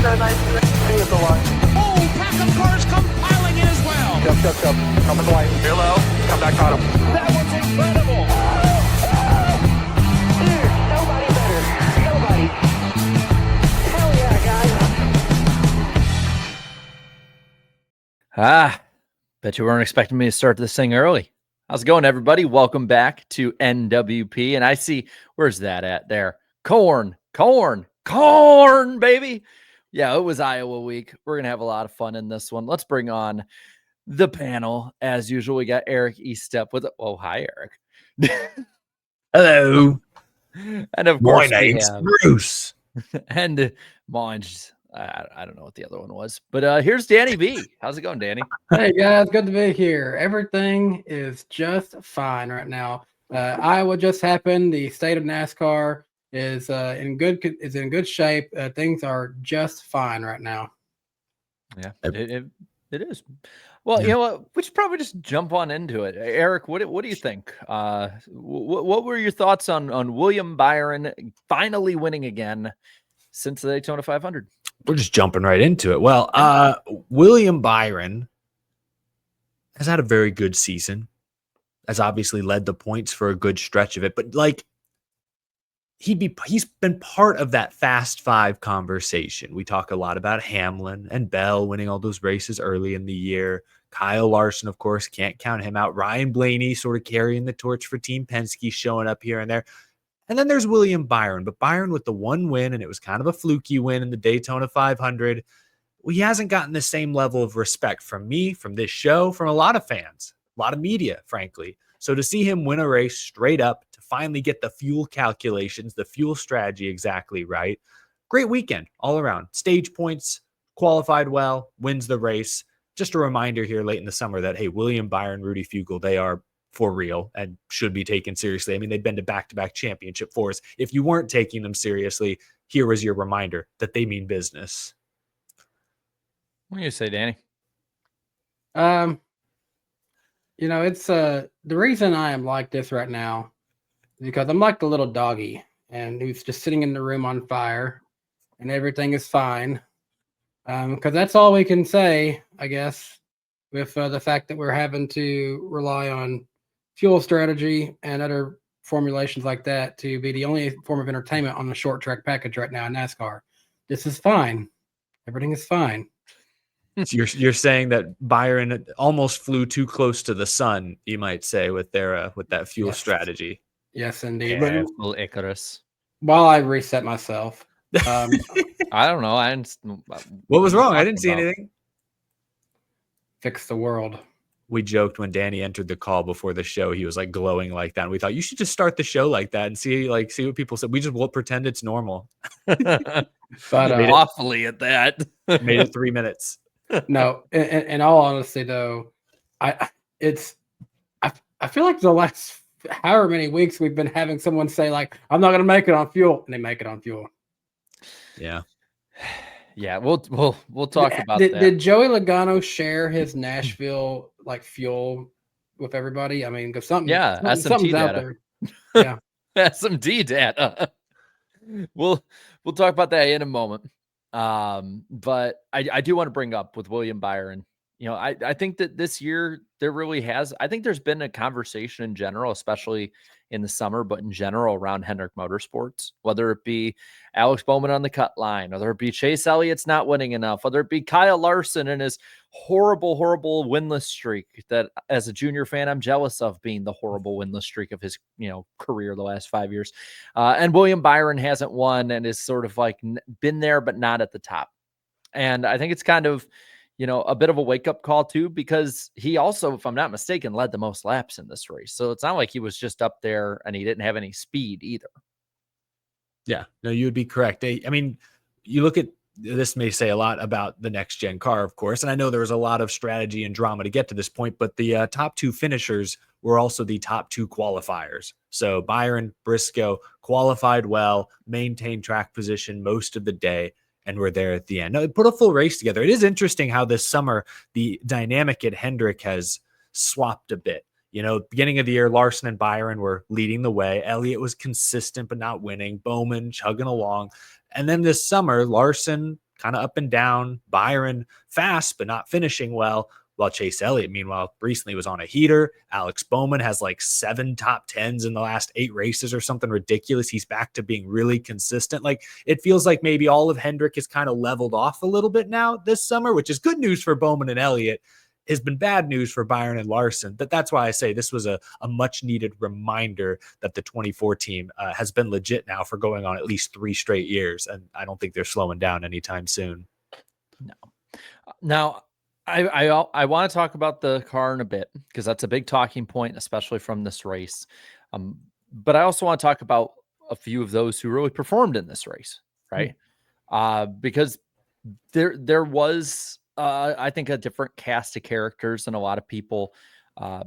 At the line. Oh, pack of cars come piling in as well. Jump. Come at the line. Here low. Come back on him. That was incredible. Dude, nobody better. Nobody. Hell yeah, guys. Bet you weren't expecting me to start this thing early. How's it going, everybody? Welcome back to NWP. And I see, where's that at there? Corn, baby. Yeah, it was Iowa week. We're going to have a lot of fun in this one. Let's bring on the panel. As usual, we got Eric Estep with, oh, hi, Eric. Hello. And of course, my name's Bruce. And mine's, I don't know what the other one was, but here's Danny B. How's it going, Danny? Hey guys, good to be here. Everything is just fine right now. Iowa just happened. The state of NASCAR is in good shape. Things are just fine right now. Yeah, it is. Well, you know what? We should probably just jump on into it. Eric, what do you think? What were your thoughts on William Byron finally winning again since the Daytona 500? We're just jumping right into it. Well, William Byron has had a very good season, has obviously led the points for a good stretch of it, but like he's been part of that Fast Five conversation. We talk a lot about Hamlin and Bell winning all those races early in the year. Kyle Larson, of course, can't count him out. Ryan Blaney sort of carrying the torch for Team Penske, showing up here and there. And then there's William Byron, but Byron with the one win, and it was kind of a fluky win in the Daytona 500. Well, he hasn't gotten the same level of respect from me, from this show, from a lot of fans, a lot of media, frankly. So to see him win a race straight up, to finally get the fuel calculations, the fuel strategy exactly right, great weekend all around. Stage points, qualified well, wins the race. Just a reminder here late in the summer that, hey, William Byron, Rudy Fugle, they are for real and should be taken seriously. I mean, they've been to back-to-back championship fours. If you weren't taking them seriously, here was your reminder that they mean business. What do you say, Danny? It's the reason I am like this right now is because I'm like the little doggy and who's just sitting in the room on fire and everything is fine. Because that's all we can say, I guess, with the fact that we're having to rely on fuel strategy and other formulations like that to be the only form of entertainment on the short track package right now in NASCAR. This is fine. Everything is fine. So you're saying that Byron almost flew too close to the sun, you might say, with their with that fuel strategy. Yes, indeed. Yeah, little Icarus. While I reset myself, I don't know. What was wrong? I didn't see anything. Fix the world. We joked when Danny entered the call before the show, he was like glowing like that. And we thought you should just start the show like that and see what people said. We just will pretend it's normal. But awfully at that. Made it 3 minutes. No, in all honesty, though, I feel like the last however many weeks we've been having someone say like, "I'm not going to make it on fuel," and they make it on fuel. Yeah, yeah. We'll talk about that. Did Joey Logano share his Nashville like fuel with everybody? I mean, because something's SMT out data. there. Yeah, SMT data. We'll talk about that in a moment. But I do want to bring up with William Byron, I think that this year I think there's been a conversation in general, especially in the summer, but in general around Hendrick Motorsports, whether it be Alex Bowman on the cut line, whether it be Chase Elliott's not winning enough, whether it be Kyle Larson and his horrible winless streak that as a junior fan, I'm jealous of being the horrible winless streak of his, career the last 5 years. And William Byron hasn't won and is sort of like been there, but not at the top. And I think it's kind of, a bit of a wake-up call too, because he also, if I'm not mistaken, led the most laps in this race. So it's not like he was just up there and he didn't have any speed either. Yeah, no, you would be correct. I mean, you look at this may say a lot about the next gen car, of course. And I know there was a lot of strategy and drama to get to this point, but the top two finishers were also the top two qualifiers. So Byron, Briscoe qualified well, maintained track position most of the day, and we're there at the end. Now, put a full race together. It is interesting how this summer the dynamic at Hendrick has swapped a bit. Beginning of the year, Larson and Byron were leading the way. Elliott was consistent but not winning. Bowman chugging along. And then this summer, Larson kind of up and down. Byron fast, but not finishing well. While Chase Elliott, meanwhile, recently was on a heater. Alex Bowman has like 7 top 10s in the last 8 races or something ridiculous. He's back to being really consistent. Like, it feels like maybe all of Hendrick has kind of leveled off a little bit now this summer, which is good news for Bowman and Elliott. Has been bad news for Byron and Larson. But that's why I say this was a much needed reminder that the 24 team has been legit now for going on at least 3 straight years. And I don't think they're slowing down anytime soon. No. Now, I want to talk about the car in a bit because that's a big talking point, especially from this race. But I also want to talk about a few of those who really performed in this race, right? Because there was, I think, a different cast of characters than a lot of people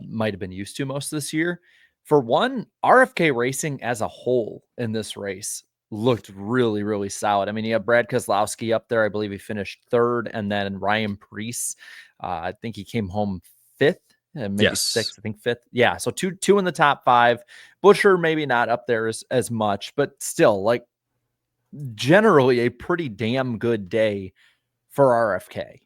might have been used to most of this year. For one, RFK Racing as a whole in this race looked really, really solid. I mean, you have Brad Keselowski up there. I believe he finished 3rd. And then Ryan Preece, I think he came home 5th and maybe 6th, I think 5th. Yeah. So two in the top 5. Busher, maybe not up there as much, but still, like, generally a pretty damn good day for RFK.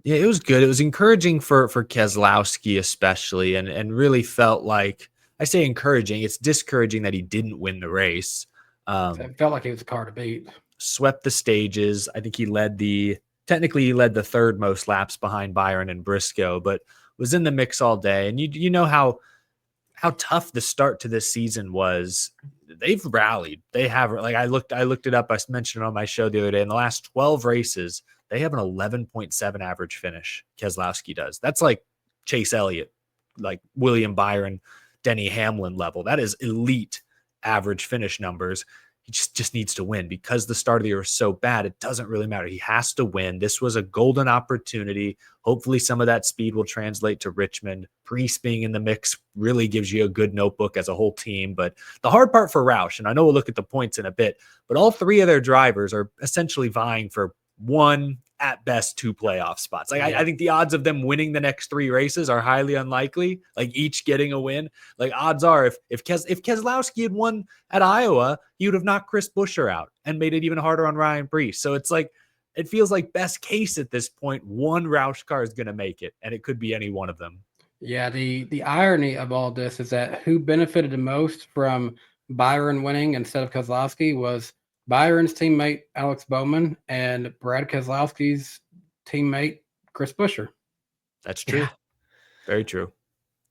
Yeah, it was good. It was encouraging for Keselowski especially, and really felt like, I say encouraging, it's discouraging that he didn't win the race. It felt like he was a car to beat. Swept the stages. I think he led the 3rd most laps behind Byron and Briscoe, but was in the mix all day. And you know how tough the start to this season was. They've rallied. They have, like, I looked it up. I mentioned it on my show the other day. In the last 12 races, they have an 11.7 average finish. Keselowski does. That's like Chase Elliott, like William Byron, Denny Hamlin level. That is elite average finish numbers. He just needs to win because the start of the year is so bad. It doesn't really matter. He has to win. This was a golden opportunity. Hopefully some of that speed will translate to Richmond. Preece being in the mix really gives you a good notebook as a whole team. But the hard part for Roush, and I know we'll look at the points in a bit, but all 3 of their drivers are essentially vying for 1, at best 2 playoff spots. Like, I think the odds of them winning the next 3 races are highly unlikely, like each getting a win. Like, odds are if Keselowski had won at Iowa, he would have knocked Chris Buescher out and made it even harder on Ryan Preece. So it's like, it feels like best case at this point, 1 Roush car is going to make it, and it could be any one of them. Yeah, the irony of all this is that who benefited the most from Byron winning instead of Keselowski was Byron's teammate, Alex Bowman, and Brad Keselowski's teammate, Chris Buescher. That's true. Yeah. Very true.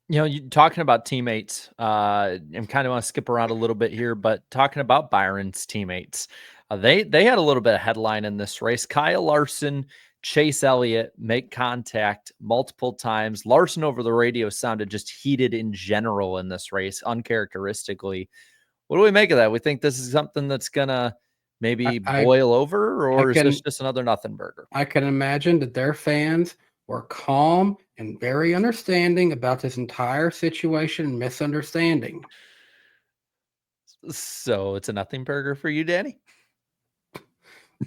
You know, you talking about teammates, I'm kind of want to skip around a little bit here, but talking about Byron's teammates, they had a little bit of headline in this race. Kyle Larson, Chase Elliott make contact multiple times. Larson over the radio sounded just heated in general in this race, uncharacteristically. What do we make of that? We think this is something that's going to maybe boil over, or is this just another nothing burger? I can imagine that their fans were calm and very understanding about this entire situation, misunderstanding. So it's a nothing burger for you, Danny?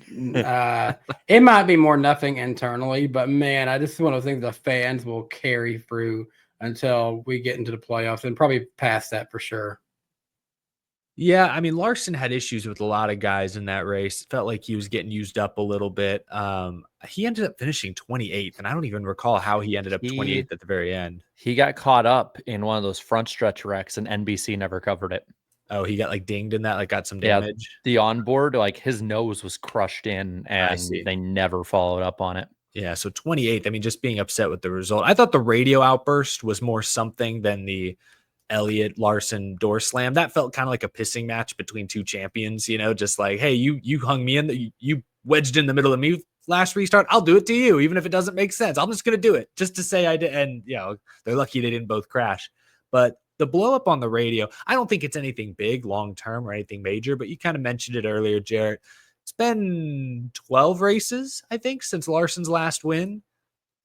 It might be more nothing internally, but man, I just one of those things the fans will carry through until we get into the playoffs and probably past that for sure. Yeah, I mean, Larson had issues with a lot of guys in that race. Felt like he was getting used up a little bit. He ended up finishing 28th, and I don't even recall how he ended up 28th at the very end. He got caught up in one of those front stretch wrecks, and NBC never covered it. Oh, he got like dinged in that, like got some damage. Yeah, the onboard, like his nose was crushed in, and they never followed up on it. Yeah, so 28th. I mean, just being upset with the result. I thought the radio outburst was more something than the Elliott Larson door slam. That felt kind of like a pissing match between 2 champions, you know, just like, hey, you hung me in, you wedged in the middle of me last restart. I'll do it to you, even if it doesn't make sense. I'm just going to do it just to say I did. And, you know, they're lucky they didn't both crash. But the blow up on the radio, I don't think it's anything big long term or anything major, but you kind of mentioned it earlier, Jarrett. It's been 12 races, I think, since Larson's last win.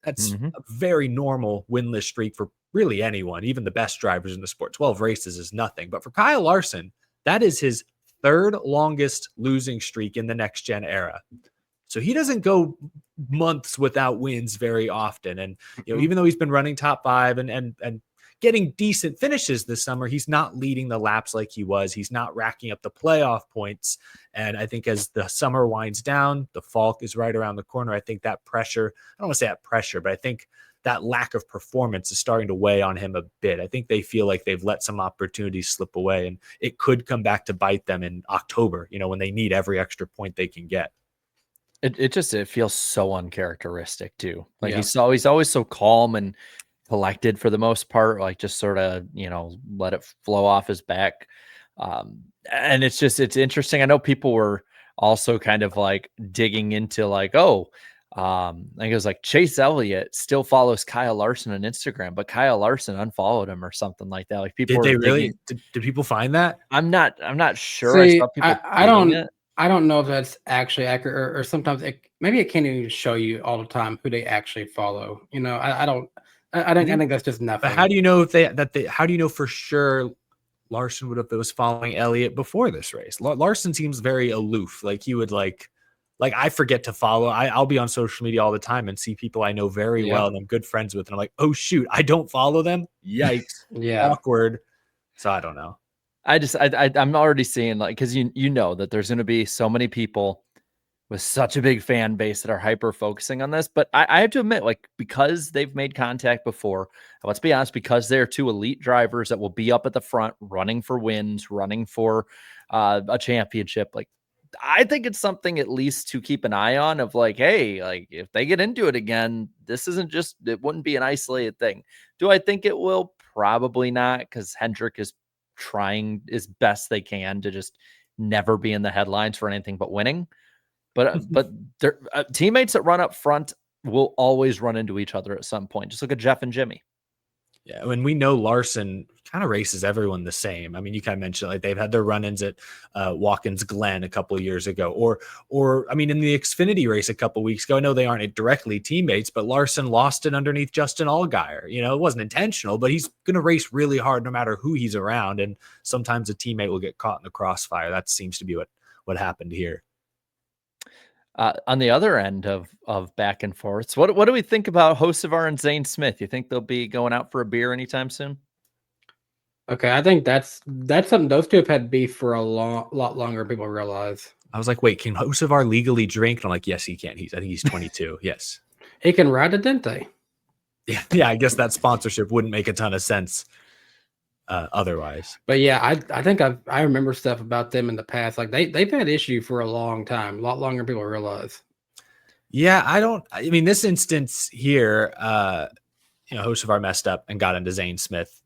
That's a very normal winless streak for really anyone, even the best drivers in the sport. 12 races is nothing. But for Kyle Larson, that is his 3rd longest losing streak in the next gen era. So he doesn't go months without wins very often. And, you know, even though he's been running top 5 and getting decent finishes this summer. He's not leading the laps like he was. He's not racking up the playoff points. And I think as the summer winds down, the fall is right around the corner. I think that pressure, I don't want to say that pressure, but I think that lack of performance is starting to weigh on him a bit. I think they feel like they've let some opportunities slip away, and it could come back to bite them in October, when they need every extra point they can get. It feels so uncharacteristic too. Like Yeah. he's always so calm and collected for the most part, like just sort of, let it flow off his back. And it's interesting. I know people were also kind of like digging into like, I think it was like Chase Elliott still follows Kyle Larson on Instagram, but Kyle Larson unfollowed him or something like that. Like people Did they were really? digging. Did people find that? I'm not sure. See, I saw people I tweeting it. don't know if that's actually accurate, or sometimes maybe it can't even show you all the time who they actually follow. I think that's just nothing. But how do you know how do you know for sure Larson would have was following Elliott before this race? Larson seems very aloof. Like he would like I forget to follow. I'll be on social media all the time and see people I know very well and I'm good friends with. And I'm like, oh shoot, I don't follow them. Yikes. Yeah. Awkward. So I don't know. I'm already seeing like, cause you know that there's going to be so many people with such a big fan base that are hyper focusing on this. But I have to admit, like, because they've made contact before, let's be honest, because they're two elite drivers that will be up at the front running for wins, running for a championship. Like, I think it's something at least to keep an eye on of like, hey, like if they get into it again, this isn't just, it wouldn't be an isolated thing. Do I think it will? Probably not, because Hendrick is trying as best they can to just never be in the headlines for anything but winning. But their teammates that run up front will always run into each other at some point. Just look at Jeff and Jimmy. Yeah, when we know Larson kind of races everyone the same. I mean, you kind of mentioned like they've had their run-ins at Watkins Glen a couple of years ago, or I mean, in the Xfinity race a couple of weeks ago. I know they aren't directly teammates, but Larson lost it underneath Justin Allgaier. It wasn't intentional, but he's going to race really hard no matter who he's around, and sometimes a teammate will get caught in the crossfire. That seems to be what happened here. On the other end of back and forths, what do we think about Hocevar and Zane Smith? You think they'll be going out for a beer anytime soon? Okay, I think that's something. Those two have had beef for a lot longer than people realize. I was like, wait, can Hocevar legally drink? And I'm like, yes, he can. I think he's 22. Yes. He can ride a Dente. Yeah, I guess that sponsorship wouldn't make a ton of sense otherwise. But yeah, I think I remember stuff about them in the past. Like they've had issue for a long time, a lot longer than people realize. Yeah, I mean, this instance here, Hocevar messed up and got into Zane Smith.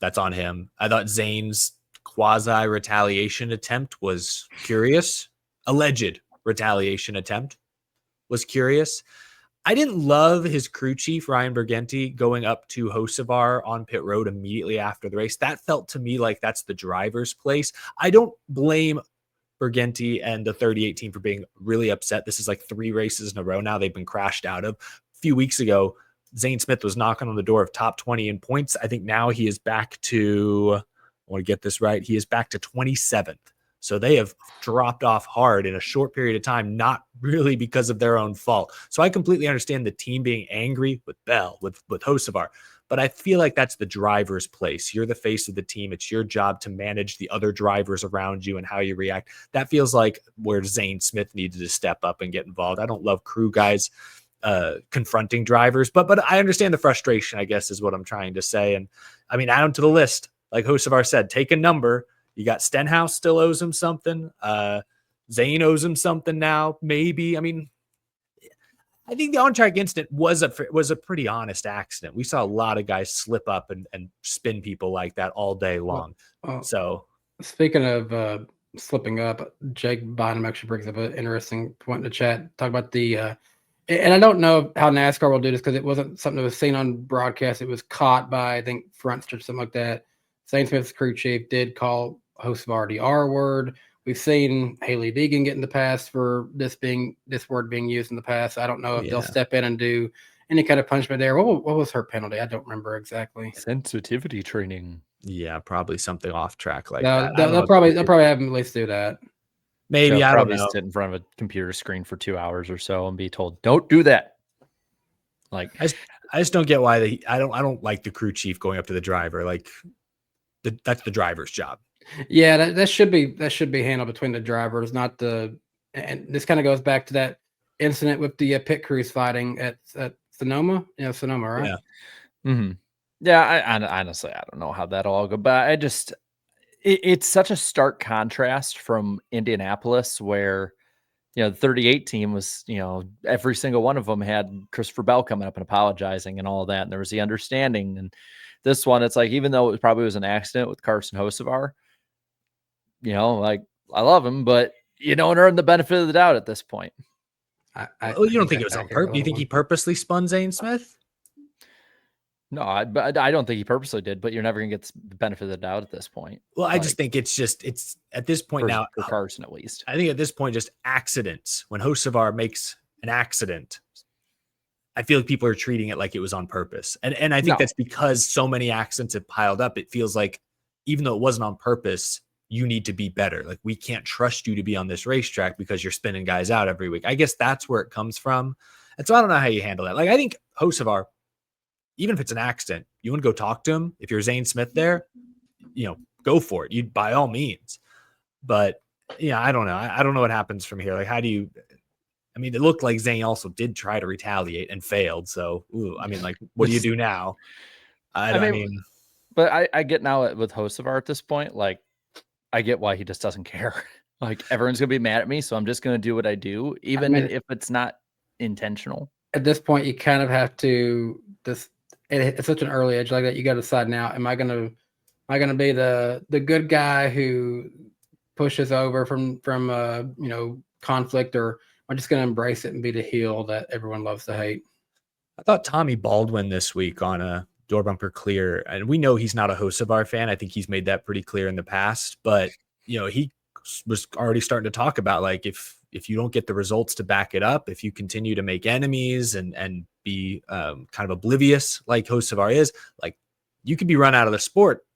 That's on him. I thought Zane's quasi retaliation attempt was curious. Alleged retaliation attempt was curious. I didn't love his crew chief, Ryan Bergenti, going up to Hocevar on pit road immediately after the race. That felt to me like that's the driver's place. I don't blame Bergenti and the 38 team for being really upset. This is like 3 races in a row now they've been crashed out of. A few weeks ago, Zane Smith was knocking on the door of top 20 in points. I think now he is back to, I want to get this right, he is back to 27th. So they have dropped off hard in a short period of time, not really because of their own fault. So I completely understand the team being angry with Bell, with Hocevar, but I feel like that's the driver's place. You're the face of the team. It's your job to manage the other drivers around you and how you react. That feels like where Zane Smith needed to step up and get involved. I don't love crew guys confronting drivers, but I understand the frustration, I guess, is what I'm trying to say. And I mean, add them to the list. Like Hocevar said, take a number. You got Stenhouse still owes him something. Zane owes him something now, maybe. I mean, I think the on-track incident was a pretty honest accident. We saw a lot of guys slip up and spin people like that all day long. So speaking of slipping up, Jake Bynum actually brings up an interesting point in the chat. Talk about the and I don't know how NASCAR will do this because it wasn't something that was seen on broadcast. It was caught by, I think, Frontster or something like that. Zane Smith's crew chief did call Hocevar the R word. We've seen Haley Deegan get in the past for this word being used in the past. I don't know if they'll step in and do any kind of punishment there. What was her penalty? I don't remember exactly. Sensitivity training. Yeah, probably something off track like that. that. They'll probably have them at least do that. Maybe, I don't know. Sit in front of a computer screen for 2 hours or so and be told, don't do that. Like, I just don't get why I don't like the crew chief going up to the driver. Like that's the driver's job. Yeah, that should be handled between the drivers, not the. And this kind of goes back to that incident with the pit crews fighting at Sonoma. Yeah, Sonoma, right? Yeah. Mm-hmm. Yeah, I honestly I don't know how that'll all go, but it's such a stark contrast from Indianapolis where the 38 team was, every single one of them had Christopher Bell coming up and apologizing and all of that. And there was the understanding. And this one, it's like, even though it probably was an accident with Carson Hocevar, like I love him, but you don't earn the benefit of the doubt at this point. Well, you don't think it was on purpose? You think he purposely spun Zane Smith? No, I don't think he purposely did, but you're never going to get the benefit of the doubt at this point. Well, I just think it's at this point now, for Carson at least. I think at this point, just accidents. When Hocevar makes an accident, I feel like people are treating it like it was on purpose. And I think that's because so many accidents have piled up. It feels like even though it wasn't on purpose, you need to be better. Like, we can't trust you to be on this racetrack because you're spinning guys out every week. I guess that's where it comes from. And so I don't know how you handle that. Like, I think Hocevar, even if it's an accident, you want to go talk to him. If you're Zane Smith there, go for it. You by all means. But I don't know. I don't know what happens from here. Like, how do you? I mean, it looked like Zane also did try to retaliate and failed. So, like, what do you do now? I mean, but I get now with Hocevar at this point. Like, I get why he just doesn't care. Like, everyone's gonna be mad at me, so I'm just gonna do what I do, even if it's not intentional. At this point, you kind of have to it's such an early age like that. You got to decide now: am I gonna be the good guy who pushes over from conflict, or am I just gonna embrace it and be the heel that everyone loves to hate? I thought Tommy Baldwin this week on a Door Bumper Clear, and we know he's not a Hocevar fan. I think he's made that pretty clear in the past, but he was already starting to talk about, like, if you don't get the results to back it up, if you continue to make enemies and be kind of oblivious like Hocevar is, like, you could be run out of the sport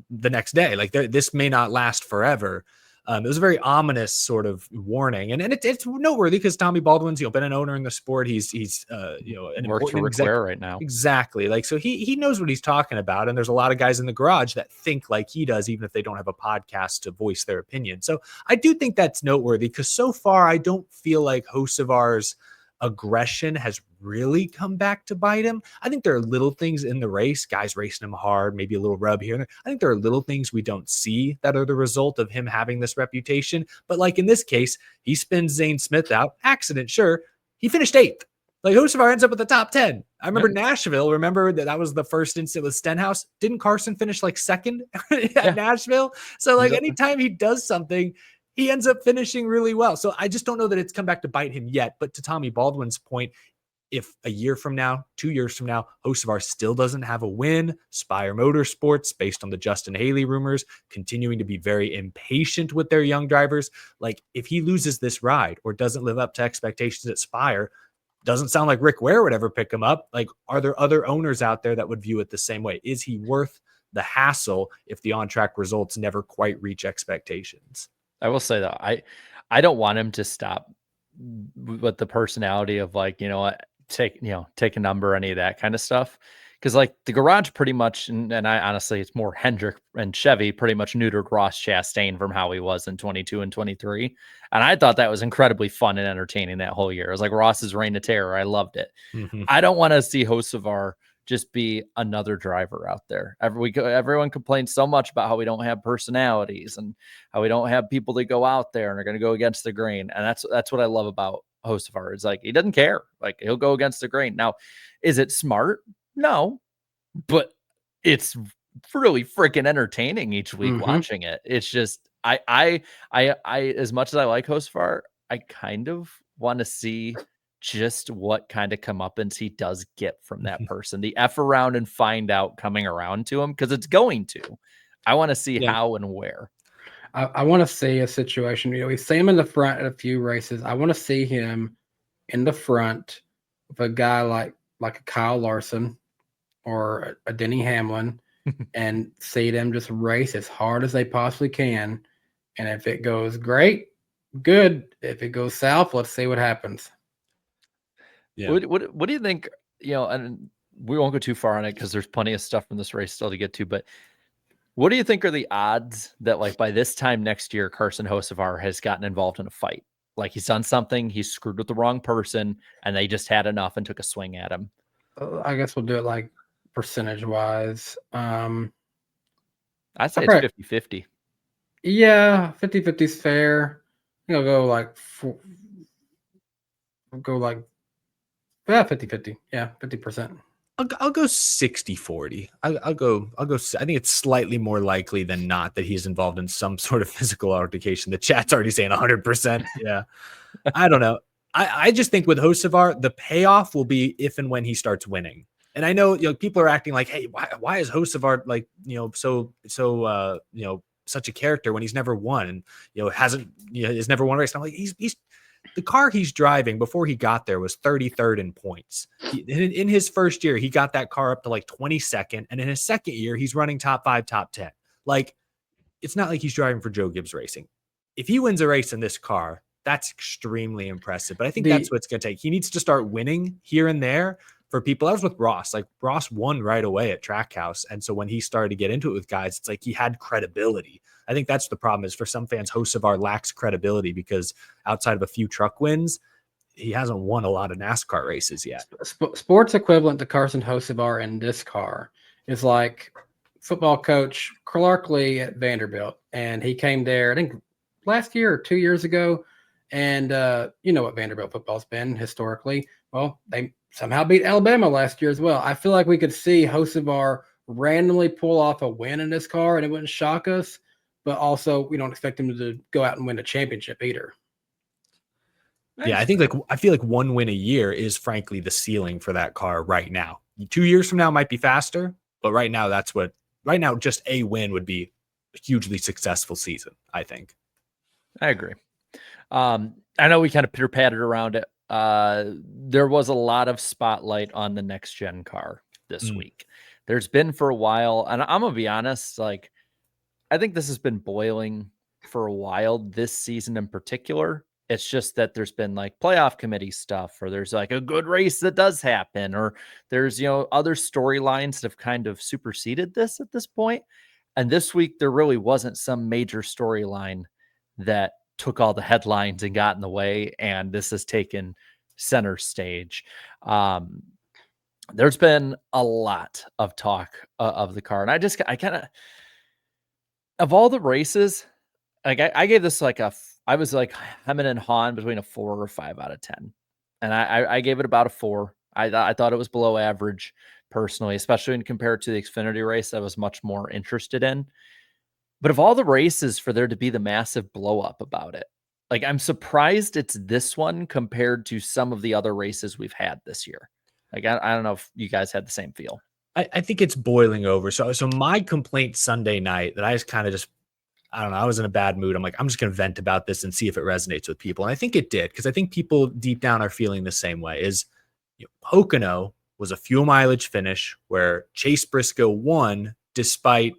the next day. Like, this may not last forever. It was a very ominous sort of warning, and it's noteworthy because Tommy Baldwin's been an owner in the sport. He's an works for Ric Flair right now. Exactly. Like, so he knows what he's talking about, and there's a lot of guys in the garage that think like he does, even if they don't have a podcast to voice their opinion. So I do think that's noteworthy because so far I don't feel like Hocevar's aggression has really come back to bite him. I think there are little things in the race, guys racing him hard, maybe a little rub here and there. I think there are little things we don't see that are the result of him having this reputation. But like in this case, he spins Zane Smith out. Accident, sure. He finished 8th. Like, Hocevar ends up with the top 10. I remember Nashville. Remember that was the first incident with Stenhouse. Didn't Carson finish like 2nd at Nashville? So like anytime he does something, he ends up finishing really well. So I just don't know that it's come back to bite him yet. But to Tommy Baldwin's point, if a year from now, 2 years from now, Hocevar still doesn't have a win, Spire Motorsports, based on the Justin Haley rumors, continuing to be very impatient with their young drivers. Like, if he loses this ride or doesn't live up to expectations at Spire, doesn't sound like Rick Ware would ever pick him up. Like, are there other owners out there that would view it the same way? Is he worth the hassle if the on-track results never quite reach expectations? I will say that I don't want him to stop with the personality of, like, take a number, any of that kind of stuff. Because, like, the garage pretty much, and I honestly, it's more Hendrick and Chevy pretty much neutered Ross Chastain from how he was in 22 and 23. And I thought that was incredibly fun and entertaining that whole year. It was like Ross's reign of terror. I loved it. Mm-hmm. I don't want to see Hocevar just be another driver out there. Everyone complains so much about how we don't have personalities and how we don't have people that go out there and are going to go against the grain. And that's what I love about Hocevar. It's like, he doesn't care. Like, he'll go against the grain. Now, is it smart? No, but it's really freaking entertaining each week watching it. It's just, I as much as I like Hocevar, I kind of want to see just what kind of comeuppance he does get from that person. The F around and find out coming around to him, because it's going to. I want to see how and where. I want to see a situation. We see him in the front at a few races. I want to see him in the front with a guy like a Kyle Larson or a Denny Hamlin and see them just race as hard as they possibly can. And if it goes great, good. If it goes south, let's see what happens. Yeah. What do you think? And we won't go too far on it because there's plenty of stuff from this race still to get to. But what do you think are the odds that, like, by this time next year, Carson Hocevar has gotten involved in a fight? Like, he's done something, he's screwed with the wrong person, and they just had enough and took a swing at him. I guess we'll do it like percentage wise. I'd say Okay. it's 50-50. Yeah, 50-50 is fair. I think I'll go like 50-50. Yeah, 50%. I'll go 60-40. I'll go. I think it's slightly more likely than not that he's involved in some sort of physical altercation. The chat's already saying 100%. Yeah, I don't know. I just think with Hocevar, the payoff will be if and when he starts winning. And I know, people are acting like, hey, why is Hocevar like, so such a character when he's never won and has never won a race. And I'm like, he's the car he's driving before he got there was 33rd in points. In his first year, he got that car up to like 22nd. And in his second year, he's running top 5, top 10. Like, it's not like he's driving for Joe Gibbs Racing. If he wins a race in this car, that's extremely impressive. But I think that's what it's going to take. He needs to start winning here and there for people. I was with Ross. Like, Ross won right away at Trackhouse. And so when he started to get into it with guys, it's like he had credibility. I think that's the problem, is for some fans, Hocevar lacks credibility because outside of a few truck wins, he hasn't won a lot of NASCAR races yet. Sports equivalent to Carson Hocevar in this car is like football coach Clarkley at Vanderbilt. And he came there, I think, last year or 2 years ago. And you know what Vanderbilt football's been historically. Well, they somehow beat Alabama last year as well. I feel like we could see Hocevar randomly pull off a win in this car, and it wouldn't shock us. But also, we don't expect him to go out and win a championship either. Yeah, I feel like one win a year is frankly the ceiling for that car right now. 2 years from now might be faster, but right now just a win would be a hugely successful season, I think. I agree. I know we kind of pitter-patted around it. There was a lot of spotlight on the next gen car this week. There's been for a while, and I'm gonna be honest, like, I think this has been boiling for a while this season in particular. It's just that there's been like playoff committee stuff, or there's like a good race that does happen, or there's, other storylines that have kind of superseded this at this point. And this week, there really wasn't some major storyline that took all the headlines and got in the way. And this has taken center stage. There's been a lot of talk of the car. And I kind of all the races, like I gave this like I was like hemming and hawing between a 4 or 5 out of 10. And I gave it about a 4. I thought it was below average personally, especially when compared to the Xfinity race I was much more interested in. But of all the races for there to be the massive blow up about it, like, I'm surprised it's this one compared to some of the other races we've had this year. Like, I don't know if you guys had the same feel. I think it's boiling over. So my complaint Sunday night that I don't know, I was in a bad mood. I'm like, I'm just going to vent about this and see if it resonates with people. And I think it did, because I think people deep down are feeling the same way. Is Pocono was a fuel mileage finish where Chase Briscoe won despite,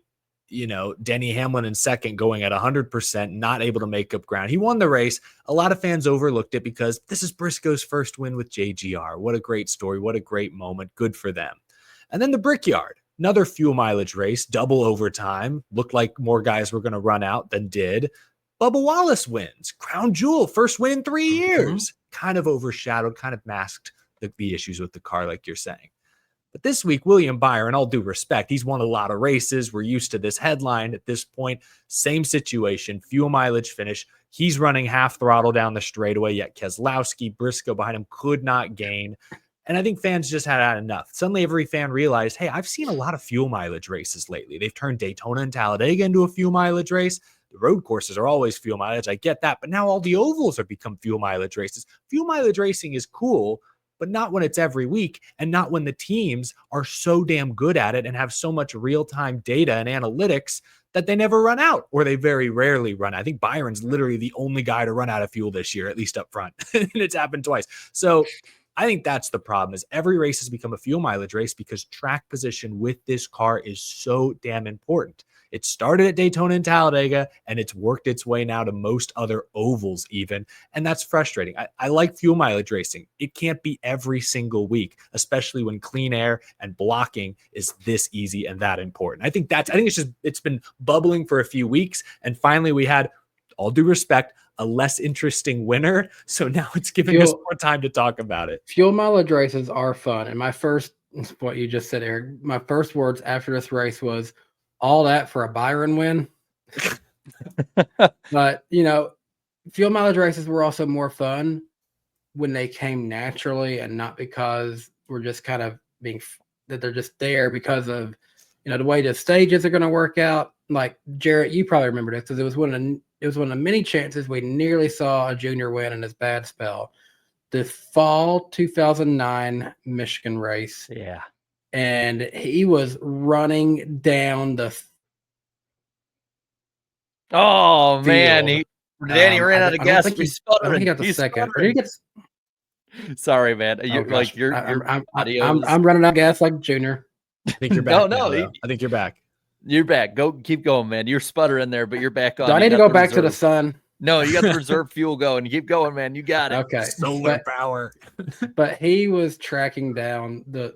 Denny Hamlin in second going at 100%, not able to make up ground. He won the race. A lot of fans overlooked it because this is Briscoe's first win with JGR. What a great story. What a great moment. Good for them. And then the Brickyard, another fuel mileage race, double overtime. Looked like more guys were going to run out than did. Bubba Wallace wins. Crown Jewel, first win in 3 years. Kind of overshadowed, kind of masked the issues with the car, like you're saying. But this week, William Byron, all due respect, he's won a lot of races. We're used to this headline at this point. Same situation, fuel mileage finish. He's running half throttle down the straightaway, yet Keselowski, Briscoe behind him could not gain. And I think fans just had enough. Suddenly, every fan realized, hey, I've seen a lot of fuel mileage races lately. They've turned Daytona and Talladega into a fuel mileage race. The road courses are always fuel mileage. I get that. But now all the ovals have become fuel mileage races. Fuel mileage racing is cool, but not when it's every week, and not when the teams are so damn good at it and have so much real-time data and analytics that they never run out, or they very rarely run out. I think Byron's literally the only guy to run out of fuel this year, at least up front. And it's happened twice. So I think that's the problem, is every race has become a fuel mileage race because track position with this car is so damn important. It started at Daytona and Talladega, and it's worked its way now to most other ovals even. And that's frustrating. I like fuel mileage racing. It can't be every single week, especially when clean air and blocking is this easy and that important. I think it's been bubbling for a few weeks. And finally we had, all due respect, a less interesting winner. So now it's giving us more time to talk about it. Fuel mileage races are fun. And what you just said, Eric, my first words after this race was all that for a Byron win. But, fuel mileage races were also more fun when they came naturally and not because we're just kind of that they're just there because of, the way the stages are going to work out. Like Jarrett, you probably remember this because it was one of the many chances we nearly saw a junior win in his bad spell. The fall 2009 Michigan race. Yeah. And he was running down the field. Man. He ran out of gas. I think he got the second. Sorry, man. I'm running out of gas like Junior. I think you're back. I think you're back. You're back. Keep going, man. You're sputtering there, but you're back on. Do I need to go back to the sun? No, you got the reserve fuel going. Keep going, man. You got it. Okay. Solar power. But he was tracking down the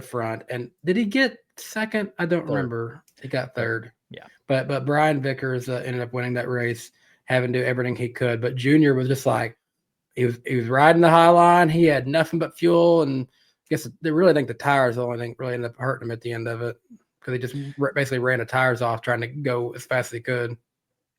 front. And did he get second? I don't remember. He got third. Yeah. But Brian Vickers ended up winning that race, having to do everything he could. But Junior was just like, he was riding the high line. He had nothing but fuel. And I guess they really think the tires the only thing really ended up hurting him at the end of it. Because he just basically ran the tires off trying to go as fast as he could.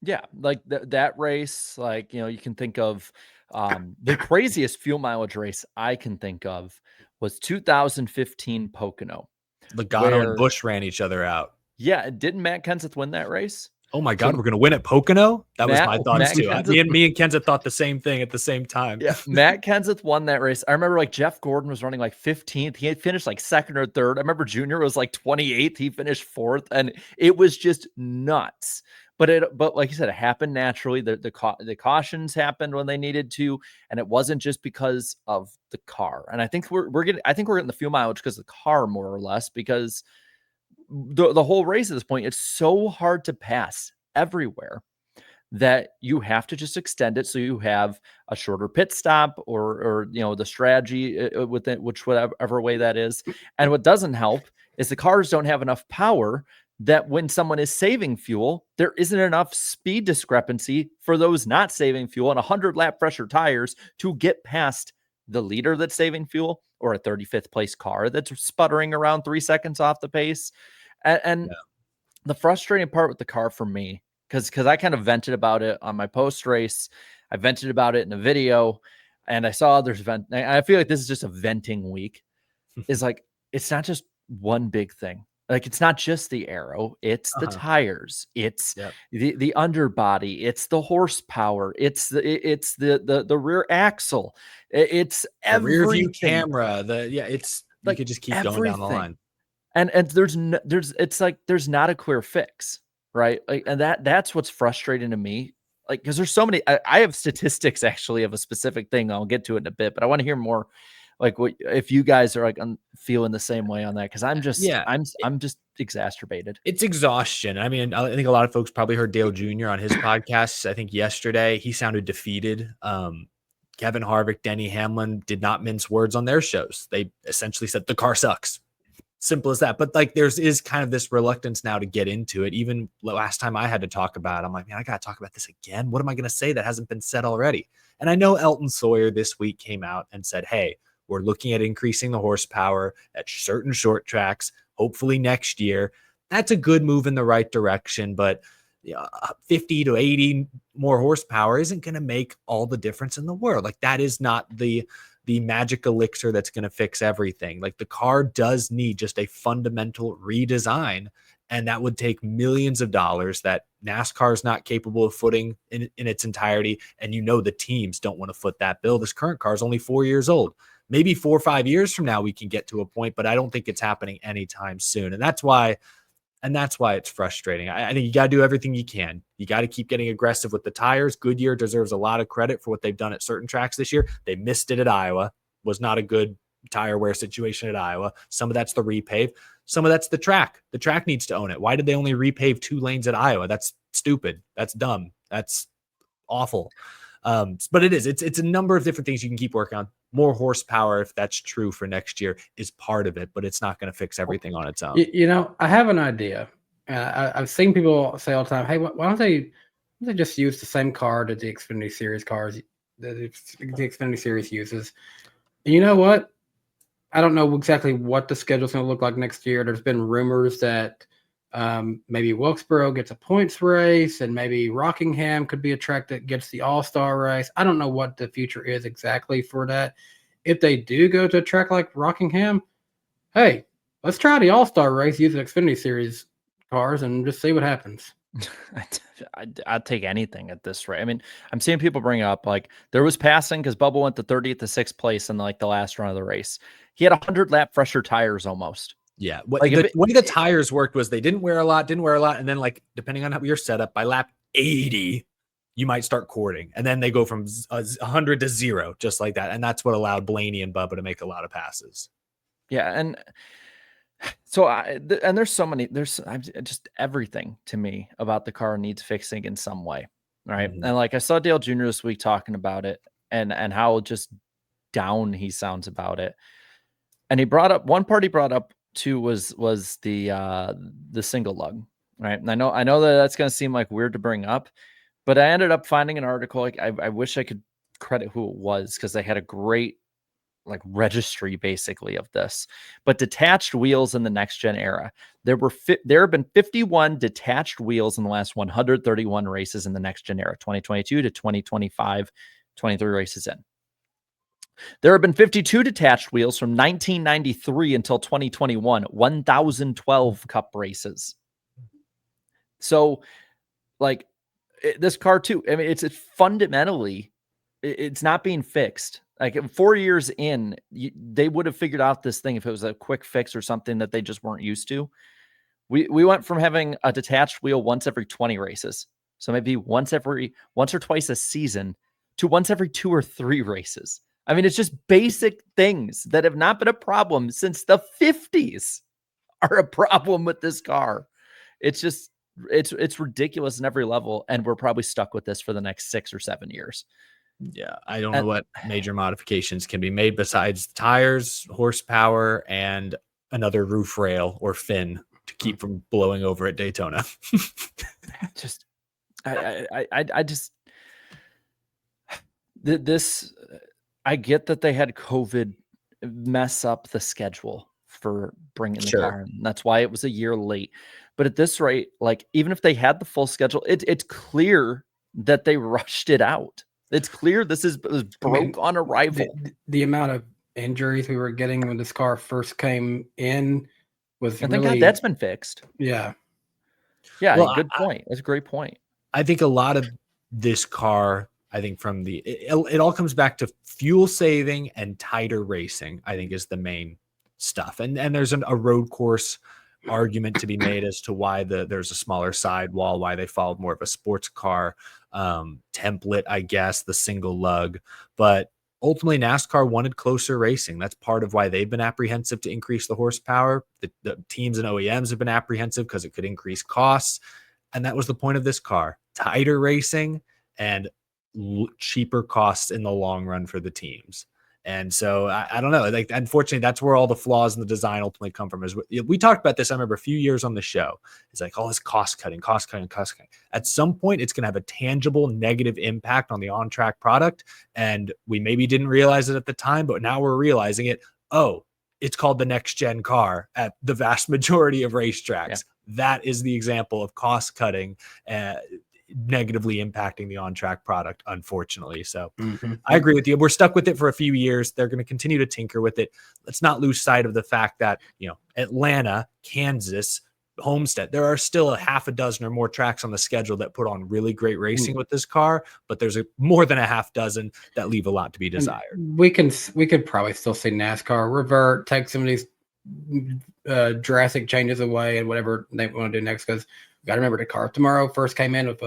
Yeah, like that race, you can think of the craziest fuel mileage race I can think of was 2015 Pocono. Logano and Busch ran each other out. Yeah, didn't Matt Kenseth win that race? Oh my God, we're going to win at Pocono? That was my thoughts too. Me and Kenseth thought the same thing at the same time. Yeah, Matt Kenseth won that race. I remember Jeff Gordon was running 15th. He had finished second or third. I remember Junior was 28th. He finished fourth, and it was just nuts. But like you said, it happened naturally. The cautions happened when they needed to, and it wasn't just because of the car. And I think we're getting the fuel mileage because of the car more or less, because the whole race at this point, it's so hard to pass everywhere that you have to just extend it so you have a shorter pit stop or the strategy with it, whatever way that is. And what doesn't help is the cars don't have enough power that when someone is saving fuel, there isn't enough speed discrepancy for those not saving fuel and 100 lap pressure tires to get past the leader that's saving fuel or a 35th place car that's sputtering around 3 seconds off the pace. And the frustrating part with the car for me, because I kind of vented about it on my post race, I vented about it in a video, and I saw others vent. I feel like this is just a venting week. Is it's not just one big thing. It's not just the aero, it's the tires, it's the underbody, it's the horsepower, it's the rear axle, it's everything. Rear view camera. You could just keep going down the line. And there's not a clear fix, right? And that's what's frustrating to me. Because there's so many. I have statistics actually of a specific thing. I'll get to it in a bit, but I want to hear more. What if you guys are feeling the same way on that? Because I'm just I'm just exacerbated. It's exhaustion. I mean, I think a lot of folks probably heard Dale Jr. on his podcast. I think yesterday he sounded defeated. Kevin Harvick, Denny Hamlin did not mince words on their shows. They essentially said the car sucks. Simple as that. But is kind of this reluctance now to get into it. Even last time I had to talk about it, I'm like, man, I got to talk about this again. What am I going to say that hasn't been said already? And I know Elton Sawyer this week came out and said, hey, we're looking at increasing the horsepower at certain short tracks, hopefully next year. That's a good move in the right direction, but 50 to 80 more horsepower isn't going to make all the difference in the world. That is not the magic elixir that's going to fix everything. The car does need just a fundamental redesign, and that would take millions of dollars that NASCAR is not capable of footing in its entirety. And the teams don't want to foot that bill. This current car is only 4 years old. Maybe 4 or 5 years from now we can get to a point, but I don't think it's happening anytime soon. And that's why it's frustrating. I think you got to do everything you can. You got to keep getting aggressive with the tires. Goodyear deserves a lot of credit for what they've done at certain tracks this year. They missed it at Iowa. Was not a good tire wear situation at Iowa. Some of that's the repave. Some of that's the track. The track needs to own it. Why did they only repave 2 lanes at Iowa? That's stupid. That's dumb. That's awful. But it's a number of different things you can keep working on. More horsepower, if that's true for next year, is part of it, but it's not going to fix everything on its own. You know, I have an idea, and I've seen people say all the time, "Hey, why don't they just use the same car that the Xfinity Series cars, the Xfinity Series uses?" And you know what? I don't know exactly what the schedule's going to look like next year. There's been rumors that maybe Wilkesboro gets a points race, and maybe Rockingham could be a track that gets the All-Star race. I don't know what the future is exactly for that. If they do go to a track like Rockingham, hey, let's try the All-Star race using Xfinity Series cars and just see what happens. I'd take anything at this rate. I mean, I'm seeing people bring up like there was passing because Bubba went to 30th to 6th place in like the last run of the race. He had 100 lap fresher tires almost. Yeah. Like the way the tires worked was they didn't wear a lot. And then, like, depending on how you're set up, by lap 80, you might start courting. And then they go from 100 to 0, just like that. And that's what allowed Blaney and Bubba to make a lot of passes. Yeah. And so, there's so many, just everything to me about the car needs fixing in some way. Right. Mhm. And like I saw Dale Jr. this week talking about it and how just down he sounds about it. And he brought up too was the single lug, right? And I know that that's going to seem like weird to bring up, but I ended up finding an article. Like I wish I could credit who it was because they had a great like registry basically of this. But detached wheels in the next gen era, there have been 51 detached wheels in the last 131 races in the next gen era, 2022 to 2025, 23 races in. There have been 52 detached wheels from 1993 until 2021, 1,012 cup races. So, like, this car too, I mean, it's fundamentally, it's not being fixed. Like 4 years in, they would have figured out this thing if it was a quick fix or something that they just weren't used to. We went from having a detached wheel once every 20 races, so maybe once or twice a season, to once every 2 or 3 races. I mean, it's just basic things that have not been a problem since the 50s are a problem with this car. It's just, it's ridiculous in every level. And we're probably stuck with this for the next 6 or 7 years. Yeah. I don't know what major modifications can be made besides tires, horsepower, and another roof rail or fin to keep from blowing over at Daytona. Just, I just, this, I get that they had COVID mess up the schedule for bringing the car in. That's why it was a year late. But at this rate, like even if they had the full schedule, it's clear that they rushed it out. It's clear this was broke on arrival. The amount of injuries we were getting when this car first came in was and thank God that's been fixed. Yeah. Yeah, well, good point. That's a great point. I think a lot of this car, I think from it all comes back to fuel saving and tighter racing, I think is the main stuff. And there's a road course argument to be made as to why there's a smaller sidewall, why they followed more of a sports car template, I guess, the single lug. But ultimately, NASCAR wanted closer racing. That's part of why they've been apprehensive to increase the horsepower. The teams and OEMs have been apprehensive because it could increase costs. And that was the point of this car. Tighter racing and cheaper costs in the long run for the teams. And so I don't know. Like, unfortunately, that's where all the flaws in the design ultimately come from. Is we talked about this, I remember, a few years on the show. It's like all this cost cutting. At some point, it's going to have a tangible negative impact on the on-track product. And we maybe didn't realize it at the time, but now we're realizing it. Oh, it's called the next gen car at the vast majority of racetracks. Yeah. That is the example of cost cutting negatively impacting the on-track product, unfortunately. So I agree with you. We're stuck with it for a few years. They're going to continue to tinker with it. Let's not lose sight of the fact that, Atlanta, Kansas, Homestead, there are still a half a dozen or more tracks on the schedule that put on really great racing with this car, but there's more than a half dozen that leave a lot to be desired. We could probably still see NASCAR revert, take some of these drastic changes away and whatever they want to do next, because got to remember the car tomorrow first came in with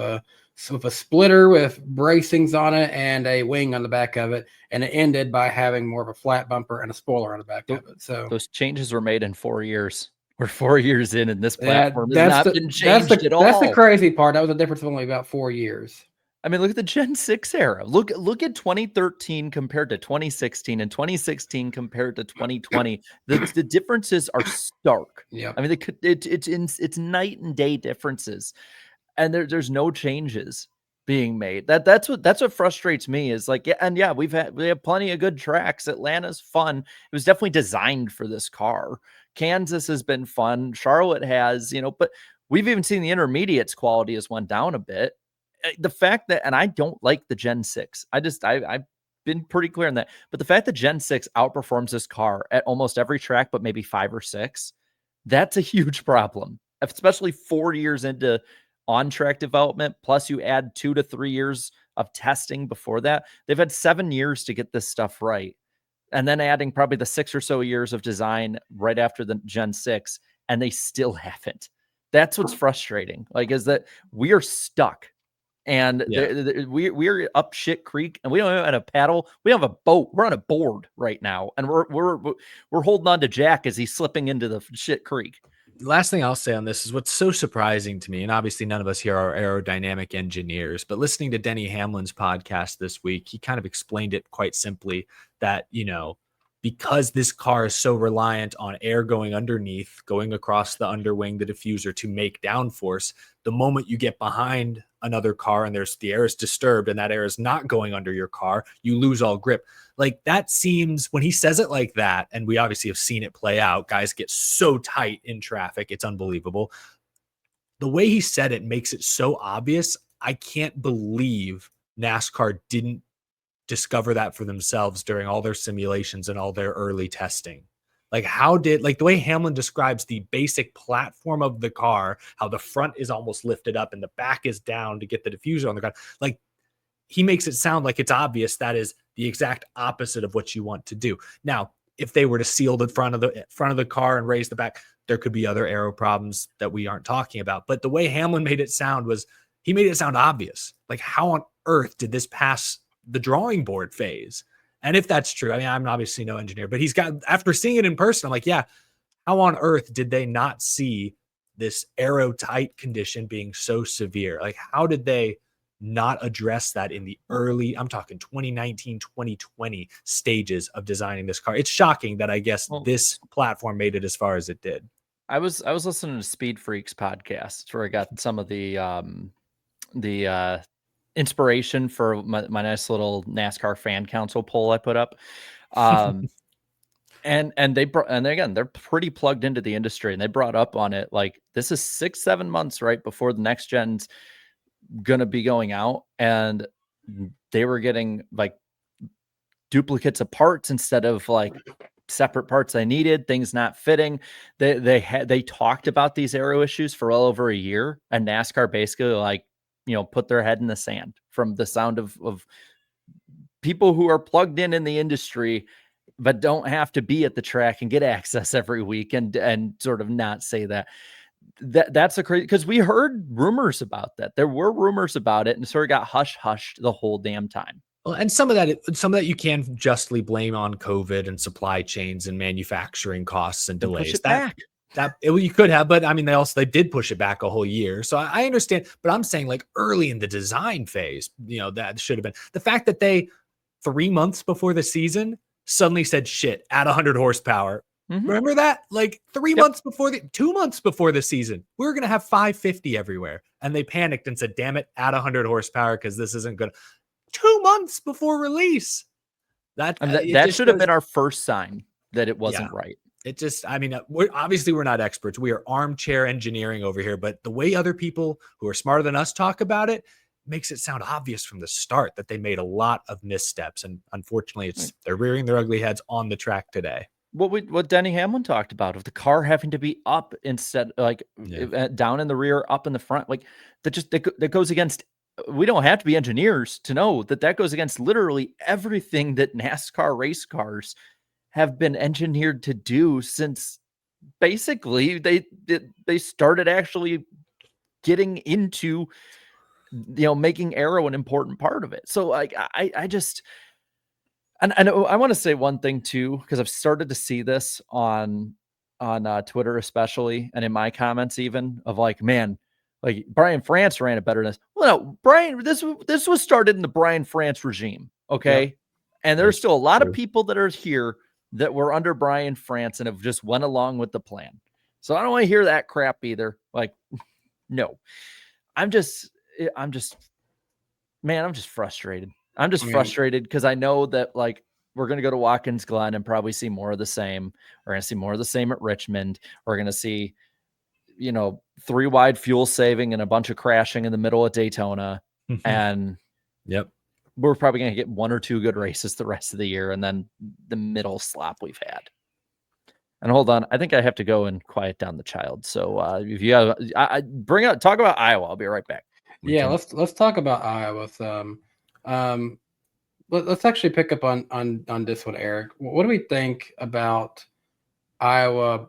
with a splitter with bracings on it and a wing on the back of it, and it ended by having more of a flat bumper and a spoiler on the back of it. So those changes were made in 4 years. We're 4 years in, and this yeah, platform has not been changed at all. that's the crazy part. That was a difference of only about 4 years. I mean, look at the Gen 6 era. Look at 2013 compared to 2016 and 2016 compared to 2020. The differences are stark. Yeah. I mean, it's night and day differences, and there's no changes being made. That's what frustrates me is like, we have plenty of good tracks. Atlanta's fun. It was definitely designed for this car. Kansas has been fun. Charlotte has, but we've even seen the intermediates quality has went down a bit. The fact that, and I don't like the Gen 6. I've been pretty clear on that. But the fact that Gen 6 outperforms this car at almost every track, but maybe 5 or 6, that's a huge problem, especially 4 years into on-track development. Plus you add 2 to 3 years of testing before that. They've had 7 years to get this stuff right. And then adding probably the 6 or so years of design right after the Gen 6, and they still haven't. That's what's frustrating. Like, is that we are stuck. And we're up shit creek, and we don't even have a paddle. We don't have a boat. We're on a board right now, and we're holding on to Jack as he's slipping into the shit creek. Last thing I'll say on this is what's so surprising to me, and obviously none of us here are aerodynamic engineers, but listening to Denny Hamlin's podcast this week, he kind of explained it quite simply that, because this car is so reliant on air going underneath, going across the underwing, the diffuser to make downforce, the moment you get behind another car and the air is disturbed and that air is not going under your car, you lose all grip. Like, that seems, when he says it like that, and we obviously have seen it play out, guys get so tight in traffic, it's unbelievable. The way he said it makes it so obvious. I can't believe NASCAR didn't discover that for themselves during all their simulations and all their early testing. Like, the way Hamlin describes the basic platform of the car, how the front is almost lifted up and the back is down to get the diffuser on the ground. Like, he makes it sound like it's obvious. That is the exact opposite of what you want to do. Now, if they were to seal the front of the car and raise the back, there could be other aero problems that we aren't talking about. But the way Hamlin made it sound was, he made it sound obvious. Like, how on earth did this pass the drawing board phase? And if that's true, I mean, I'm obviously no engineer, but after seeing it in person, I'm like, yeah, how on earth did they not see this aero tight condition being so severe? Like, how did they not address that in the early, I'm talking 2019, 2020 stages of designing this car? It's shocking that I guess this platform made it as far as it did. I was listening to Speed Freaks podcast where I got some of the inspiration for my nice little NASCAR fan council poll I put up. And again, they're pretty plugged into the industry, and they brought up on it, like, this is 6-7 months right before the next gen's gonna be going out, and they were getting like duplicates of parts instead of like separate parts they needed, things not fitting. They talked about these aero issues for well over a year, and NASCAR basically, like, put their head in the sand from the sound of people who are plugged in the industry, but don't have to be at the track and get access every week and sort of not say that. That's a crazy, because we heard rumors about that. There were rumors about it, and sort of got hushed the whole damn time. Well, and some of that you can justly blame on COVID and supply chains and manufacturing costs and delays. Push it back. You could have, but I mean, they did push it back a whole year. So I understand, but I'm saying, like, early in the design phase, that should have been the fact that they 3 months before the season suddenly said, shit, add 100 horsepower. Mm-hmm. Remember that? Like 2 months before the season, we were going to have 550 everywhere. And they panicked and said, damn it, add 100 horsepower, because this isn't good. 2 months before release. That should have been our first sign that it wasn't right. It just, I mean, we're not experts. We are armchair engineering over here, but the way other people who are smarter than us talk about it makes it sound obvious from the start that they made a lot of missteps. And unfortunately, they're rearing their ugly heads on the track today. What Denny Hamlin talked about, of the car having to be up instead, like down in the rear, up in the front, like that goes against, we don't have to be engineers to know that goes against literally everything that NASCAR race cars have been engineered to do since basically they started actually getting into making aero an important part of it. So like, I just, and I want to say one thing too, because I've started to see this on Twitter, especially, and in my comments, even of like, man, like Brian France ran it better than this. Well, no, Brian, this was started in the Brian France regime. Okay. Yep. And there's still a lot true. of people that are here that were under Brian France and have just went along with the plan. So I don't want to hear that crap either. Like, no, I'm just frustrated. I'm just frustrated because I know that like we're going to go to Watkins Glen and probably see more of the same. We're going to see more of the same at Richmond. We're going to see, 3 wide fuel saving and a bunch of crashing in the middle of Daytona. And yep, we're probably going to get 1 or 2 good races the rest of the year. And then the middle slop we've had. And hold on, I think I have to go and quiet down the child. So if you have, talk about Iowa. I'll be right back. Let's talk about Iowa. Let's actually pick up on this one, Eric. What do we think about Iowa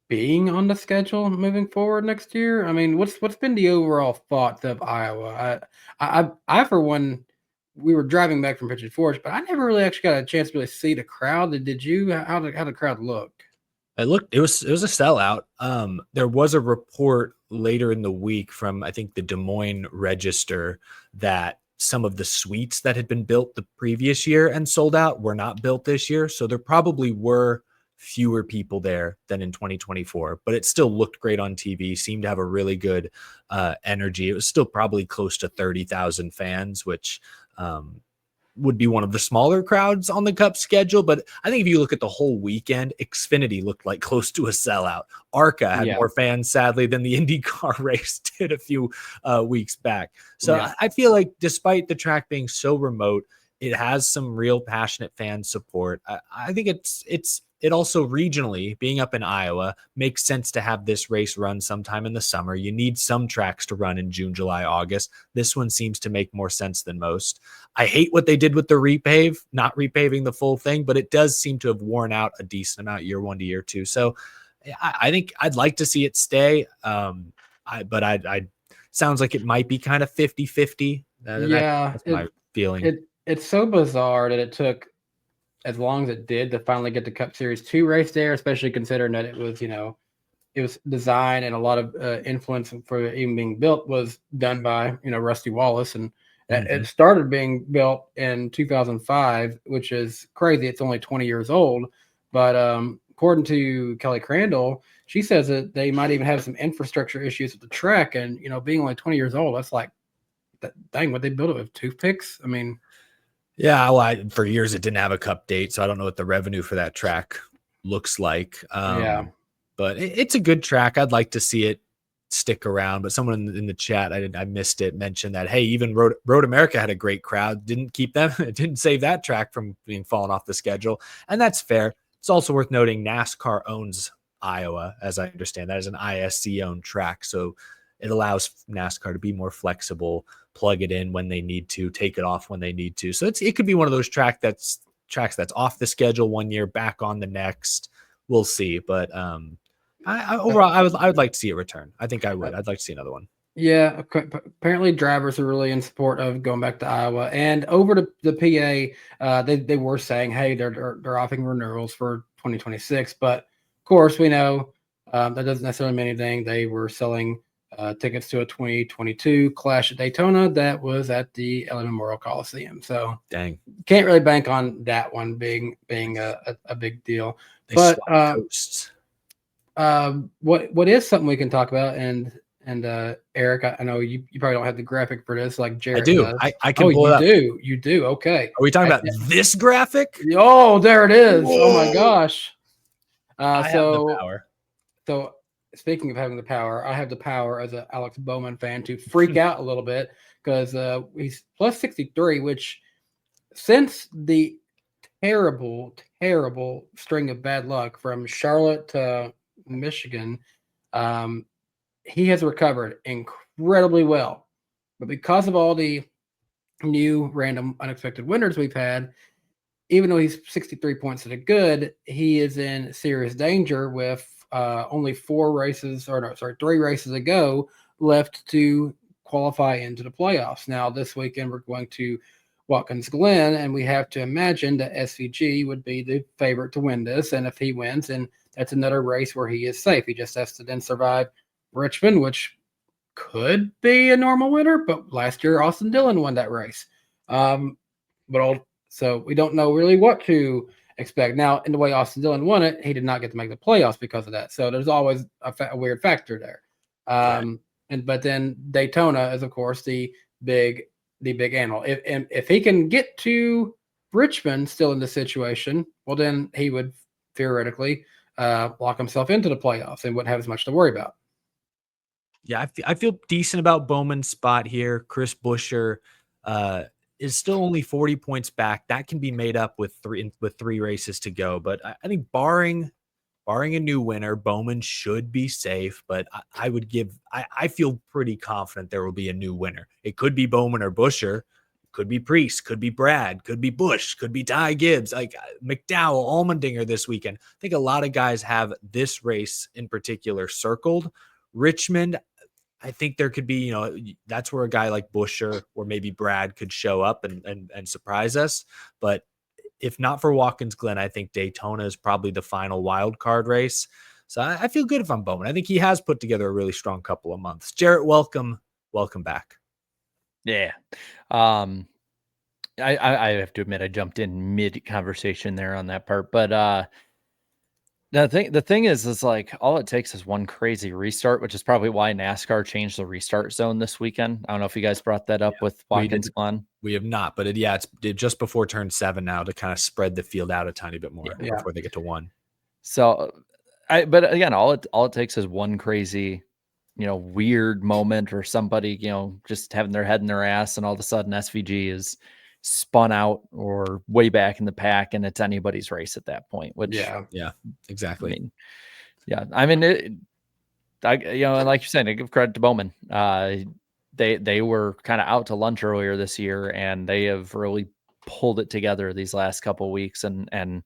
being on the schedule moving forward next year? I mean, what's been the overall thoughts of Iowa? I for one, we were driving back from Pigeon Forge, but I never really actually got a chance to really see the crowd. Did you? How the crowd look? It was a sellout. There was a report later in the week from, I think, the Des Moines Register that some of the suites that had been built the previous year and sold out were not built this year. So there probably were fewer people there than in 2024, but it still looked great on TV, seemed to have a really good energy. It was still probably close to 30,000 fans, which would be one of the smaller crowds on the Cup schedule. But I think if you look at the whole weekend, Xfinity looked like close to a sellout. ARCA had more fans, sadly, than the IndyCar race did a few weeks back. So I feel like despite the track being so remote, it has some real passionate fan support. I think it also regionally, being up in Iowa, makes sense to have this race run sometime in the summer. You need some tracks to run in June, July, August. This one seems to make more sense than most. I hate what they did with the repave, not repaving the full thing, but it does seem to have worn out a decent amount year 1 to year 2. So I think I'd like to see it stay. But I sounds like it might be kind of 50-50. That's my feeling. It's so bizarre that it took as long as it did to finally get the Cup Series 2 race there, especially considering that it was designed and a lot of influence for it even being built was done by, Rusty Wallace. And it started being built in 2005, which is crazy. It's only 20 years old. But according to Kelly Crandall, she says that they might even have some infrastructure issues with the track. And, being only 20 years old, that's like, dang, what they built it with toothpicks? I mean, yeah, well, for years it didn't have a Cup date, so I don't know what the revenue for that track looks like. But it's a good track. I'd like to see it stick around. But someone in the chat, I missed it, mentioned that, hey, even Road America had a great crowd. Didn't keep them. It didn't save that track from being fallen off the schedule. And that's fair. It's also worth noting NASCAR owns Iowa, as I understand. That is an ISC-owned track, so it allows NASCAR to be more flexible, plug it in when they need to, take it off when they need to. So it could be one of those tracks that's off the schedule 1 year, back on the next. We'll see. But overall, I would like to see it return. I think I would. I'd like to see another one. Yeah, apparently drivers are really in support of going back to Iowa. And over to the PA, they were saying, hey, they're offering renewals for 2026. But of course, we know that doesn't necessarily mean anything. They were selling tickets to a 2022 Clash at Daytona that was at the LA Memorial Coliseum. So dang, can't really bank on that one being a big deal. But what is something we can talk about, and Eric, I know you probably don't have the graphic for this like Jared I do. does. I can pull it up. You do. Okay. Are we talking about this graphic? Oh, there it is. Whoa. Oh my gosh. I have the power. So speaking of having the power, I have the power as an Alex Bowman fan to freak out a little bit because he's plus 63, which since the terrible string of bad luck from Charlotte to Michigan, he has recovered incredibly well. But because of all the new random unexpected winners we've had, even though he's 63 points to the good, he is in serious danger with only 3 races to go left to qualify into the playoffs. Now, this weekend, we're going to Watkins Glen, and we have to imagine that SVG would be the favorite to win this. And if he wins, then that's another race where he is safe. He just has to then survive Richmond, which could be a normal winner, but last year Austin Dillon won that race. So we don't know really what to expect. Now, in the way Austin Dillon won it, he did not get to make the playoffs because of that. So there's always a weird factor there. But then Daytona is, of course, the big animal. If he can get to Richmond still in this situation, well, then he would theoretically lock himself into the playoffs and wouldn't have as much to worry about. Yeah, I feel decent about Bowman's spot here. Chris Buescher is still only 40 points back. That can be made up with three races to go. But I think barring a new winner, Bowman should be safe. But I feel pretty confident there will be a new winner. It could be Bowman or Buescher. Could be Priest, could be Brad, could be Busch, could be Ty Gibbs, like McDowell, Allmendinger this weekend. I think a lot of guys have this race in particular circled. Richmond, I think there could be, that's where a guy like Buescher or maybe Brad could show up and surprise us. But if not for Watkins Glen, I think Daytona is probably the final wild card race. So I feel good if I'm Bowman. I think he has put together a really strong couple of months. Jarrett, welcome back. Yeah. I have to admit I jumped in mid conversation there on that part, but the thing is like all it takes is one crazy restart, which is probably why NASCAR changed the restart zone this weekend. I don't know if you guys brought that up with Watkins Glen. We have not, but it's just before turn 7 now to kind of spread the field out a tiny bit more before they get to 1. So but again, all it takes is one crazy weird moment or somebody, just having their head in their ass and all of a sudden SVG is spun out or way back in the pack and it's anybody's race at that point, which yeah, exactly. And like you said, I give credit to Bowman. They were kind of out to lunch earlier this year and they have really pulled it together these last couple of weeks and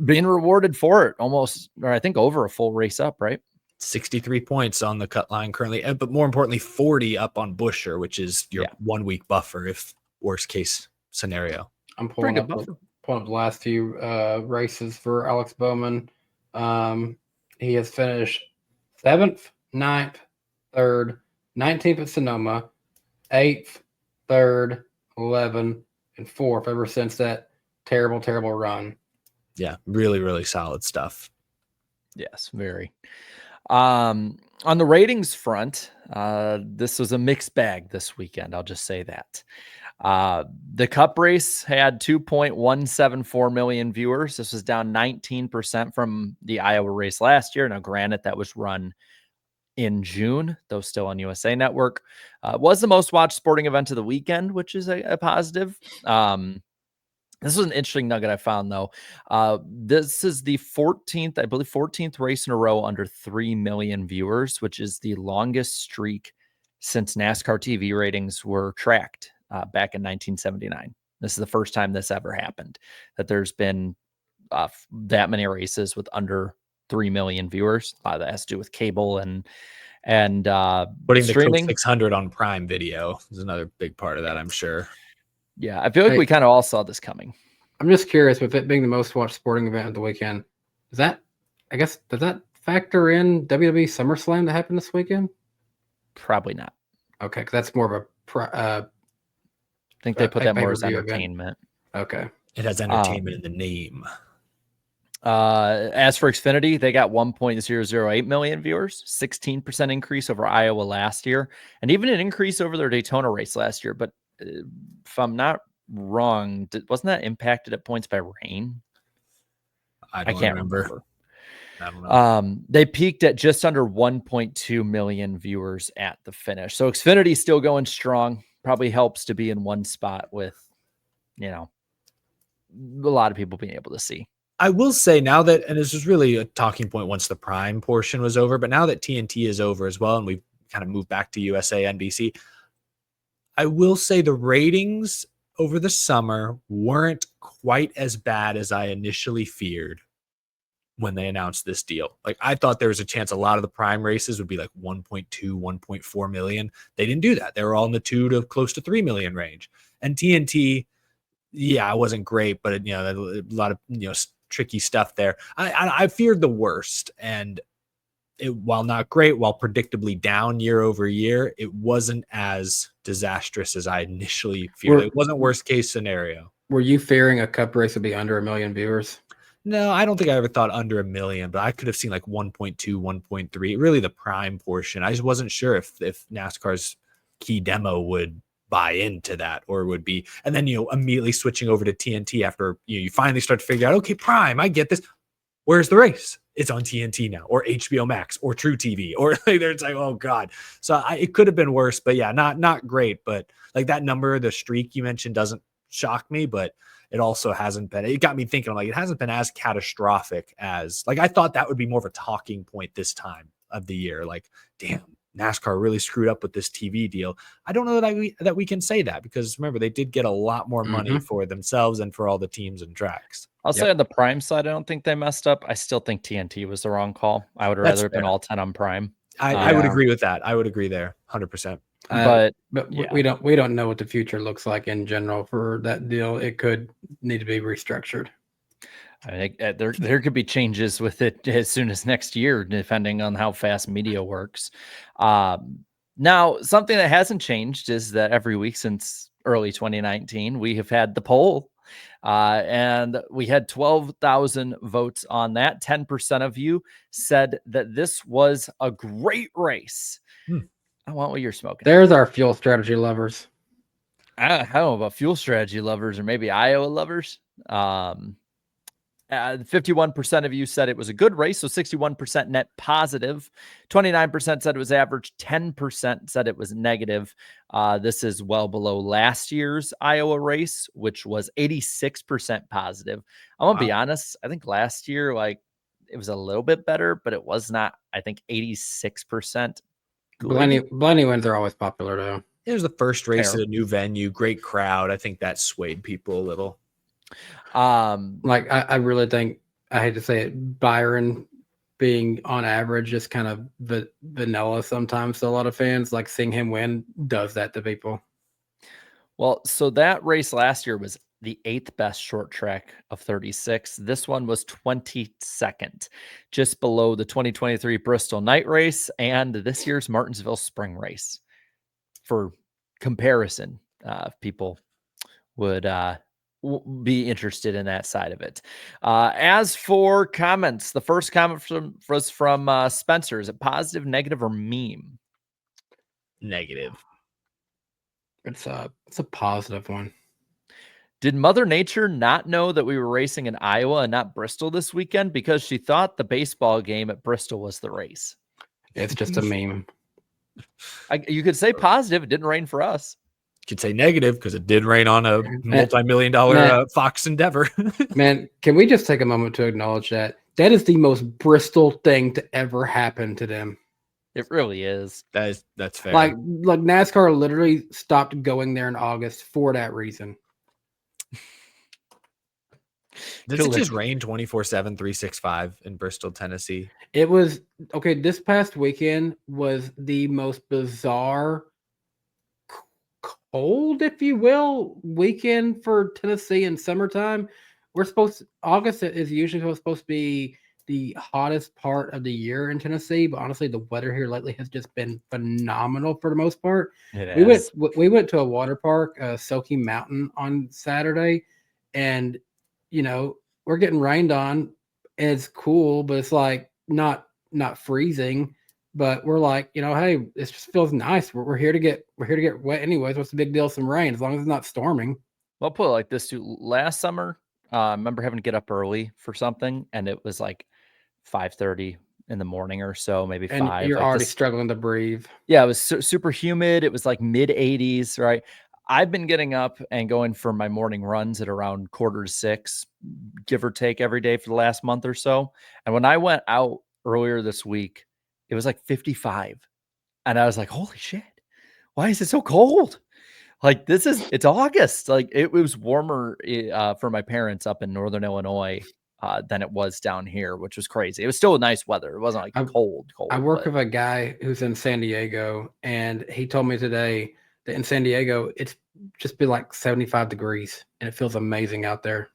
being rewarded for it almost, or I think over a full race up, right? 63 points on the cut line currently, but more importantly, 40 up on Buescher, which is your 1 week buffer if worst case scenario. I'm pulling up the last few races for Alex Bowman. He has finished 7th, 9th, 3rd, 19th at Sonoma, 8th, 3rd, 11th, and 4th ever since that terrible run. Yeah, really, really solid stuff. Yes, very. On the ratings front, this was a mixed bag this weekend. I'll just say that. The Cup race had 2.174 million viewers. This was down 19% from the Iowa race last year. Now, granted, that was run in June, though still on USA Network. Was the most watched sporting event of the weekend, which is a positive. This was an interesting nugget I found, though. This is the 14th race in a row under 3 million viewers, which is the longest streak since NASCAR TV ratings were tracked back in 1979. This is the first time this ever happened, that there's been that many races with under 3 million viewers. A lot of that has to do with cable and putting streaming. The Coke 600 on Prime Video is another big part of that, I'm sure. Yeah, I feel like we kind of all saw this coming. I'm just curious, with it being the most watched sporting event of the weekend, does that factor in WWE SummerSlam that happened this weekend? Probably not. Okay, because that's more of I think they put that more as entertainment. Event. Okay. It has entertainment in the name. As for Xfinity, they got 1.008 million viewers, 16% increase over Iowa last year, and even an increase over their Daytona race last year. But if I'm not wrong, wasn't that impacted at points by rain? I can't remember. I don't know. They peaked at just under 1.2 million viewers at the finish. So Xfinity still going strong. Probably helps to be in one spot with, a lot of people being able to see. I will say now that, and this was really a talking point once the Prime portion was over, but now that TNT is over as well, and we've kind of moved back to USA, NBC, I will say the ratings over the summer weren't quite as bad as I initially feared. when they announced this deal. Like, I thought there was a chance a lot of the prime races would be like 1.2, 1.4 million. They didn't do that. They were all in the 2 to close to 3 million range. And TNT, yeah, it wasn't great, but a lot of tricky stuff there. I feared the worst, and while not great, while predictably down year over year, it wasn't as disastrous as I initially feared. It wasn't worst case scenario. Were you fearing a cup race would be under 1 million viewers? No, I don't think I ever thought under 1 million, but I could have seen like 1.2, 1.3, really the prime portion. I just wasn't sure if NASCAR's key demo would buy into that or would be, and then immediately switching over to TNT after you finally start to figure out, okay, prime, I get this. Where's the race? It's on TNT now, or HBO Max, or True TV, or like it's like, oh god. So it could have been worse, but yeah, not great. But like that number, the streak you mentioned, doesn't shock me, but it also hasn't been. It got me thinking. I'm like, it hasn't been as catastrophic as like I thought that would be more of a talking point this time of the year. Like, damn, NASCAR really screwed up with this TV deal. I don't know that we can say that because remember they did get a lot more money for themselves and for all the teams and tracks. I'll say on the prime side, I don't think they messed up. I still think TNT was the wrong call. I would rather have been all 10 on prime. I would agree with that. I would agree there 100%. But yeah. we don't know what the future looks like in general for that deal. It could need to be restructured. I think there could be changes with it as soon as next year, depending on how fast media works. Now, something that hasn't changed is that every week since early 2019, we have had the poll. And we had 12,000 votes on that. 10% of you said that this was a great race. I want what you're smoking. There's our fuel strategy lovers. I don't know about fuel strategy lovers or maybe Iowa lovers. 51% of you said it was a good race, so 61% net positive. 29% said it was average. 10% said it was negative. This is well below last year's Iowa race, which was 86% positive. I'm gonna be honest. I think last year, like, it was a little bit better, but it was not. I think 86%. Blenny wins are always popular though. It was the first race at a new venue, great crowd. I think that swayed people a little. Like I really think, I hate to say it, Byron being on average just kind of vanilla sometimes to a lot of fans. Like seeing him win does that to people. Well, so that race last year was the 8th best short track of 36. This one was 22nd, just below the 2023 Bristol night race and this year's Martinsville spring race. For comparison, people would be interested in that side of it. As for comments, the first comment was from Spencer. Is it positive, negative, or meme? Negative. It's a positive one. Did Mother Nature not know that we were racing in Iowa and not Bristol this weekend because she thought the baseball game at Bristol was the race? It's just a meme. You could say positive. It didn't rain for us. You could say negative because it did rain on a multi-million-dollar Fox Endeavor. Man, can we just take a moment to acknowledge that is the most Bristol thing to ever happen to them? It really is. That's fair. Like NASCAR literally stopped going there in August for that reason. Does it just rain 24/7, 365 in Bristol, Tennessee? It was okay. This past weekend was the most bizarre, cold, if you will, weekend for Tennessee in summertime. August is usually supposed to be the hottest part of the year in Tennessee, but honestly, the weather here lately has just been phenomenal for the most part. We went to a water park, Soaky Mountain, on Saturday, and we're getting rained on, and it's cool, but it's like not freezing. But we're like, hey, it just feels nice. We're here to get wet anyways. What's the big deal? Some rain, as long as it's not storming. Well, I'll put it like this too. Last summer, I remember having to get up early for something, and it was like 5:30 in the morning or so, maybe 5. And you're already struggling to breathe. Yeah, it was super humid. It was like mid 80s, right? I've been getting up and going for my morning runs at around 5:45, give or take, every day for the last month or so. And when I went out earlier this week, it was like 55. And I was like, holy shit, why is it so cold? Like, it's August. Like, it was warmer for my parents up in Northern Illinois than it was down here, which was crazy. It was still nice weather. It wasn't like cold. I work but- with a guy who's in San Diego, and he told me today that in San Diego, it's just been like 75 degrees, and it feels amazing out there.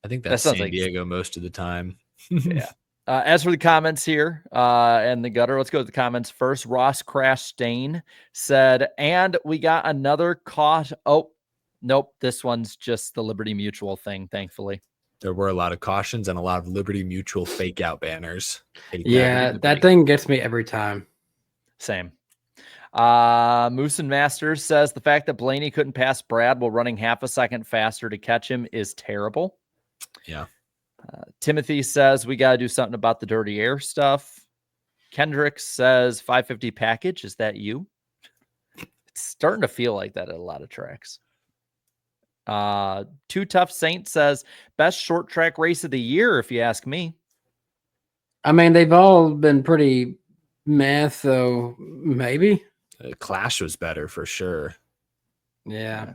I think That that's sounds San like- Diego most of the time. Yeah. As for the comments here and the gutter, let's go to the comments first. Ross Crash Stain said, and we got another caught. Oh, nope. This one's just the Liberty Mutual thing, thankfully. There were a lot of cautions and a lot of Liberty Mutual fake out banners. Yeah, that thing gets me every time. Same. Moose and Masters says the fact that Blaney couldn't pass Brad while running half a second faster to catch him is terrible. Yeah. Timothy says we got to do something about the dirty air stuff. Kendrick says 550 package. Is that you? It's starting to feel like that at a lot of tracks. Too Tough Saint says best short track race of the year, if you ask me. I mean, they've all been pretty meh, so maybe. Clash was better for sure. Yeah.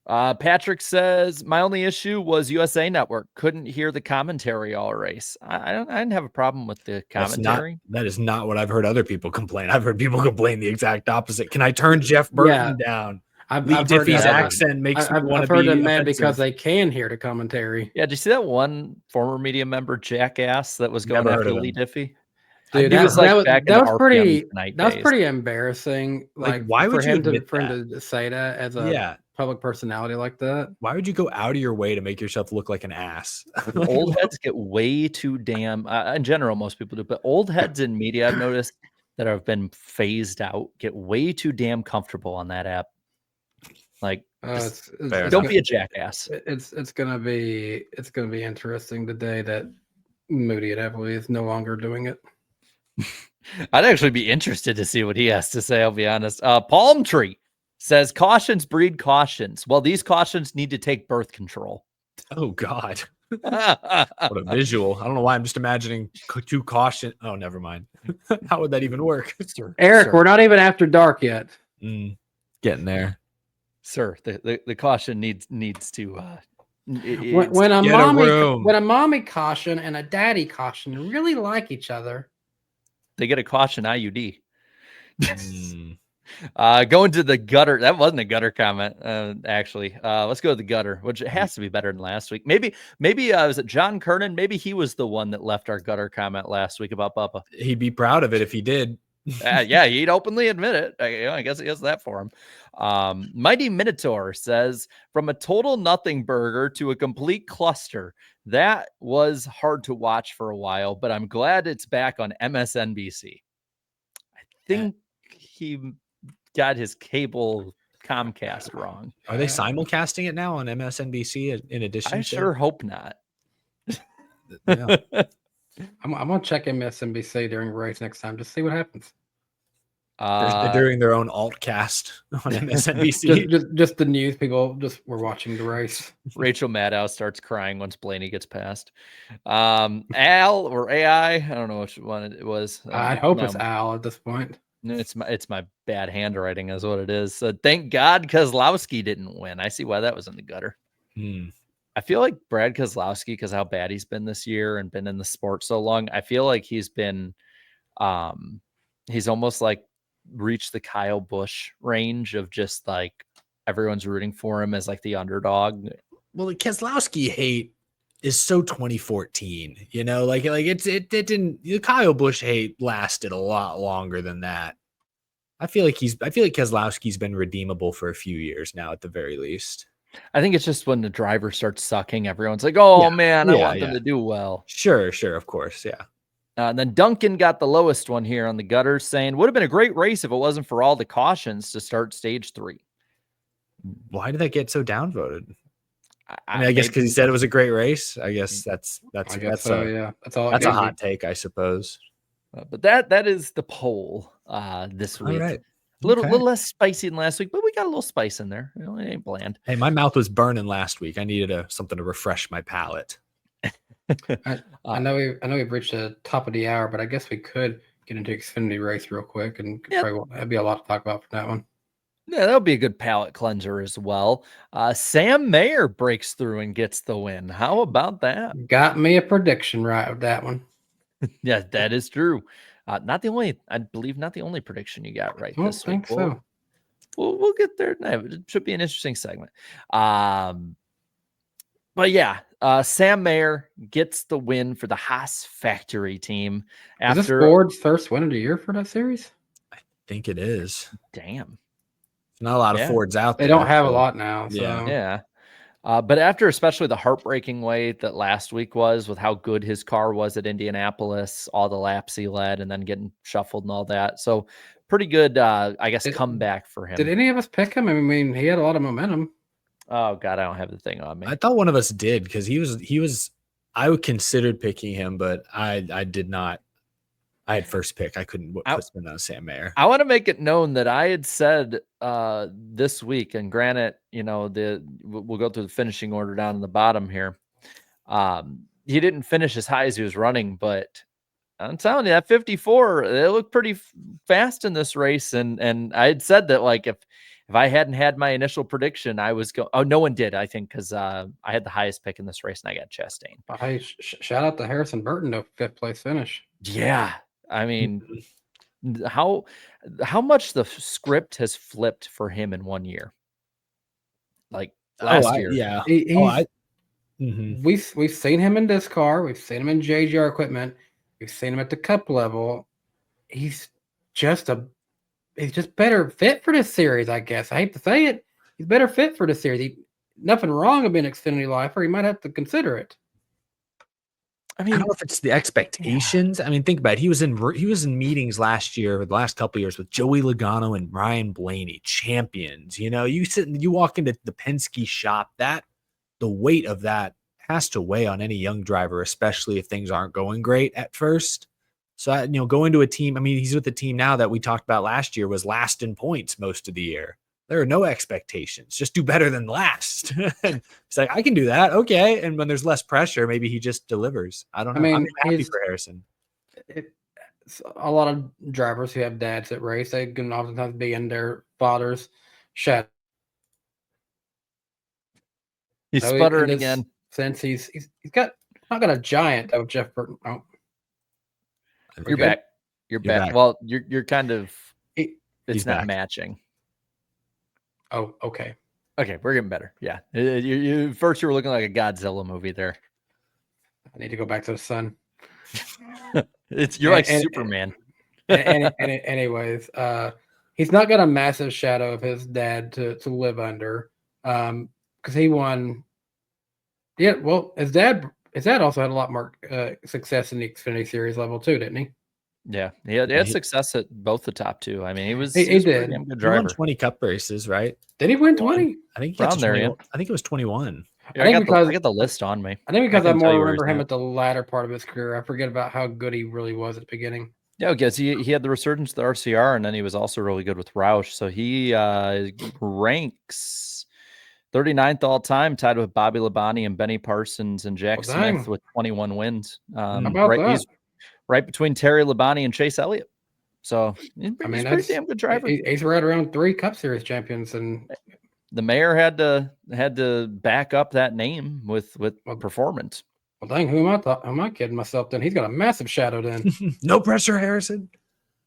Patrick says my only issue was USA Network. Couldn't hear the commentary all race. I didn't have a problem with the commentary. That is not what I've heard other people complain. I've heard people complain the exact opposite. Can I turn Jeff Burton down? I've Lee heard Diffie's that. accent makes me want I've to heard be them mad offensive. because they can hear the commentary. Yeah, did you see that one former media member jackass that was going Never heard after of Lee him. Diffie? Dude, He was like back in that the was RPM pretty. Tonight That was days. pretty embarrassing. Like, why would for you him to admit for him to say that as a public personality like that? Why would you go out of your way to make yourself look like an ass? Old heads get way too damn. In general, most people do, but old heads in media, I've noticed that have been phased out, get way too damn comfortable on that app. Like, don't be a jackass. It's gonna be interesting the day that Moody and Heavily is no longer doing it. I'd actually be interested to see what he has to say. I'll be honest. Palm Tree says cautions breed cautions. Well, these cautions need to take birth control. Oh God. What a visual. I don't know why I'm just imagining two caution. Oh, never mind. How would that even work? Eric, we're not even after dark yet. Getting there. Sir, the caution needs to when a mommy caution and a daddy caution really like each other, they get a caution IUD. Going to the gutter. That wasn't a gutter comment, actually. Let's go to the gutter, which has to be better than last week. Maybe was it John Kernan? Maybe he was the one that left our gutter comment last week about Bubba. He'd be proud of it if he did. Yeah, he'd openly admit it. I guess he has that for him. Mighty Minotaur says, from a total nothing burger to a complete cluster, that was hard to watch for a while, but I'm glad it's back on MSNBC. I think he got his cable Comcast wrong. Are they simulcasting it now on MSNBC in addition? I sure hope not. Yeah. I'm gonna check MSNBC during the race next time. Just see what happens. They're doing their own alt cast on MSNBC. just the news people were watching the race. Rachel Maddow starts crying once Blaney gets past. Al or AI, I don't know which one it was. I hope it's Al at this point. It's my bad handwriting is what it is. So thank God Kozlowski didn't win. I see why that was in the gutter. I feel like Brad Kozlowski, because how bad he's been this year and been in the sport so long, I feel like he's been he's almost like reached the Kyle Busch range of just like everyone's rooting for him as like the underdog. Well, the Keselowski hate is so 2014, you know, like it didn't, the Kyle Busch hate lasted a lot longer than that. I feel like Keselowski's been redeemable for a few years now at the very least. I think it's just when the driver starts sucking, everyone's like, oh man, I want them to do well. Sure, of course, yeah. And then Duncan got the lowest one here on the gutter, saying, would have been a great race if it wasn't for all the cautions to start stage 3. Why did that get so downvoted? I mean, I guess because he said it was a great race. I guess that's all. That's a hot take, I suppose. But that is the poll this week. All right. Little less spicy than last week, but we got a little spice in there. You know, it ain't bland. Hey, my mouth was burning last week. I needed something to refresh my palate. I know we've reached the top of the hour, but I guess we could get into Xfinity race real quick, and probably that'd be a lot to talk about for that one. Yeah, that'll be a good palate cleanser as well. Sam Mayer breaks through and gets the win. How about that? Got me a prediction right with that one. Yeah, that is true. I believe not the only prediction you got right I don't this week. think so. We'll get there. No, it should be an interesting segment. But yeah, Sam Mayer gets the win for the Haas Factory team Is this after. Ford's first win of the year for that series? I think it is. Damn. There's not a lot of Yeah. Fords out They there. don't have a so- lot now. So. Yeah. Yeah. But after especially the heartbreaking way that last week was with how good his car was at Indianapolis, all the laps he led and then getting shuffled and all that. So pretty good, I guess, comeback for him. Did any of us pick him? I mean, he had a lot of momentum. Oh God, I don't have the thing on me. I thought one of us did because he was. I considered picking him, but I did not. I had first pick. I couldn't put spin on Sam Mayer. I want to make it known that I had said this week, and granted, we'll go through the finishing order down in the bottom here. He didn't finish as high as he was running, but I'm telling you, that 54, it looked pretty fast in this race. And I had said that, like, if I hadn't had my initial prediction, I was going. Oh, no one did, I think, because I had the highest pick in this race, and I got Chastain. Hey, shout out to Harrison Burton to 5th place finish. Yeah, I mean, how much the script has flipped for him in 1 year? Like last year, Yeah. We've seen him in this car. We've seen him in JGR equipment. We've seen him at the cup level. He's just better fit for this series, I guess. I hate to say it. He's better fit for this series. Nothing wrong with being an Xfinity lifer. He might have to consider it. I don't know if it's the expectations. Yeah. I mean, think about it. He was in meetings last year, the last couple of years with Joey Logano and Ryan Blaney, champions. You walk into the Penske shop, the weight of that has to weigh on any young driver, especially if things aren't going great at first. So, go into a team. I mean, he's with the team now that we talked about last year was last in points most of the year. There are no expectations. Just do better than last. It's like, I can do that. Okay. And when there's less pressure, maybe he just delivers. I don't know. I'm happy for Harrison. A lot of drivers who have dads that race, they can oftentimes be in their father's shadow. He's sputtering again. Since he's not got a giant of Jeff Burton. Oh. You're back. You're back. Well, you're kind of. It's not back. Matching. Oh, okay. Okay, we're getting better. Yeah, first you were looking like a Godzilla movie there. I need to go back to the sun. You're like Superman. Anyways, he's not got a massive shadow of his dad to live under, because he won. Yeah, well, his dad also had a lot more success in the Xfinity Series level too, didn't he? Yeah, he had success at both the top two. I mean, he was he did. a damn good driver. He won 20 Cup races, right? Did he win 20? I think he got I think it was 21. Yeah, I got the list on me. I think because I more remember him at the latter part of his career. I forget about how good he really was at the beginning. Yeah, because he had the resurgence of the RCR, and then he was also really good with Roush. So he ranks 39th all time, tied with Bobby Labonte and Benny Parsons and Jack Smith with 21 wins. He's right between Terry Labonte and Chase Elliott. So he's a pretty damn good driver. He's right around 3 Cup Series champions, and the mayor had to back up that name with performance. Well, dang, who am I kidding myself? Then he's got a massive shadow. Then no pressure, Harrison.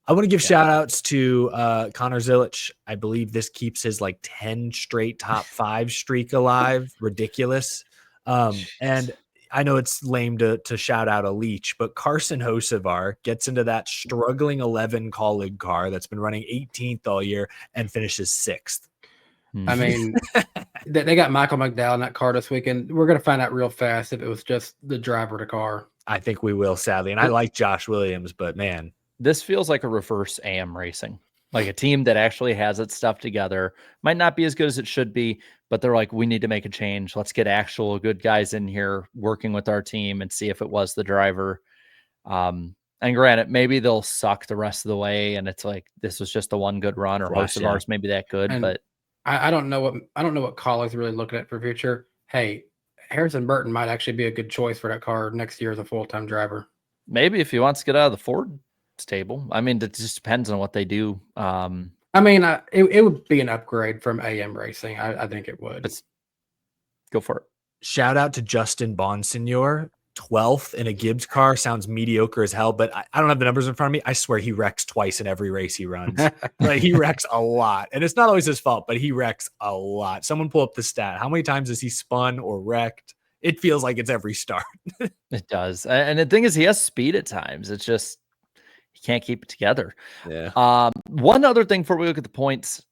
I want to give shout outs to Connor Zilich. I believe this keeps his 10 straight top 5 streak alive. Ridiculous. And I know it's lame to shout out a Leach, but Carson Hocevar gets into that struggling 11 colleague car that's been running 18th all year and finishes 6th. I mean, they got Michael McDowell in that car this weekend. We're going to find out real fast if it was just the driver of the car. I think we will, sadly. And I like Josh Williams, but man. This feels like a reverse AM racing, like a team that actually has its stuff together. Might not be as good as it should be, but they're like, we need to make a change. Let's get actual good guys in here working with our team and see if it was the driver. And granted, maybe they'll suck the rest of the way, and it's like this was just the one good run, or most of ours maybe that good. And but I don't know what colleagues really looking at for future. Hey, Harrison Burton might actually be a good choice for that car next year as a full-time driver. Maybe if he wants to get out of the Ford stable. I mean, it just depends on what they do I mean, it would be an upgrade from AM Racing. I think it would. Let's go for it. Shout out to Justin Bonsignor. 12th in a Gibbs car sounds mediocre as hell, but I don't have the numbers in front of me. I swear he wrecks twice in every race he runs. Like he wrecks a lot, and it's not always his fault, but he wrecks a lot. Someone pull up the stat. How many times has he spun or wrecked? It feels like it's every start. It does. And the thing is, he has speed at times. It's just he can't keep it together. Yeah. One other thing before we look at the points,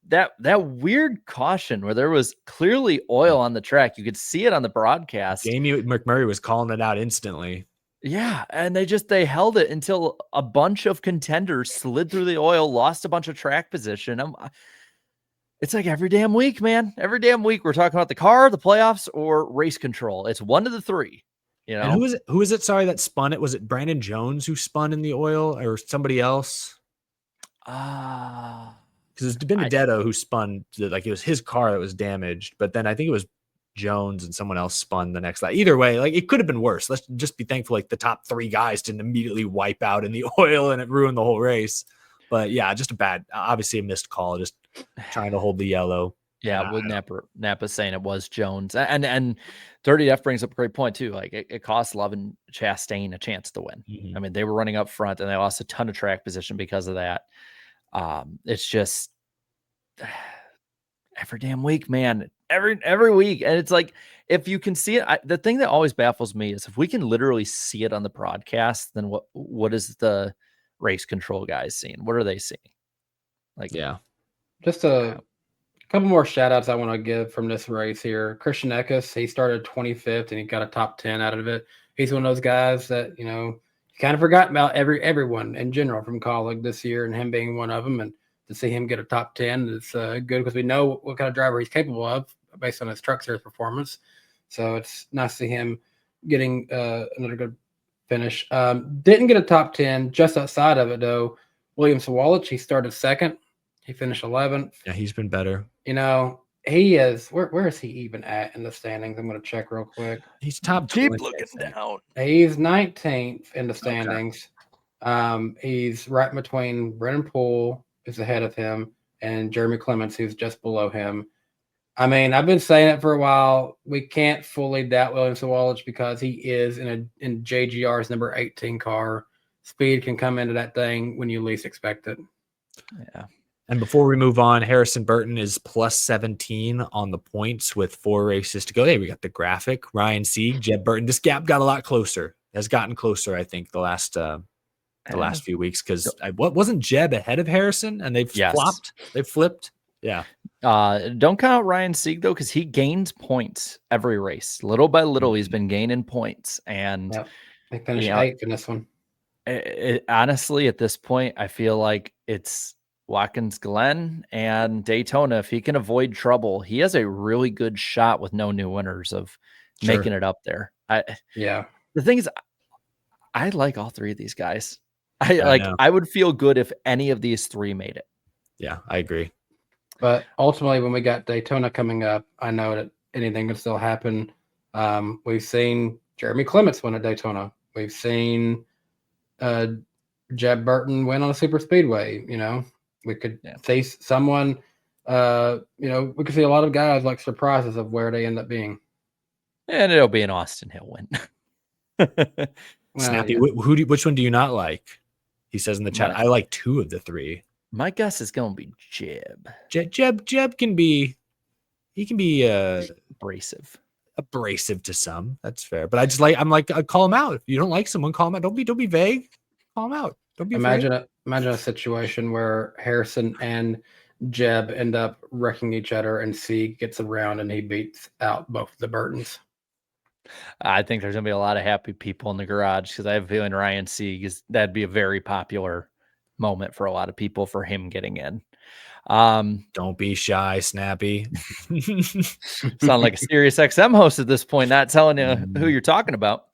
that weird caution where there was clearly oil on the track. You could see it on the broadcast. Jamie McMurray was calling it out instantly. Yeah, and they held it until a bunch of contenders slid through the oil, lost a bunch of track position. It's like every damn week, man. Every damn week we're talking about the car, the playoffs, or race control. It's one of the three. You know, And who is it? Sorry, that spun it. Was it Brandon Jones who spun in the oil, or somebody else? Because it's Benedetto who spun. Like it was his car that was damaged, but then I think it was Jones and someone else spun the next lap. Either way, like it could have been worse. Let's just be thankful like the top 3 guys didn't immediately wipe out in the oil and it ruined the whole race. But yeah, just obviously a missed call, just trying to hold the yellow. Yeah, with Napa saying it was Jones. And Dirty F brings up a great point too. Like it cost Love and Chastain a chance to win. Mhm. I mean, they were running up front and they lost a ton of track position because of that. It's just every damn week, man. Every week. And it's like, if you can see it, the thing that always baffles me is if we can literally see it on the broadcast, then what is the race control guys seeing? What are they seeing? Like, Yeah. Just a couple more shout outs I want to give from this race here. Christian Eckes, he started 25th and he got a top 10 out of it. He's one of those guys that, you kind of forgot about everyone in general from Colleague this year, and him being one of them. And to see him get a top 10 is good because we know what kind of driver he's capable of based on his Truck Series performance. So it's nice to see him getting another good finish. Didn't get a top 10 just outside of it, though. William Sawalich, he started second. He finished 11th. Yeah, he's been better. He is. Where is he even at in the standings? I'm going to check real quick. He's top 20, keep looking down. He's 19th in the standings. Okay. He's right between Brennan Poole, who's ahead of him, and Jeremy Clements, who's just below him. I mean, I've been saying it for a while. We can't fully doubt William Sawalich because he is in JGR's number 18 car. Speed can come into that thing when you least expect it. Yeah. And before we move on, Harrison Burton is plus 17 on the points with 4 races to go. Hey, we got the graphic. Ryan Sieg, Jeb Burton. This gap got a lot closer. Has gotten closer, I think, the last few weeks. Because what wasn't Jeb ahead of Harrison? And they've flopped. They've flipped. Yeah. Don't count out Ryan Sieg though, because he gains points every race. Little by little, he's been gaining points, and they finished 8th in this one. Honestly, at this point, I feel like it's Watkins Glen and Daytona. If he can avoid trouble, he has a really good shot with no new winners of making it up there. The thing is, I like all 3 of these guys. I would feel good if any of these 3 made it. Yeah, I agree. But ultimately, when we got Daytona coming up, I know that anything can still happen. We've seen Jeremy Clements win at Daytona. We've seen Jeb Burton win on a super speedway. We could see someone, we could see a lot of guys like surprises of where they end up being. And it'll be an Austin Hill win. Snappy, which one do you not like? He says in the chat, I like 2 of the 3. My guess is going to be Jeb. Jeb can be abrasive to some. That's fair. But I call him out. If you don't like someone, call him out. Don't be vague. Call him out. Don't be imagine a situation where Harrison and Jeb end up wrecking each other and Sieg gets around and he beats out both the Burtons. I think there's going to be a lot of happy people in the garage because I have a feeling Ryan Sieg that'd be a very popular moment for a lot of people for him getting in. Don't be shy, Snappy. Sound like a Sirius XM host at this point, not telling you who you're talking about.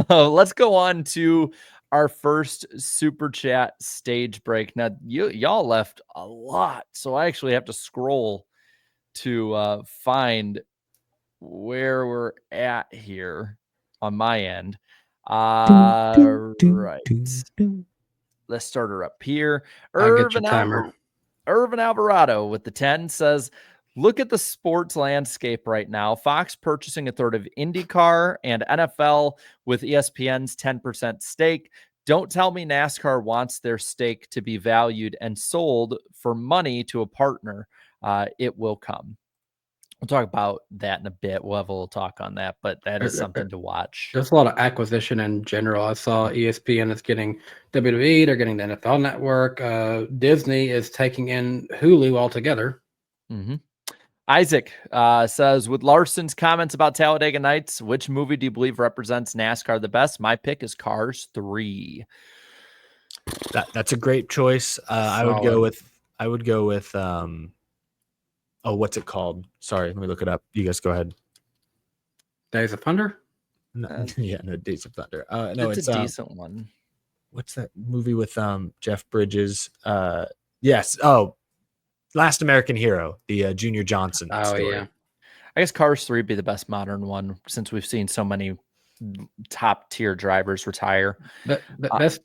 Let's go on to our first super chat stage break. Now, y'all left a lot, so I actually have to scroll to find where we're at here on my end. Right. Let's start her up here. I'll get your timer. Irvin Alvarado with the 10 says, look at the sports landscape right now. Fox purchasing a third of IndyCar and NFL with ESPN's 10% stake. Don't tell me NASCAR wants their stake to be valued and sold for money to a partner. It will come. We'll talk about that in a bit. We'll have a little talk on that, but that is something to watch. There's a lot of acquisition in general. I saw ESPN is getting WWE. They're getting the NFL Network. Disney is taking in Hulu altogether. Mm-hmm. Isaac says, with Larson's comments about Talladega Nights, which movie do you believe represents NASCAR the best? My pick is Cars 3. That's a great choice. I would go with what's it called? Sorry, let me look it up. You guys go ahead. Days of Thunder? No, Days of Thunder. It's a decent one. What's that movie with Jeff Bridges? Yes. Oh, Last American Hero, the Junior Johnson story. Yeah. I guess Cars 3 would be the best modern one since we've seen so many top tier drivers retire. But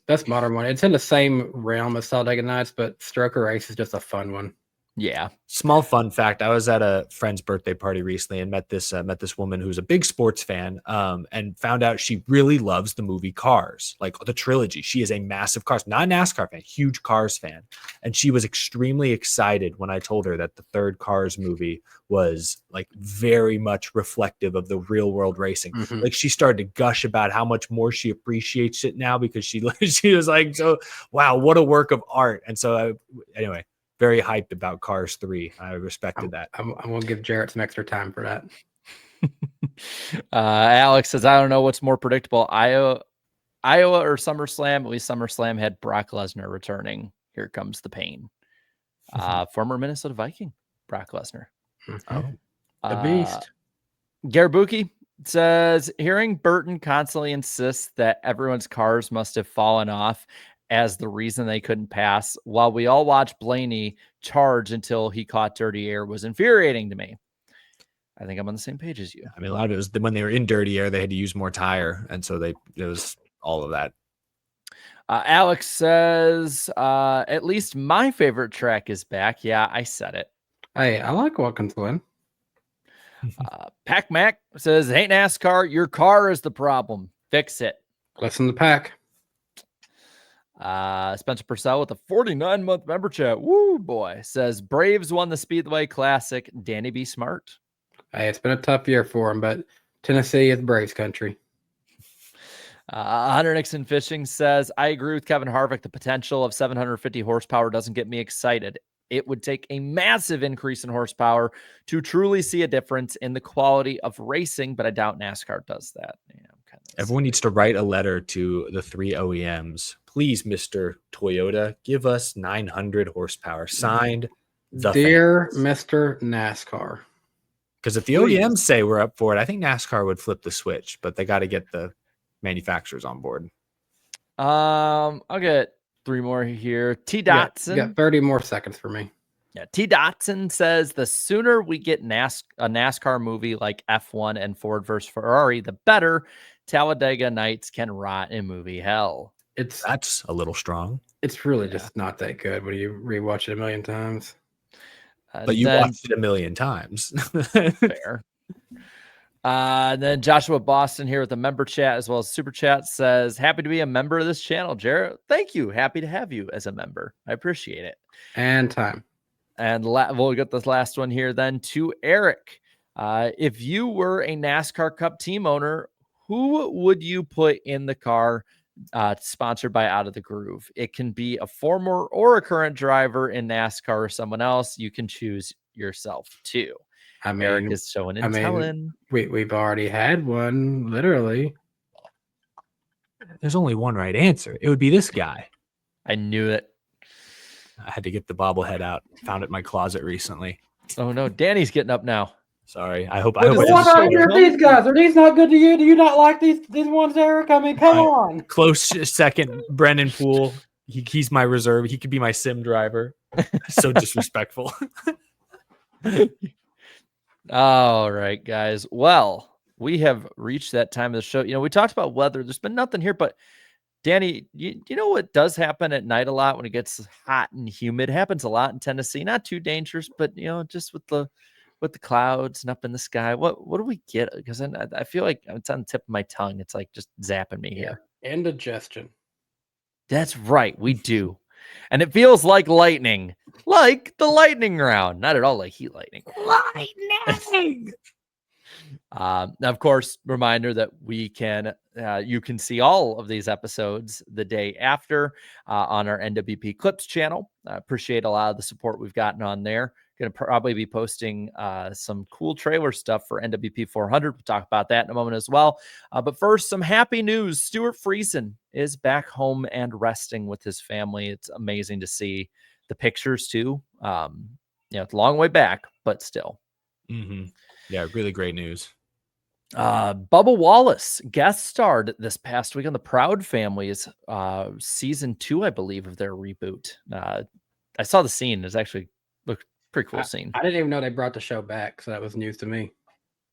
best modern one. It's in the same realm as Talladega Nights, but Stroker Race is just a fun one. Yeah. Small fun fact. I was at a friend's birthday party recently and met this woman who's a big sports fan, and found out she really loves the movie Cars, like the trilogy. She is a massive Cars, not a NASCAR fan, huge Cars fan. And she was extremely excited when I told her that the third Cars movie was like very much reflective of the real world racing. Mm-hmm. Like she started to gush about how much more she appreciates it now because she was like, so wow, what a work of art. And so anyway, very hyped about Cars 3. I respected that. I'm going to give Jarrett some extra time for that. Alex says, I don't know what's more predictable, Iowa or SummerSlam. At least SummerSlam had Brock Lesnar returning. Here comes the pain. Former Minnesota Viking, Brock Lesnar. Oh, the beast. Garabuki says, hearing Burton constantly insists that everyone's cars must have fallen off as the reason they couldn't pass, while we all watched Blaney charge until he caught dirty air, was infuriating to me. I think I'm on the same page as you. I mean, a lot of it was when they were in dirty air, they had to use more tire. And so it was all of that. Alex says, at least my favorite track is back. Yeah, I said it. Hey, I like Watkins Glen. Pac Mac says, hey, NASCAR, your car is the problem. Fix it. Listen to Pac. Spencer Purcell with a 49-month member chat. Woo, boy. Says, Braves won the Speedway Classic. Danny B. Smart. Hey, it's been a tough year for him, but Tennessee is Braves country. Hunter Nixon Fishing says, I agree with Kevin Harvick. The potential of 750 horsepower doesn't get me excited. It would take a massive increase in horsepower to truly see a difference in the quality of racing, but I doubt NASCAR does that. Yeah, everyone needs to write a letter to the 3 OEMs. Please, Mr. Toyota, give us 900 horsepower. Signed, the Dear fans. Mr. NASCAR. Because if the OEMs say we're up for it, I think NASCAR would flip the switch, but they got to get the manufacturers on board. I'll get 3 more here. T. Dotson. You got 30 more seconds for me. Yeah, T. Dotson says the sooner we get a NASCAR movie like F1 and Ford versus Ferrari, the better. Talladega Nights can rot in movie hell. That's a little strong. It's really just not that good when you rewatch it a million times. But you watched it a million times. Fair. Then Joshua Boston here with a member chat as well as super chat says, happy to be a member of this channel, Jarrett. Thank you. Happy to have you as a member. I appreciate it. And time. And we'll get this last one here then to Eric. If you were a NASCAR Cup team owner, who would you put in the car sponsored by Out of the Groove? It can be a former or a current driver in NASCAR or someone else. You can choose yourself too. I mean, Eric is showing and telling. We've already had one, literally. There's only one right answer. It would be this guy. I knew it. I had to get the bobblehead out. Found it in my closet recently. Oh no, Danny's getting up now. Sorry. I hope. What are these guys? Are these not good to you? Do you not like these ones, Eric? I mean, come on. Close second, Brennan Poole. He's my reserve. He could be my sim driver. So disrespectful. All right, guys. Well, we have reached that time of the show. You know, we talked about weather. There's been nothing here, but Danny, you know what does happen at night a lot when it gets hot and humid? It happens a lot in Tennessee. Not too dangerous, but just with the clouds and up in the sky. What do we get? Because I feel like it's on the tip of my tongue. It's like just zapping me here. Indigestion. That's right, we do. And it feels like lightning, like the lightning round. Not at all like heat lightning. Lightning. Now, of course, reminder that you can see all of these episodes the day after on our NWP Clips channel. I appreciate a lot of the support we've gotten on there. Going to probably be posting some cool trailer stuff for NWP 400. We'll talk about that in a moment as well. But first, some happy news. Stuart Friesen is back home and resting with his family. It's amazing to see the pictures too. It's a long way back, but still. Mm-hmm. Yeah, really great news. Bubba Wallace guest starred this past week on the Proud Family's season 2, I believe, of their reboot. I saw the scene. It's actually looked pretty cool scene. I didn't even know they brought the show back, so that was news to me.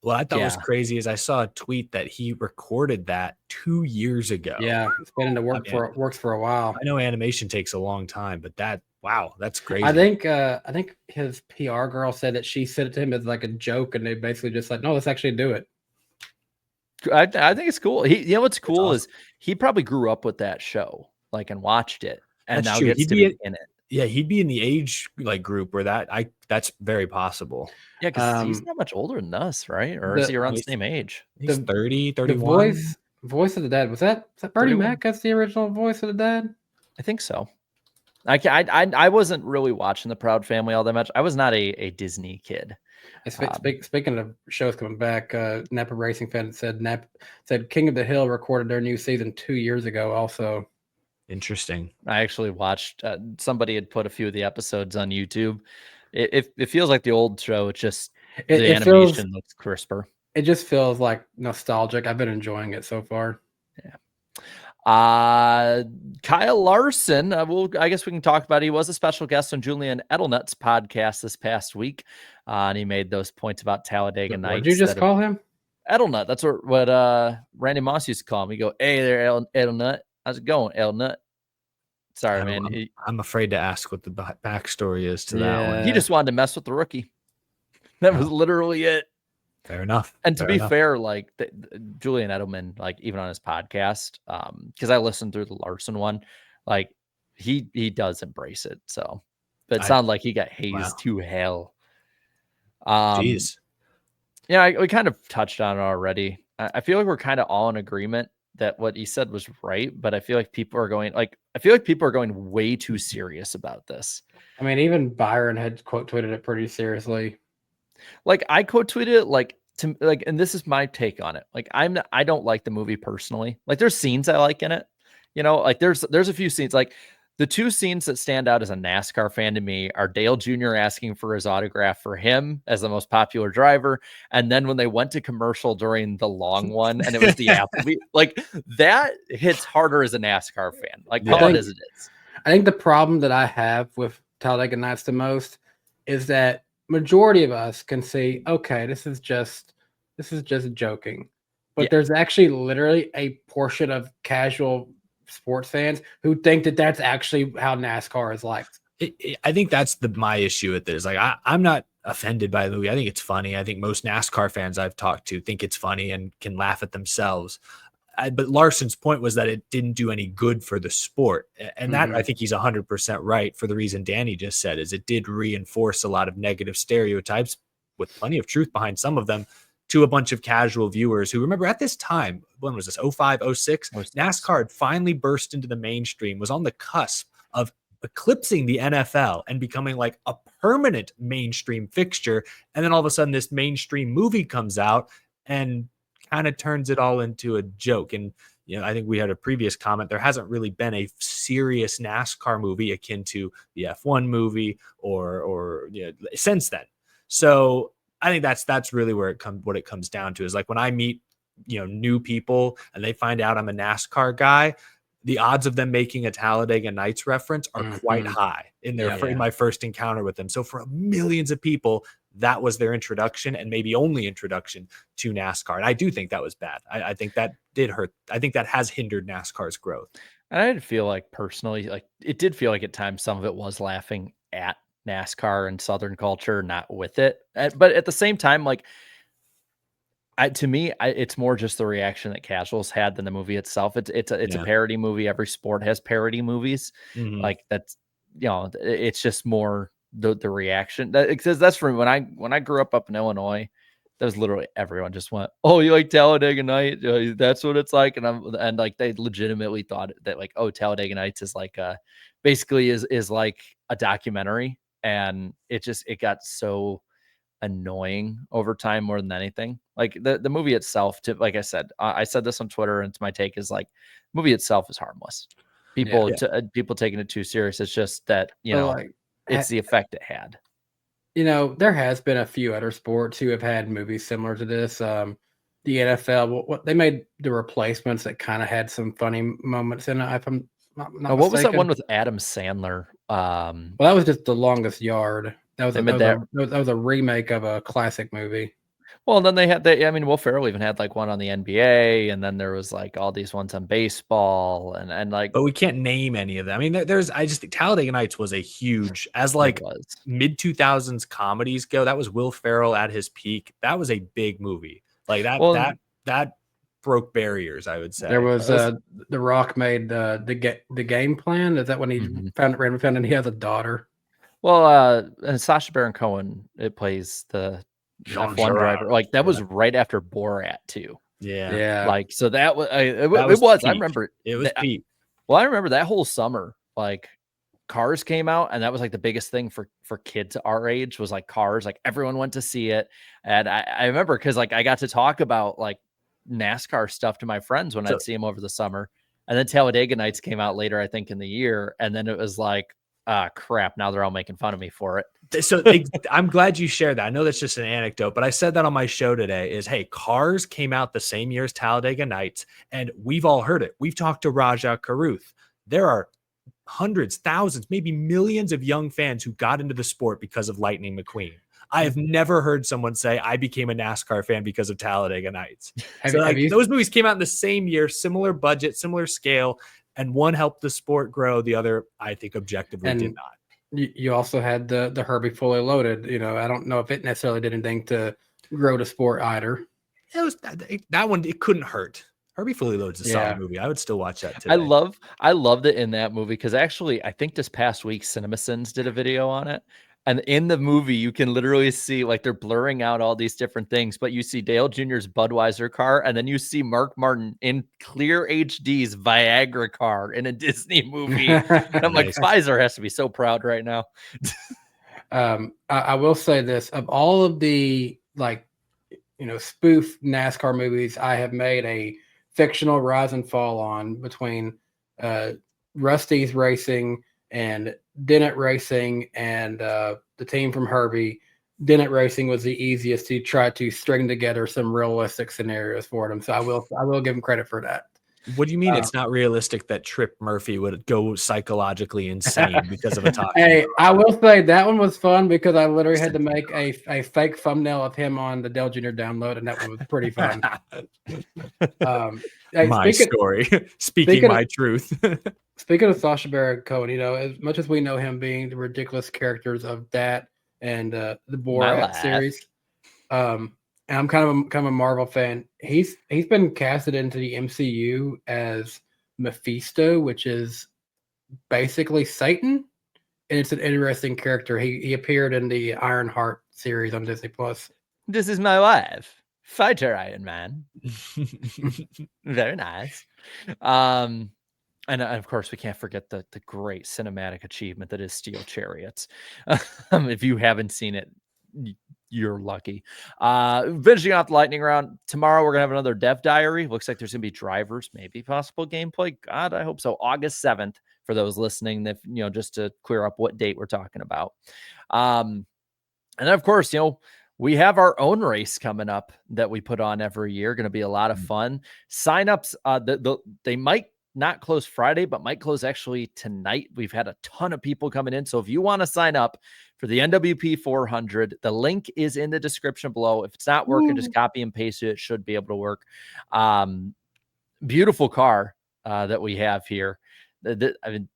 What I thought was crazy is I saw a tweet that he recorded that 2 years ago. Yeah, it's been in the works for a while. I know animation takes a long time, but that's crazy. I think his PR girl said that she said it to him as like a joke, and they basically just like, no, let's actually do it. I think it's cool. What's cool is he probably grew up with that show, and watched it, and that's now true. gets to be in it. Yeah, he'd be in the age group where that's very possible. Yeah, because he's not much older than us, right? Or is he around the same age? He's 30, 31. The voice of the dad, was that Bernie 31? Mac? That's the original voice of the dad? I think so. I wasn't really watching the Proud Family all that much. I was not a Disney kid. Speaking of shows coming back, Napa Racing fan said King of the Hill recorded their new season 2 years ago also. Interesting. I actually watched, somebody had put a few of the episodes on YouTube. It feels like the old show. It's just the animation looks crisper. It just feels like nostalgic. I've been enjoying it so far. Yeah. Kyle Larson, I guess we can talk about it. He was a special guest on Julian Edelnut's podcast this past week, and he made those points about Talladega Nights. What did you just call him? Edelnut. That's what Randy Moss used to call him. You go, hey there, Edelnut. How's it going, Edelnut? Sorry, man. I'm afraid to ask what the backstory is to that one. He just wanted to mess with the rookie. That was literally it. Fair enough. And to be fair, Julian Edelman, even on his podcast, because I listened through the Larson one, he does embrace it. So, but it sounded like he got hazed to hell. Jeez. Yeah, we kind of touched on it already. I feel like we're kind of all in agreement that what he said was right, but I feel like people are going way too serious about this. I mean, even Byron had quote tweeted it pretty seriously. I quote tweeted it and this is my take on it. I don't like the movie personally. There's scenes I like in it. There's a few scenes, the two scenes that stand out as a NASCAR fan to me are Dale Jr. asking for his autograph for him as the most popular driver. And then when they went to commercial during the long one and it was the athlete, that hits harder as a NASCAR fan. Call it as it is. I think the problem that I have with Talladega Nights the most is that majority of us can see, okay, this is just joking. But there's actually literally a portion of casual sports fans who think that that's actually how NASCAR is like. I think that's my issue with this. I'm not offended by the movie. I think it's funny. I think most NASCAR fans I've talked to think it's funny and can laugh at themselves. But Larson's point was that it didn't do any good for the sport. And that I think he's 100% right for the reason Danny just said, is it did reinforce a lot of negative stereotypes with plenty of truth behind some of them to a bunch of casual viewers who remember at this time, when was this, 05, 06? NASCAR had finally burst into the mainstream, was on the cusp of eclipsing the NFL and becoming a permanent mainstream fixture. And then all of a sudden this mainstream movie comes out and kind of turns it all into a joke. And, I think we had a previous comment. There hasn't really been a serious NASCAR movie akin to the F1 movie or since then. So I think that's really what it comes down to is when I meet, new people and they find out I'm a NASCAR guy, the odds of them making a Talladega Nights reference are quite high in my first encounter with them. So for millions of people, that was their introduction and maybe only introduction to NASCAR. And I do think that was bad. I think that did hurt. I think that has hindered NASCAR's growth. And I did feel like personally, like it did feel like at times some of it was laughing at NASCAR and Southern culture, not with it. But at the same time, like to me, it's more just the reaction that casuals had than the movie itself. It's a Yeah. parody movie. Every sport has parody movies. Mhm. Like that's it's just more the reaction. Because that's from when I grew up in Illinois. That was literally everyone just went, "Oh, you like Talladega Nights? That's what it's like." And like they legitimately thought that like, "Oh, Talladega Nights is like basically is like a documentary," and it got so annoying over time more than anything. Like the movie itself, like I said, I said this on Twitter, and my take is like, movie itself is harmless. People Yeah. people taking it too serious. It's just that So like, it's the effect it had. there has been a few other sports who have had movies similar to this. The NFL, what they made the replacements that kind of had some funny moments in it. If I'm not What was that mistaken. one with Adam Sandler? Well, that was just The Longest Yard. That was They a, made that was a remake of a classic movie. Well, then I mean, Will Ferrell even had like one on the NBA, and then there was like all these ones on baseball, and like But we can't name any of them. I mean, I just think Talladega Nights was a huge, as it like was. mid 2000s comedies go. That was Will Ferrell at his peak. That was a big movie. Like Well, that broke barriers, I would say. There was The Rock made the game plan. Is that when he Mhm. found and he has a daughter? Well, and Sacha Baron Cohen, it plays the Jean F1 driver. Girard. Like that was Yeah. right after Borat too. Yeah. Yeah. Like so that was it That was. I peak. remember It was that, peak. well, I remember that whole summer. Like Cars came out, and that was like the biggest thing for kids our age was like Cars. Like everyone went to see it, and I remember because like I got to talk about like NASCAR stuff to my friends when So- I'd see them over the summer, and then Talladega Nights came out later, I think, in the year, and then it was like, ah, crap! Now they're all making fun of me for it. So I'm glad you shared that. I know that's just an anecdote, but I said that on my show today is, hey, Cars came out the same year as Talladega Nights, and we've all heard it. We've talked to Raja Karuth. There are hundreds, thousands, maybe millions of young fans who got into the sport because of Lightning McQueen. I have never heard someone say I became a NASCAR fan because of Talladega Nights. Those movies came out in the same year, similar budget, similar scale, and one helped the sport grow. The other, I think, objectively did not. You also had the Herbie Fully Loaded. I don't know if it necessarily did anything to grow the sport either. It was that one. It couldn't hurt. Herbie Fully Loaded's a solid movie. I would still watch that today. I loved it in that movie because actually, I think this past week, CinemaSins did a video on it. And in the movie, you can literally see like they're blurring out all these different things, but you see Dale Jr.'s Budweiser car, and then you see Mark Martin in clear HD's Viagra car in a Disney movie. And I'm like, Pfizer has to be so proud right now. I will say this: of all of the spoof NASCAR movies, I have made a fictional rise and fall on between Rusty's Racing and Dennett Racing and the team from Herbie. Dennett Racing was the easiest to try to string together some realistic scenarios for them. So I will give them credit for that. What do you mean it's not realistic that Trip Murphy would go psychologically insane because of a talk? Hey, I will say that one was fun because I literally had to make a fake thumbnail of him on the Dell Jr. download, and that one was pretty fun. My story, speaking my truth. Speaking of Sacha Baron Cohen, as much as we know him being the ridiculous characters of that and the Borat series, and I'm kind of a Marvel fan. He's been casted into the MCU as Mephisto, which is basically Satan, and it's an interesting character. He appeared in the Ironheart series on Disney Plus. This is my wife, Fighter Iron Man. Very nice. And of course, we can't forget the great cinematic achievement that is Steel Chariots. If you haven't seen it, you're lucky. Finishing off the lightning round tomorrow, we're gonna have another dev diary. Looks like there's gonna be drivers, maybe possible gameplay. God, I hope so. August 7th for those listening. That just to clear up what date we're talking about. And then of course, we have our own race coming up that we put on every year. Going to be a lot of fun. Signups, they might not close Friday, but might close actually tonight. We've had a ton of people coming in. So if you want to sign up for the NWP 400, the link is in the description below. If it's not working, just copy and paste it. It should be able to work. Beautiful car that we have here. I mean,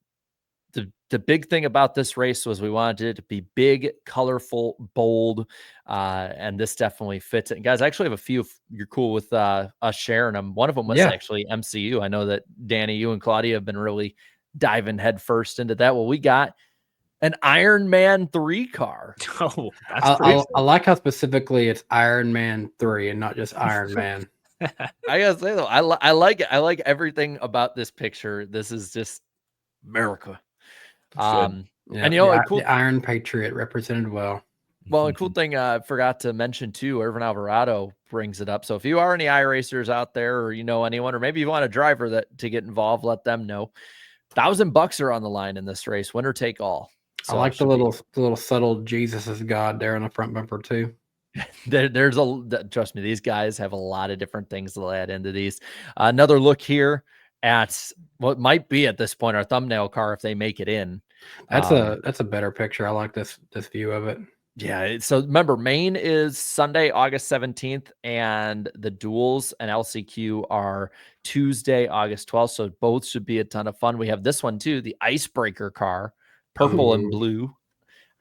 the big thing about this race was we wanted it to be big, colorful, bold, and this definitely fits it. And guys, I actually have a few. If you're cool with us sharing them. One of them was Yeah. actually MCU. I know that Danny, you and Claudia have been really diving headfirst into that. Well, we got an Iron Man 3 car. Oh, that's pretty. I like how specifically it's Iron Man 3 and not just Iron Man. I gotta say though, I like it. I like everything about this picture. This is just America. Yeah, And you know, a cool the Iron Patriot represented well. Well, a cool thing I forgot to mention too, Irvin Alvarado brings it up. So if you are any iRacers out there, or you know anyone, or maybe you want a driver that to get involved, let them know. $1,000 are on the line in this race, winner take all. So I like the little subtle Jesus is God there on the front bumper too. There's trust me, these guys have a lot of different things to add into these. Another look here at what might be at this point our thumbnail car if they make it in. That's a better picture. I like this view of it. Yeah. So remember, Maine is Sunday, August 17th, and the duels and LCQ are Tuesday, August 12th. So both should be a ton of fun. We have this one too, the icebreaker car, purple and blue.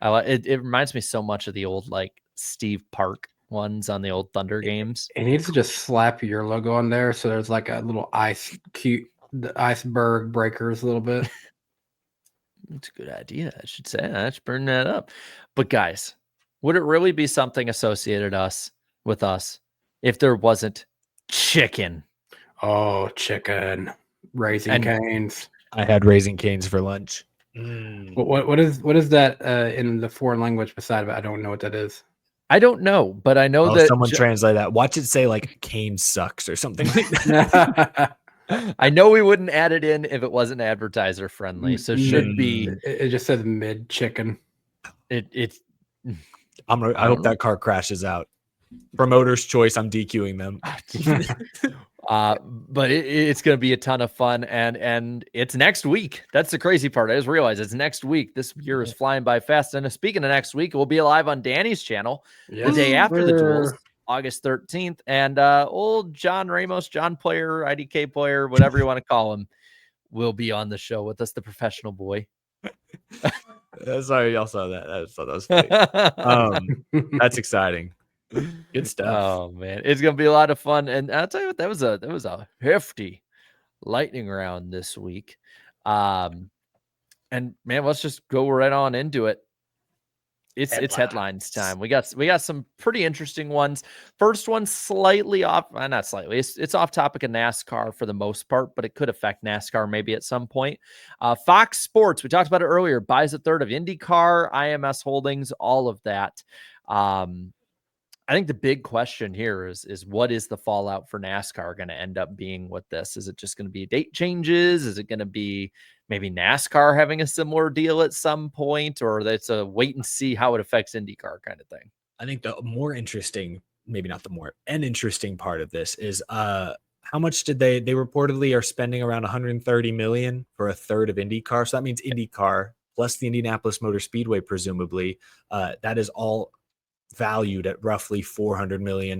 It reminds me so much of the old like Steve Park ones on the old Thunder games. It needs to just slap your logo on there, so there's like a little the iceberg breakers a little bit. It's a good idea. I should say I should burn that up. But guys, would it really be something associated with us if there wasn't chicken? Oh, chicken, Raising Canes. I had Raising Canes for lunch. What is that in the foreign language beside of it? I don't know what that is. I don't know, but I know that someone translate that. Watch it say like cane sucks or something like that. I know we wouldn't add it in if it wasn't advertiser friendly. So should be. It just says mid chicken. It's. I hope that car crashes out. Promoter's choice. I'm DQing them. But it's going to be a ton of fun, and it's next week. That's the crazy part. I just realized it's next week. This year is flying by fast. And speaking of next week, we'll be live on Danny's channel the day after the duels, August 13th. And old John Ramos, John Player, IDK Player, whatever you want to call him, will be on the show with us, the professional boy. Sorry, y'all saw that. That was funny. That's exciting. Good stuff. Oh man, it's gonna be a lot of fun. And I'll tell you what, that was a hefty lightning round this week. And man, let's just go right on into it. It's headlines time. We got some pretty interesting ones. First one slightly off, not slightly. It's off topic of NASCAR for the most part, but it could affect NASCAR maybe at some point. Fox Sports, we talked about it earlier, buys a third of IndyCar, IMS Holdings, all of that. I think the big question here is what is the fallout for NASCAR going to end up being with this? Is it just going to be date changes? Is it going to be maybe NASCAR having a similar deal at some point, or that's a wait and see how it affects IndyCar kind of thing? I think the more interesting, maybe not the more, an interesting part of this is how much did they reportedly are spending around 130 million for a third of IndyCar. So that means IndyCar plus the Indianapolis Motor Speedway, presumably, that is all valued at roughly $400 million,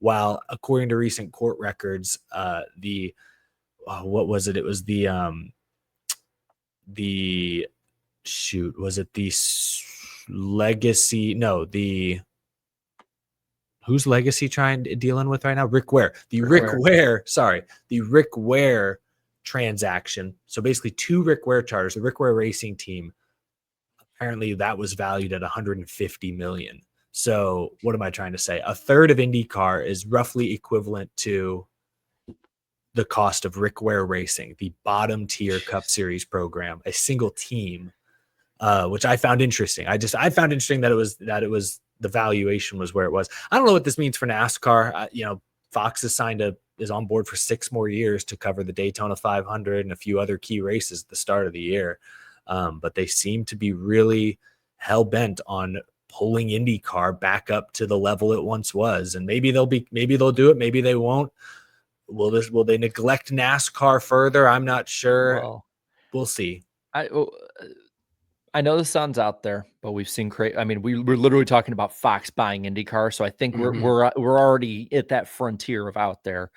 while according to recent court records, what was it? It was the legacy? No, who's legacy dealing with right now? Rick Ware. The Rick Ware transaction. So basically 2 Rick Ware charters, the Rick Ware racing team. Apparently that was valued at 150 million. So what am I trying to say? A third of IndyCar is roughly equivalent to the cost of Rick Ware Racing, the bottom tier Cup Series program, a single team, which I found interesting. I found interesting that it was the valuation was where it was. I don't know what this means for NASCAR. Fox is on board for 6 more years to cover the Daytona 500 and a few other key races at the start of the year. But they seem to be really hell-bent on pulling IndyCar back up to the level it once was. And maybe they'll do it. Maybe they won't. Will they neglect NASCAR further? I'm not sure. Well, we'll see. I know this sounds out there, but we've seen we're literally talking about Fox buying IndyCar. So I think we're already at that frontier of out there.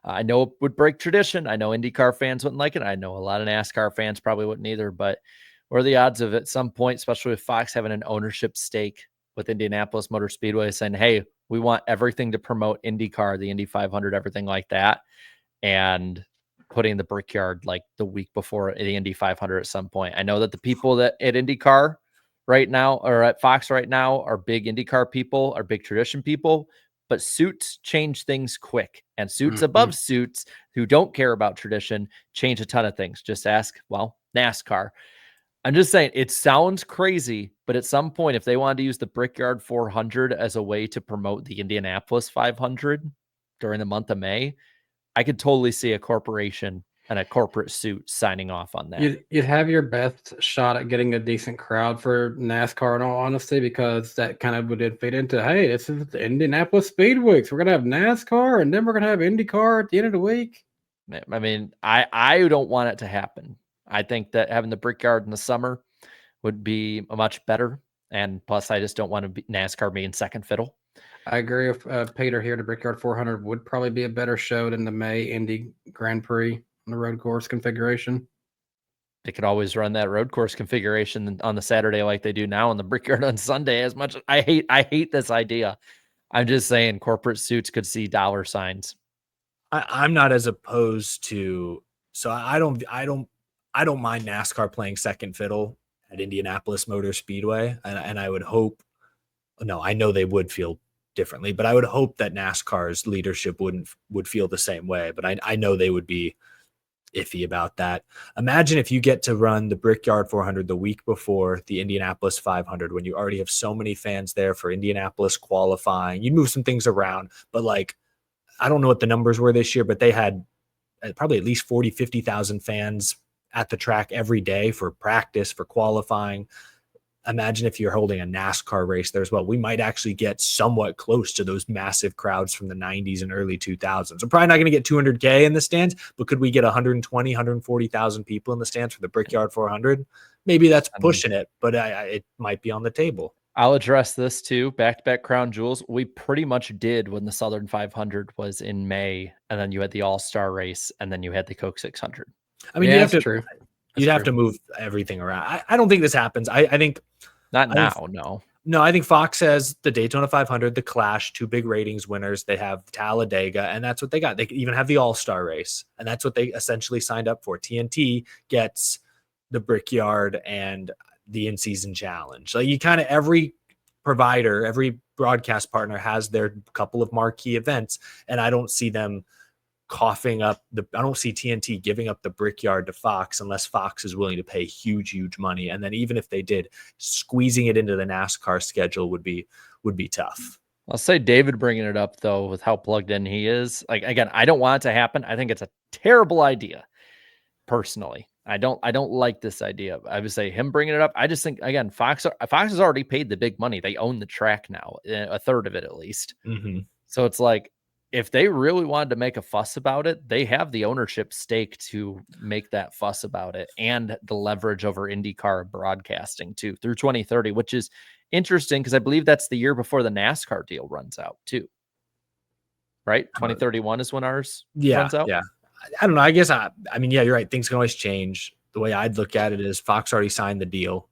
I know it would break tradition. I know IndyCar fans wouldn't like it. I know a lot of NASCAR fans probably wouldn't either, but what are the odds of at some point, especially with Fox having an ownership stake with Indianapolis Motor Speedway saying, hey, we want everything to promote IndyCar, the Indy 500, everything like that, and putting the Brickyard like the week before the Indy 500 at some point. I know that the people that at IndyCar right now or at Fox right now are big IndyCar people, are big tradition people, but suits change things quick, and suits above suits who don't care about tradition change a ton of things. Just ask, well, NASCAR. I'm just saying it sounds crazy, but at some point, if they wanted to use the Brickyard 400 as a way to promote the Indianapolis 500 during the month of May, I could totally see a corporation and a corporate suit signing off on that. You'd have your best shot at getting a decent crowd for NASCAR, in all honesty, because that kind of would fit into, hey, this is the Indianapolis Speed Week. So we're going to have NASCAR, and then we're going to have IndyCar at the end of the week. I mean, I don't want it to happen. I think that having the Brickyard in the summer would be much better. And plus, I just don't want to be NASCAR being second fiddle. I agree with Peter here. The Brickyard 400 would probably be a better show than the May Indy Grand Prix on the road course configuration. They could always run that road course configuration on the Saturday like they do now on the Brickyard on Sunday. As much as I hate this idea. I'm just saying corporate suits could see dollar signs. I'm not as opposed to, so I don't mind NASCAR playing second fiddle at Indianapolis Motor Speedway. And I would hope, no, I know they would feel differently, but I would hope that NASCAR's leadership would feel the same way. But I know they would be iffy about that. Imagine if you get to run the Brickyard 400 the week before the Indianapolis 500, when you already have so many fans there for Indianapolis qualifying. You move some things around, but like, I don't know what the numbers were this year, but they had probably at least 40, 50,000 fans at the track every day for practice, for qualifying. Imagine if you're holding a NASCAR race there as well. We might actually get somewhat close to those massive crowds from the 90s and early 2000s. We're probably not going to get 200K in the stands, but could we get 120, 140,000 people in the stands for the Brickyard 400? Maybe that's pushing it, but it might be on the table. I'll address this too. Back-to-back crown jewels. We pretty much did when the Southern 500 was in May, and then you had the All-Star race, and then you had the Coke 600. I mean, yeah, you'd have to move everything around. I don't think this happens. I think not now. No. No, I think Fox has the Daytona 500, the Clash, 2 big ratings winners. They have Talladega, and that's what they got. They even have the All-Star race, and that's what they essentially signed up for. TNT gets the Brickyard and the in-season challenge. Like, you kind of, every provider, every broadcast partner has their couple of marquee events, and I don't see them coughing up I don't see TNT giving up the Brickyard to Fox unless Fox is willing to pay huge money. And then even if they did, squeezing it into the NASCAR schedule would be tough. I'll say David bringing it up though, with how plugged in he is. Like, again, I don't want it to happen. I think it's a terrible idea. Personally, I don't like this idea. I would say him bringing it up. I just think, again, Fox has already paid the big money. They own the track now, a third of it at least. Mm-hmm. So it's like, if they really wanted to make a fuss about it, they have the ownership stake to make that fuss about it, and the leverage over IndyCar broadcasting too through 2030, which is interesting because I believe that's the year before the NASCAR deal runs out too. Right? 2031 is when ours runs out. Yeah. I don't know. I guess I mean, yeah, you're right. Things can always change. The way I'd look at it is Fox already signed the deal.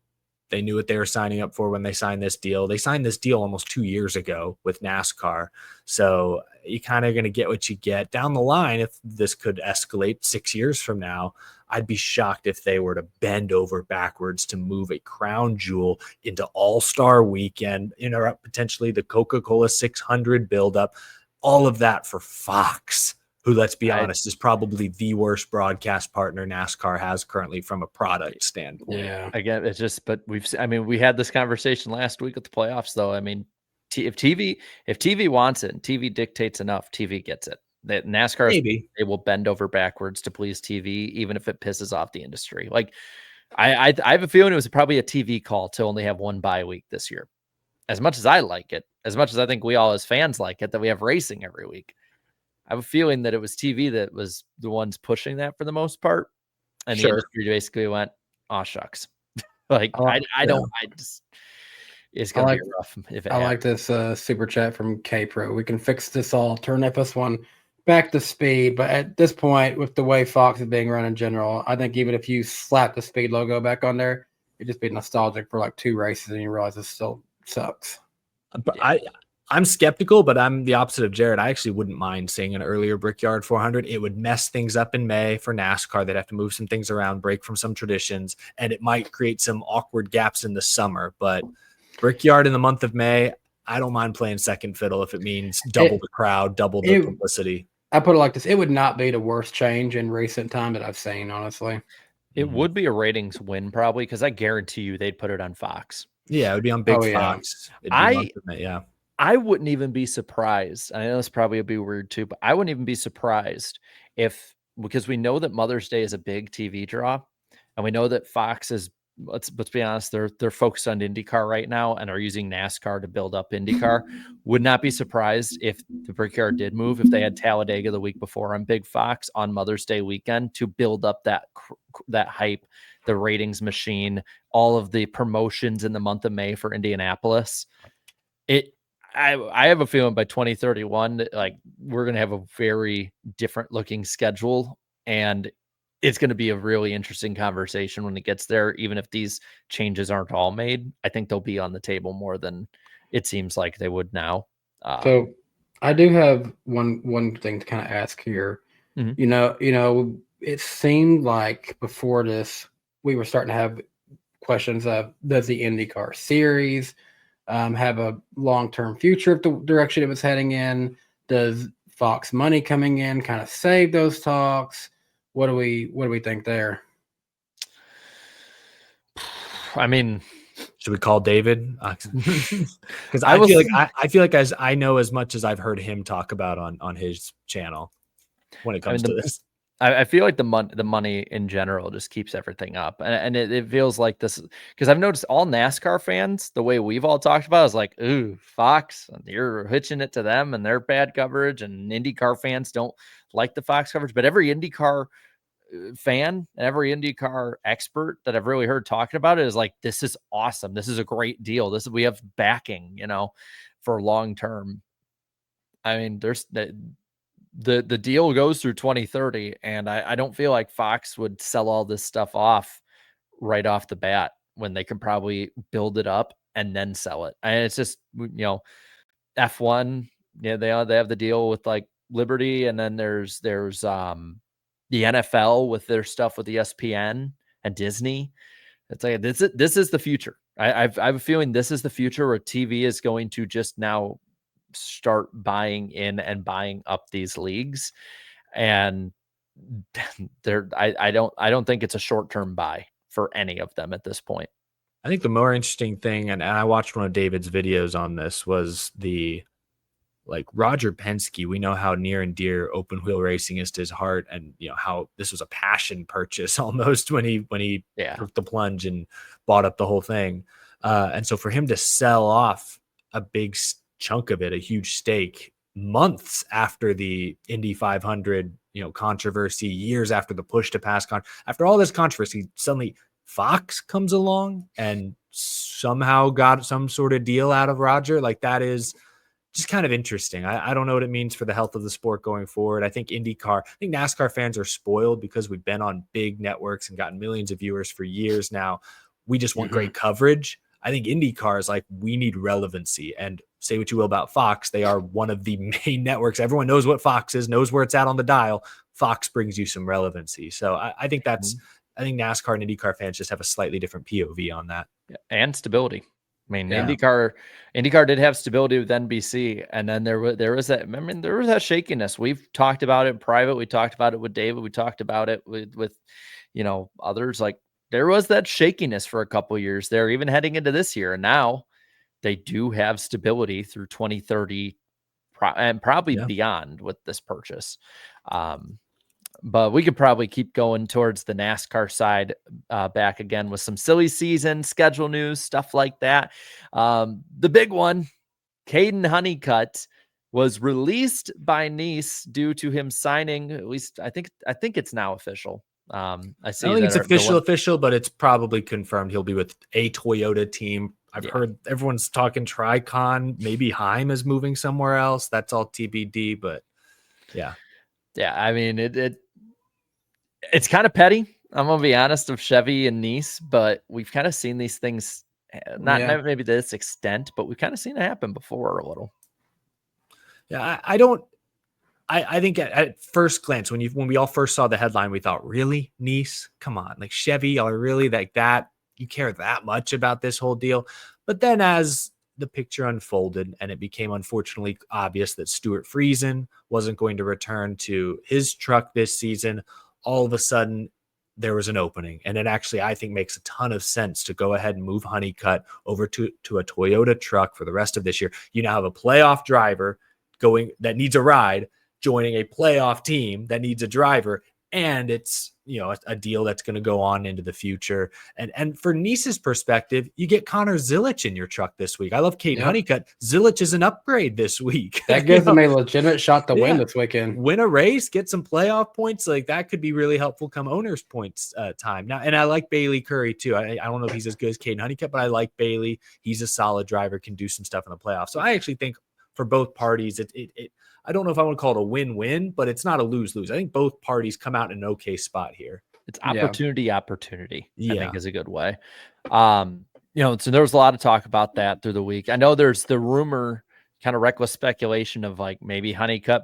They knew what they were signing up for when they signed this deal. They signed this deal almost 2 years ago with NASCAR. So you kind of going to get what you get down the line. If this could escalate 6 years from now, I'd be shocked if they were to bend over backwards to move a crown jewel into All-Star Weekend, interrupt potentially the Coca-Cola 600 buildup, all of that for Fox, who, let's be honest, is probably the worst broadcast partner NASCAR has currently from a product standpoint. Yeah. Again, it's just, but we had this conversation last week at the playoffs, though. I mean, if TV wants it and TV dictates enough, TV gets it. That NASCAR, they will bend over backwards to please TV, even if it pisses off the industry. Like, I have a feeling it was probably a TV call to only have one bye week this year. As much as I like it, as much as I think we all as fans like it, that we have racing every week, I have a feeling that it was TV that was the ones pushing that for the most part. And the industry basically went, "Aw, shucks." Like, it's going to be rough if it I like this super chat from K Pro. We can fix this all. Turn FS1 back to speed. But at this point, with the way Fox is being run in general, I think even if you slap the speed logo back on there, it'd just be nostalgic for like 2 races, and you realize it still sucks. But I'm skeptical, but I'm the opposite of Jared. I actually wouldn't mind seeing an earlier Brickyard 400. It would mess things up in May for NASCAR. They'd have to move some things around, break from some traditions, and it might create some awkward gaps in the summer. But Brickyard in the month of May, I don't mind playing second fiddle if it means double the crowd, double the publicity. I put it like this. It would not be the worst change in recent time that I've seen, honestly. It would be a ratings win probably, because I guarantee you they'd put it on Fox. Yeah, it would be on Big Fox. I wouldn't even be surprised. I know this probably would be weird too, but I wouldn't even be surprised if, because we know that Mother's Day is a big TV draw, and we know that Fox is, let's be honest, they're focused on IndyCar right now and are using NASCAR to build up IndyCar. Would not be surprised if the Brickyard did move, if they had Talladega the week before on Big Fox on Mother's Day weekend to build up that hype, the ratings machine, all of the promotions in the month of May for Indianapolis. I have a feeling by 2031, like, we're going to have a very different looking schedule, and it's going to be a really interesting conversation when it gets there. Even if these changes aren't all made, I think they'll be on the table more than it seems like they would now. So I do have one thing to kind of ask here. Mhm. You know, it seemed like before this, we were starting to have questions of, does the IndyCar series have a long-term future if the direction it was heading in? Does Fox money coming in kind of save those talks? What do we think there? I mean, should we call David? Because I feel like as I know as much as I've heard him talk about on his channel when it comes to this. I feel like the money in general just keeps everything up, and it feels like this, because I've noticed all NASCAR fans, the way we've all talked about, is like, ooh, Fox, you're hitching it to them and their bad coverage, and IndyCar fans don't like the Fox coverage. But every IndyCar fan and every IndyCar expert that I've really heard talking about it is like, this is awesome, this is a great deal, we have backing, for long term. I mean, there's the deal goes through 2030, and I don't feel like Fox would sell all this stuff off right off the bat when they can probably build it up and then sell it. And it's just, F1, yeah, they have the deal with like Liberty, and then there's the NFL with their stuff with ESPN and Disney. It's like, this is the future. I have a feeling this is the future, where TV is going to just now start buying in and buying up these leagues, and I don't think it's a short-term buy for any of them at this point. I think the more interesting thing, and I watched one of David's videos on this, was the, like, Roger Penske. We know how near and dear open wheel racing is to his heart, and how this was a passion purchase almost when he took the plunge and bought up the whole thing. And so for him to sell off a big chunk of it, a huge stake, months after the Indy 500 controversy, years after the push to pass after all this controversy, suddenly Fox comes along and somehow got some sort of deal out of Roger. Like, that is just kind of interesting. I don't know what it means for the health of the sport going forward. I think NASCAR fans are spoiled because we've been on big networks and gotten millions of viewers for years now. We just want great coverage. I think IndyCar is like, we need relevancy. And say what you will about Fox, they are one of the main networks. Everyone knows what Fox is, knows where it's at on the dial. Fox brings you some relevancy. So I think I think NASCAR and IndyCar fans just have a slightly different POV on that. And stability. I mean, IndyCar did have stability with NBC, and then there was that. I mean, there was that shakiness. We've talked about it in private. We talked about it with David. We talked about it with others. Like, there was that shakiness for a couple of years there, even heading into this year. And now they do have stability through 2030 and probably beyond with this purchase. But we could probably keep going towards the NASCAR side back again with some silly season schedule news, stuff like that. The big one, Caden Honeycutt, was released by Nice due to him signing, at least I think it's now official. I think it's official, but it's probably confirmed he'll be with a Toyota team. I've heard everyone's talking Tricon. Maybe Heim is moving somewhere else. That's all TBD, but yeah. Yeah, I mean it's kind of petty. I'm gonna be honest of Chevy and Nice, but we've kind of seen these things, not Yeah. maybe to this extent, but we've kind of seen it happen before a little. Yeah, I don't. I think at first glance, when we all first saw the headline, we thought, really, Nice? Come on, like Chevy, are really like that? You care that much about this whole deal? But then as the picture unfolded and it became unfortunately obvious that Stuart Friesen wasn't going to return to his truck this season, all of a sudden there was an opening. And it actually, I think, makes a ton of sense to go ahead and move Honeycutt over to a Toyota truck for the rest of this year. You now have a playoff driver going that needs a ride, joining a playoff team that needs a driver, and it's a deal that's going to go on into the future. And for Nice's perspective, you get Connor Zilic in your truck this week. I love Kate Honeycutt. Zilic is an upgrade this week. That gives them a legitimate shot to win this weekend. Win a race, get some playoff points. Like that could be really helpful come owners points time. Now, and I like Bailey Curry too. I don't know if he's as good as Kate Honeycutt, but I like Bailey. He's a solid driver, can do some stuff in the playoffs. So I actually think for both parties, I don't know if I want to call it a win-win, but it's not a lose-lose. I think both parties come out in an okay spot here. It's opportunity, I think is a good way. So there was a lot of talk about that through the week. I know there's the rumor, kind of reckless speculation of like maybe Honeycutt,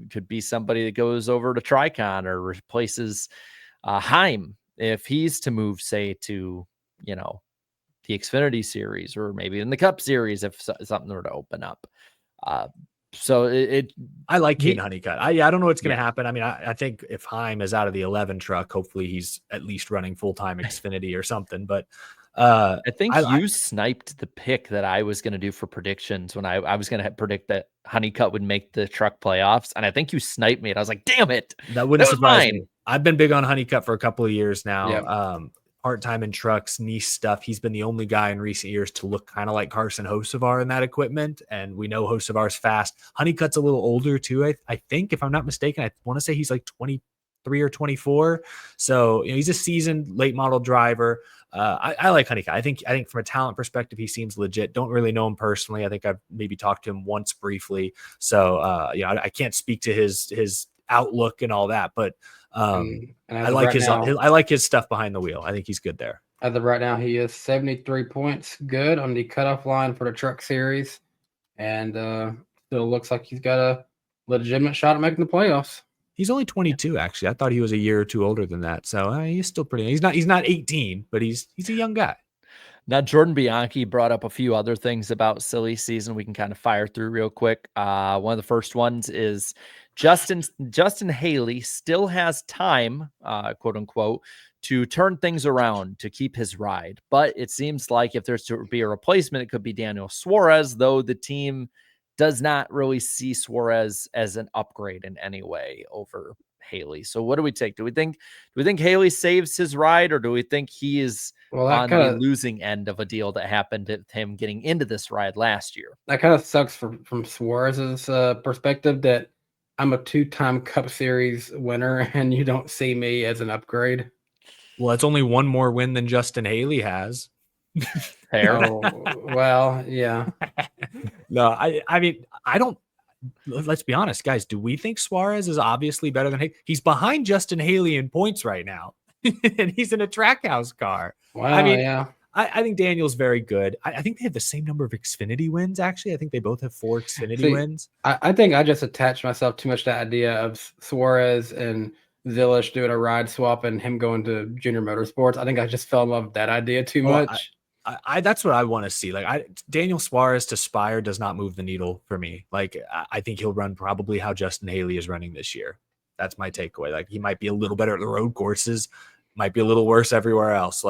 could be somebody that goes over to Tricon or replaces Heim if he's to move, say, to, the Xfinity series or maybe in the Cup series if something were to open up. So I like Kate Honeycutt. I don't know what's going to happen. I mean, I think if Heim is out of the 11 truck, hopefully he's at least running full-time Xfinity or something. But I think you sniped the pick that I was going to do for predictions when I was going to predict that Honeycutt would make the truck playoffs. And I think you sniped me. And I was like, damn it. That wouldn't surprise me. I've been big on Honeycutt for a couple of years now. Part-time in trucks, Nice stuff. He's been the only guy in recent years to look kind of like Carson Hocevar in that equipment. And we know Hocevar's fast. Honeycutt's a little older too. I think, if I'm not mistaken, I want to say he's like 23 or 24. So he's a seasoned late model driver. I like Honeycutt. I think from a talent perspective, he seems legit. Don't really know him personally. I think I've maybe talked to him once briefly. So I can't speak to his outlook and all that, but I like I like his stuff behind the wheel. I think he's good there. As of right now, he is 73 points good on the cutoff line for the truck series, and still looks like he's got a legitimate shot at making the playoffs. He's only 22, actually. I thought he was a year or two older than that, so he's still pretty. He's not 18, but he's a young guy. Now, Jordan Bianchi brought up a few other things about silly season we can kind of fire through real quick. One of the first ones is Justin Haley still has time, quote unquote, to turn things around to keep his ride. But it seems like if there's to be a replacement, it could be Daniel Suarez, though the team does not really see Suarez as an upgrade in any way over Haley. So what do we take? Do we think Haley saves his ride, or do we think he is on the losing end of a deal that happened to him getting into this ride last year? That kind of sucks from Suarez's perspective that I'm a 2-time Cup Series winner and you don't see me as an upgrade. Well, it's only one more win than Justin Haley has. Fair. Well, yeah. No, I mean, I don't. Let's be honest, guys. Do we think Suarez is obviously better than Haley? He's behind Justin Haley in points right now, and he's in a Trackhouse car. Wow, I mean, yeah. I think Daniel's very good. I think they have the same number of Xfinity wins, actually. I think they both have 4 Xfinity wins. I think I just attached myself too much to the idea of Suarez and Zilic doing a ride swap and him going to Junior Motorsports. I think I just fell in love with that idea too much. That's what I want to see. Daniel Suarez to Spire does not move the needle for me. I think he'll run probably how Justin Haley is running this year. That's my takeaway. He might be a little better at the road courses, might be a little worse everywhere else.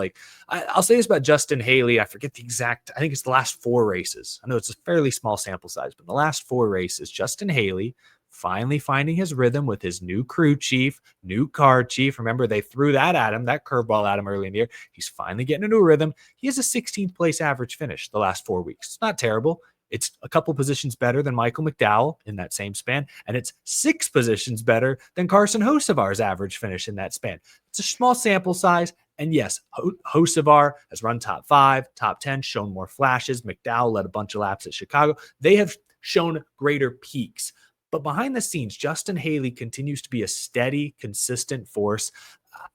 I'll say this about Justin Haley. I forget the exact, I think it's the last 4 races. I know it's a fairly small sample size, but the last 4 races, Justin Haley finally finding his rhythm with his new crew chief, new car chief. Remember, they threw that curveball at him early in the year. He's finally getting into a rhythm. He has a 16th place average finish the last 4 weeks. It's not terrible. It's a couple positions better than Michael McDowell in that same span, and it's 6 positions better than Carson Hocevar's average finish in that span. It's a small sample size, and yes, Hocevar has run top 5, top 10, shown more flashes. McDowell led a bunch of laps at Chicago. They have shown greater peaks. But behind the scenes, Justin Haley continues to be a steady, consistent force.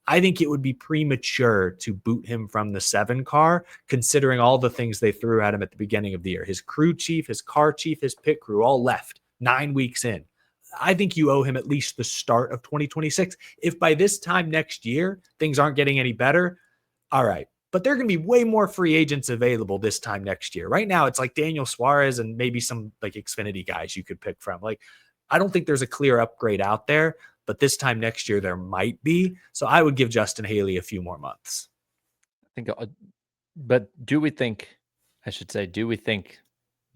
I think it would be premature to boot him from the 7 car, considering all the things they threw at him at the beginning of the year. His crew chief, his car chief, his pit crew all left 9 weeks in. I think you owe him at least the start of 2026. If by this time next year, things aren't getting any better, all right. But there are going to be way more free agents available this time next year. Right now, it's like Daniel Suarez and maybe some like Xfinity guys you could pick from. Like, I don't think there's a clear upgrade out there, but this time next year there might be. So I would give Justin Haley a few more months. I think, but do we think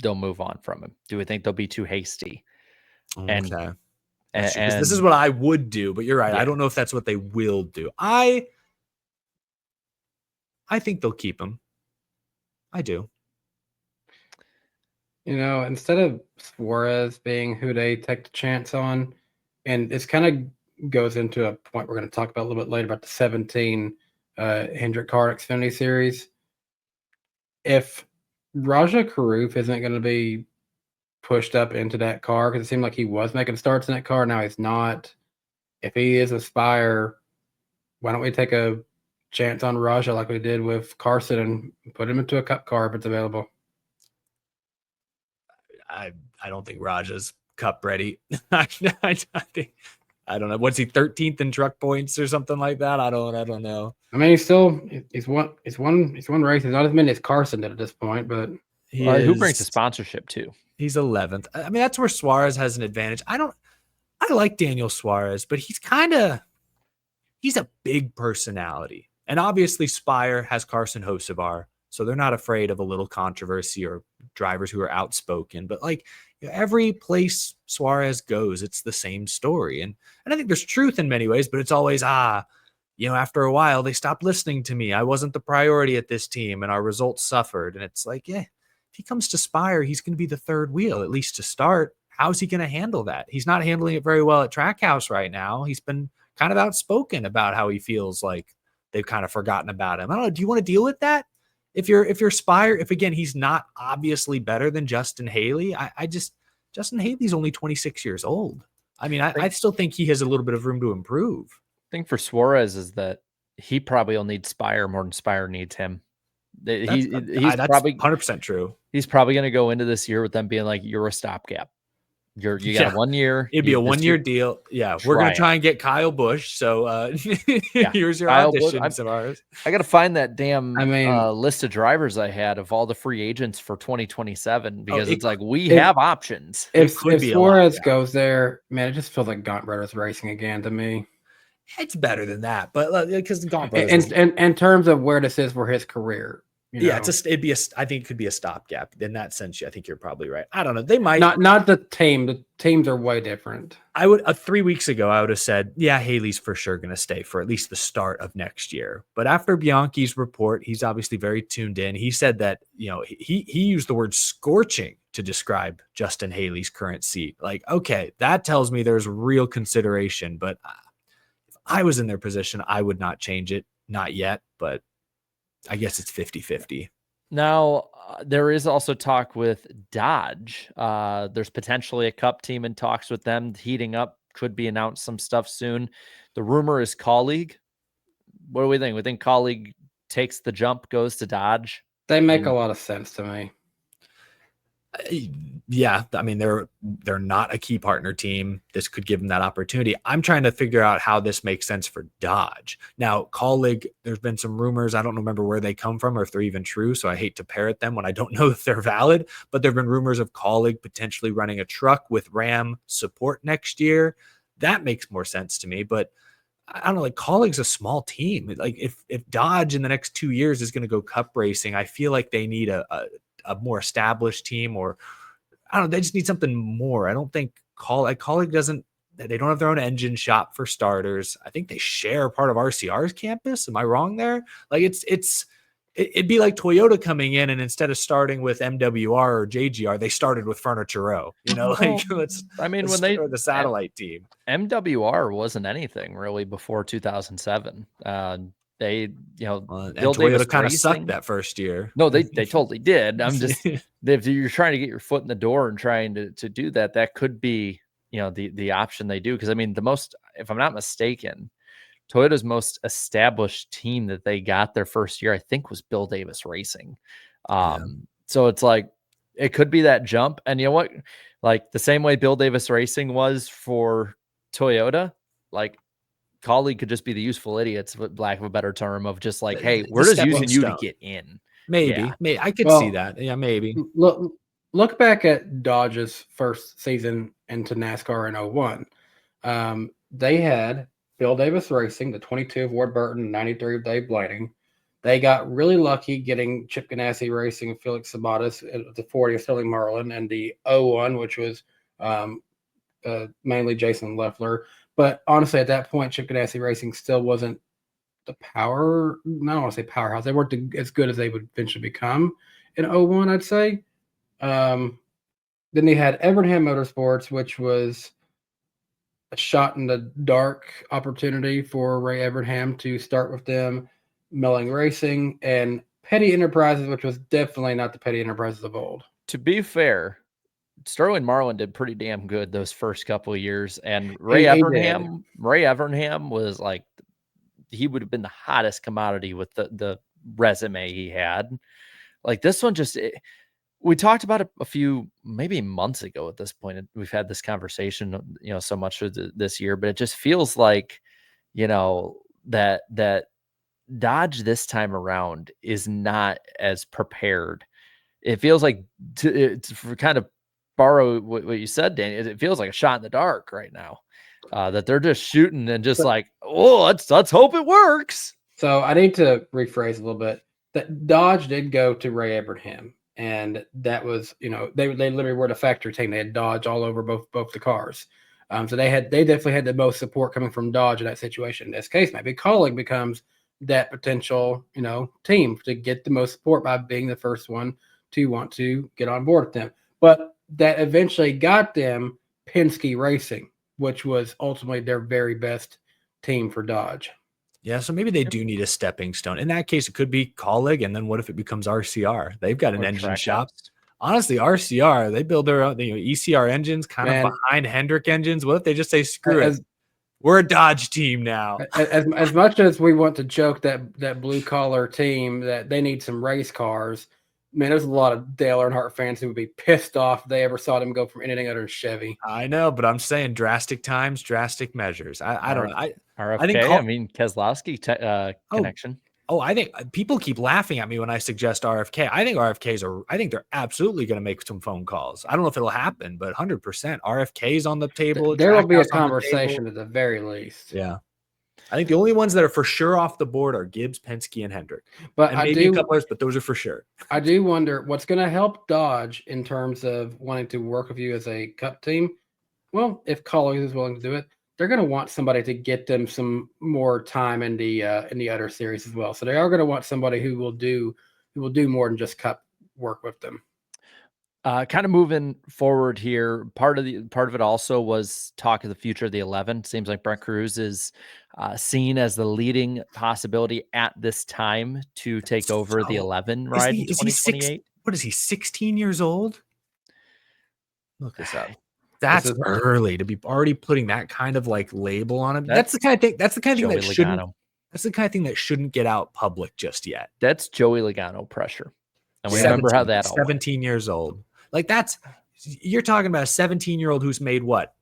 they'll move on from him? Do we think they'll be too hasty? And, Okay. and this is what I would do, but you're right. Yeah. I don't know if that's what they will do. I think they'll keep him. I do. Instead of Suarez being who they take the chance on, and it's kind of goes into a point we're going to talk about a little bit later about the 17 Hendrick Car Xfinity Series. If Raja Karuf isn't going to be pushed up into that car, because it seemed like he was making starts in that car, now he's not. If he is a Spire, why don't we take a chance on Raja like we did with Carson and put him into a Cup car if it's available? I don't think Raja's Cup ready. I think, I don't know. What's he 13th in truck points or something like that? I don't know. I mean, he's one race. He's not as many as Carson did at this point, but who brings the sponsorship too? He's 11th. I mean, that's where Suarez has an advantage. I like Daniel Suarez, but he's a big personality. And obviously Spire has Carson Hocevar, so they're not afraid of a little controversy or drivers who are outspoken. But like every place Suarez goes, it's the same story. And I think there's truth in many ways, but it's always, after a while, they stopped listening to me. I wasn't the priority at this team and our results suffered. And it's like, if he comes to Spire, he's going to be the third wheel, at least to start. How's he going to handle that? He's not handling it very well at Trackhouse right now. He's been kind of outspoken about how he feels like they've kind of forgotten about him. I don't know. Do you want to deal with that? If you're Spire, if again, he's not obviously better than Justin Haley, Justin Haley's only 26 years old. I mean, I still think he has a little bit of room to improve. I think for Suarez is that he probably will need Spire more than Spire needs him. He's probably 100% true. He's probably going to go into this year with them being like, you're a stopgap. You got 1 year. It'd be a 1 year deal. Yeah. We're going to try and get Kyle Busch. So here's your auditions of ours. I got to find that damn list of drivers I had of all the free agents for 2027 because it's like we have options. If Suarez goes there, man, it just feels like Gaunt Brothers racing again to me. It's better than that, but because Gaunt Brothers, in terms of where this is for his career. I think it could be a stopgap in that sense. I think you're probably right. I don't know. They might not the team. The teams are way different. I would 3 weeks ago, I would have said, Haley's for sure going to stay for at least the start of next year. But after Bianchi's report, he's obviously very tuned in. He said that, he used the word scorching to describe Justin Haley's current seat. Like, okay, that tells me there's real consideration, but if I was in their position, I would not change it. Not yet, but I guess it's 50-50. Now, there is also talk with Dodge. There's potentially a Cup team in talks with them heating up. Could be announced some stuff soon. The rumor is Colleague. What do we think? We think Colleague takes the jump, goes to Dodge? They make a lot of sense to me. Yeah, I mean, they're not a key partner team. This could give them that opportunity. I'm trying to figure out how this makes sense for Dodge. Now, Colleague, there's been some rumors. I don't remember where they come from or if they're even true, so I hate to parrot them when I don't know if they're valid, but there have been rumors of Colleague potentially running a truck with Ram support next year. That makes more sense to me, but I don't know, like Colleague's a small team. Like if Dodge in the next 2 years is going to go Cup racing, I feel like they need a more established team, or I don't know, they just need something more. I don't think Colleague they don't have their own engine shop for starters. I think they share part of RCR's campus. Am I wrong there? Like it'd be like Toyota coming in and instead of starting with MWR or JGR, they started with Furniture Row. When they the satellite team. MWR wasn't anything really before 2007. They, and Toyota kind of sucked that first year. No, they totally did. I'm just, if you're trying to get your foot in the door and trying to do that, that could be the option they do. Because I mean, if I'm not mistaken, Toyota's most established team that they got their first year, I think, was Bill Davis Racing. So it's like it could be that jump. And you know what? Like the same way Bill Davis Racing was for Toyota, like Colleague could just be the useful idiots, for lack of a better term, of just like, hey, we're just using you to get in. Maybe I could see that. Yeah, maybe. Look back at Dodge's first season into NASCAR in 01. They had Bill Davis Racing, the 22 of Ward Burton, 93 of Dave Blaney. They got really lucky getting Chip Ganassi Racing and Felix Sabates, the 40 of Sterling Marlin, and the 01, which was mainly Jason Leffler. But honestly, at that point, Chip Ganassi Racing still wasn't the power. I don't want to say powerhouse. They weren't as good as they would eventually become in 01, I'd say. Then they had Evernham Motorsports, which was a shot in the dark opportunity for Ray Evernham to start with them. Melling Racing, and Petty Enterprises, which was definitely not the Petty Enterprises of old. To be fair, Sterling Marlin did pretty damn good those first couple of years, and Ray Evernham was like, he would have been the hottest commodity with the resume he had. Like this one, we talked about it a few maybe months ago. At this point, we've had this conversation, so much for this year, but it just feels like, that Dodge this time around is not as prepared. It feels like, to kind of borrow what you said, Danny, it feels like a shot in the dark right now, that they're just shooting and just let's hope it works. So I need to rephrase a little bit. That Dodge did go to Ray Evernham, and that was, they literally were the factory team. They had Dodge all over both the cars. So they definitely had the most support coming from Dodge in that situation. In this case, maybe Colleague becomes that potential, team to get the most support by being the first one to want to get on board with them. But that eventually got them Penske Racing, which was ultimately their very best team for Dodge. Yeah, so maybe they do need a stepping stone. In that case, it could be Colleague, and then what if it becomes RCR? They've got an engine shop. Honestly, RCR, they build their own ECR engines kind of behind Hendrick engines. What if they just say, screw it? We're a Dodge team now. As much as we want to joke that blue collar team that they need some race cars, man, there's a lot of Dale Earnhardt fans who would be pissed off if they ever saw them go from anything other than Chevy. I know, but I'm saying drastic times, drastic measures. I don't know. RFK, Keselowski connection. I think people keep laughing at me when I suggest RFK. I think they're absolutely going to make some phone calls. I don't know if it'll happen, but 100% RFK's on the table. There will be a conversation at the very least. Yeah. I think the only ones that are for sure off the board are Gibbs, Penske, and Hendrick. But and maybe a couple others, but those are for sure. I do wonder what's going to help Dodge in terms of wanting to work with you as a cup team. Well, if Colleague is willing to do it, they're going to want somebody to get them some more time in the other series as well. So they are going to want somebody who will do more than just cup work with them. Kind of moving forward here, part of it also was talk of the future of the 11. Seems like Brent Cruz is seen as the leading possibility at this time to take over the 11 ride in 2028. What is he, 16 years old? Look this up. That's early to be already putting that kind of like label on him. That's the kind of thing. That's the kind of thing that shouldn't. That's the kind of thing that shouldn't get out public just yet. That's Joey Logano pressure, and we remember how that. 17 years old. Like you're talking about a 17-year-old who's made what?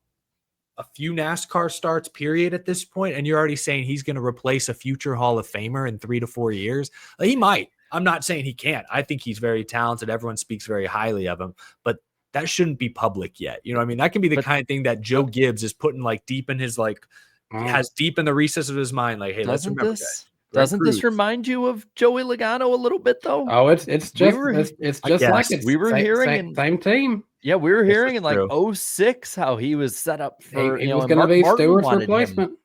A few NASCAR starts, period, at this point, and you're already saying he's going to replace a future Hall of Famer in 3 to 4 years. Like, he might. I'm not saying he can't. I think he's very talented. Everyone speaks very highly of him, but that shouldn't be public yet. You know what I mean? That can be the kind of thing that Joe Gibbs is putting like deep in his has deep in the recesses of his mind. Like, hey, let's remember this. Doesn't this remind you of Joey Logano a little bit though? Oh, it's just like we were hearing same team. Yeah, we were hearing in like 06 how he was set up for he was going to be Stewart's replacement.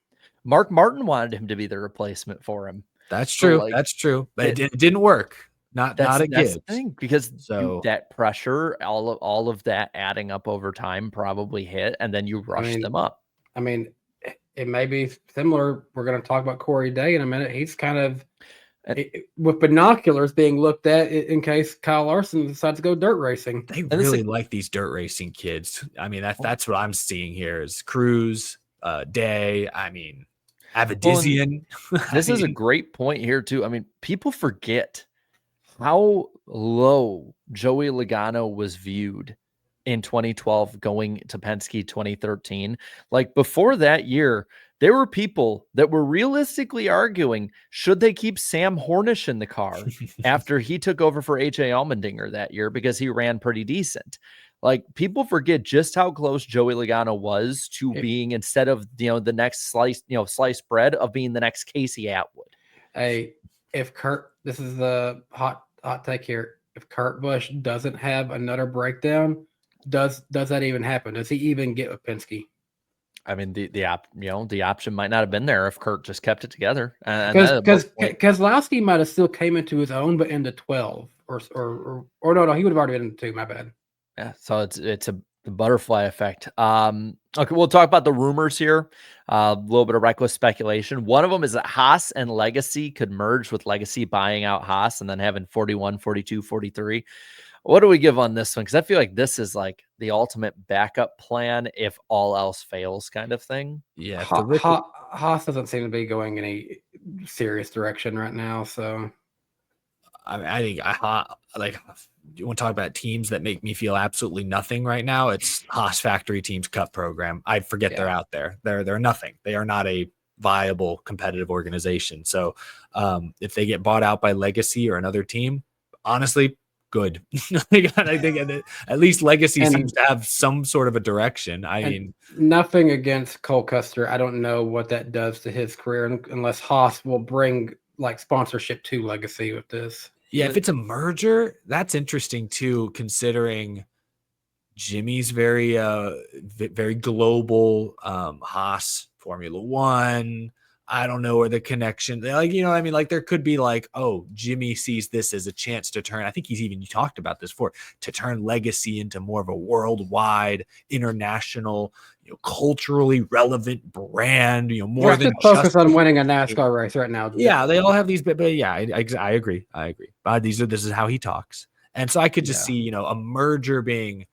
Mark Martin wanted him to be the replacement for him. That's true. So that's true. But it didn't work. Not a Gibbs. Because that pressure, all of that adding up over time probably hit, and then you rush them up. I mean, it may be similar. We're going to talk about Corey Day in a minute. He's kind of with binoculars being looked at in case Kyle Larson decides to go dirt racing. They this really is- like these dirt racing kids. I mean, that's what I'm seeing here is Cruz, Day. I mean, Avedizian. This is a great point here too. I mean, people forget how low Joey Logano was viewed in 2012 going to Penske 2013. Like before that year, there were people that were realistically arguing, should they keep Sam Hornish in the car after he took over for AJ Allmendinger that year because he ran pretty decent. Like people forget just how close Joey Logano was to being, instead of, the next sliced bread, of being the next Casey Atwood. Hey, if Kurt, this is the hot take here. If Kurt Busch doesn't have another breakdown, does that even happen? Does he even get with Penske? I mean, the option might not have been there if Kurt just kept it together. Because Keselowski might have still came into his own, but into 12 or no, he would have already been into 2. My bad. Yeah, so it's a butterfly effect. Okay, we'll talk about the rumors here. A little bit of reckless speculation. One of them is that Haas and Legacy could merge, with Legacy buying out Haas and then having 41, 42, 43. What do we give on this one? Because I feel like this is like the ultimate backup plan if all else fails, kind of thing. Yeah, Haas doesn't seem to be going any serious direction right now. So, I think you want to talk about teams that make me feel absolutely nothing right now. It's Haas Factory Teams Cup program. I forget they're out there. They're nothing. They are not a viable competitive organization. So if they get bought out by Legacy or another team, honestly, good. I think at least Legacy seems to have some sort of a direction. I mean, nothing against Cole Custer. I don't know what that does to his career unless Haas will bring like sponsorship to Legacy with this. Yeah, if it's a merger, that's interesting too, considering Jimmy's very global, Haas Formula One. I don't know where the connection, there could be like, oh, Jimmy sees this as a chance to turn. I think you talked about this before, to turn Legacy into more of a worldwide, international, culturally relevant brand, more than focus on winning a NASCAR race right now. Yeah, they all have these, but yeah, I agree. But this is how he talks. And so I could just see, a merger being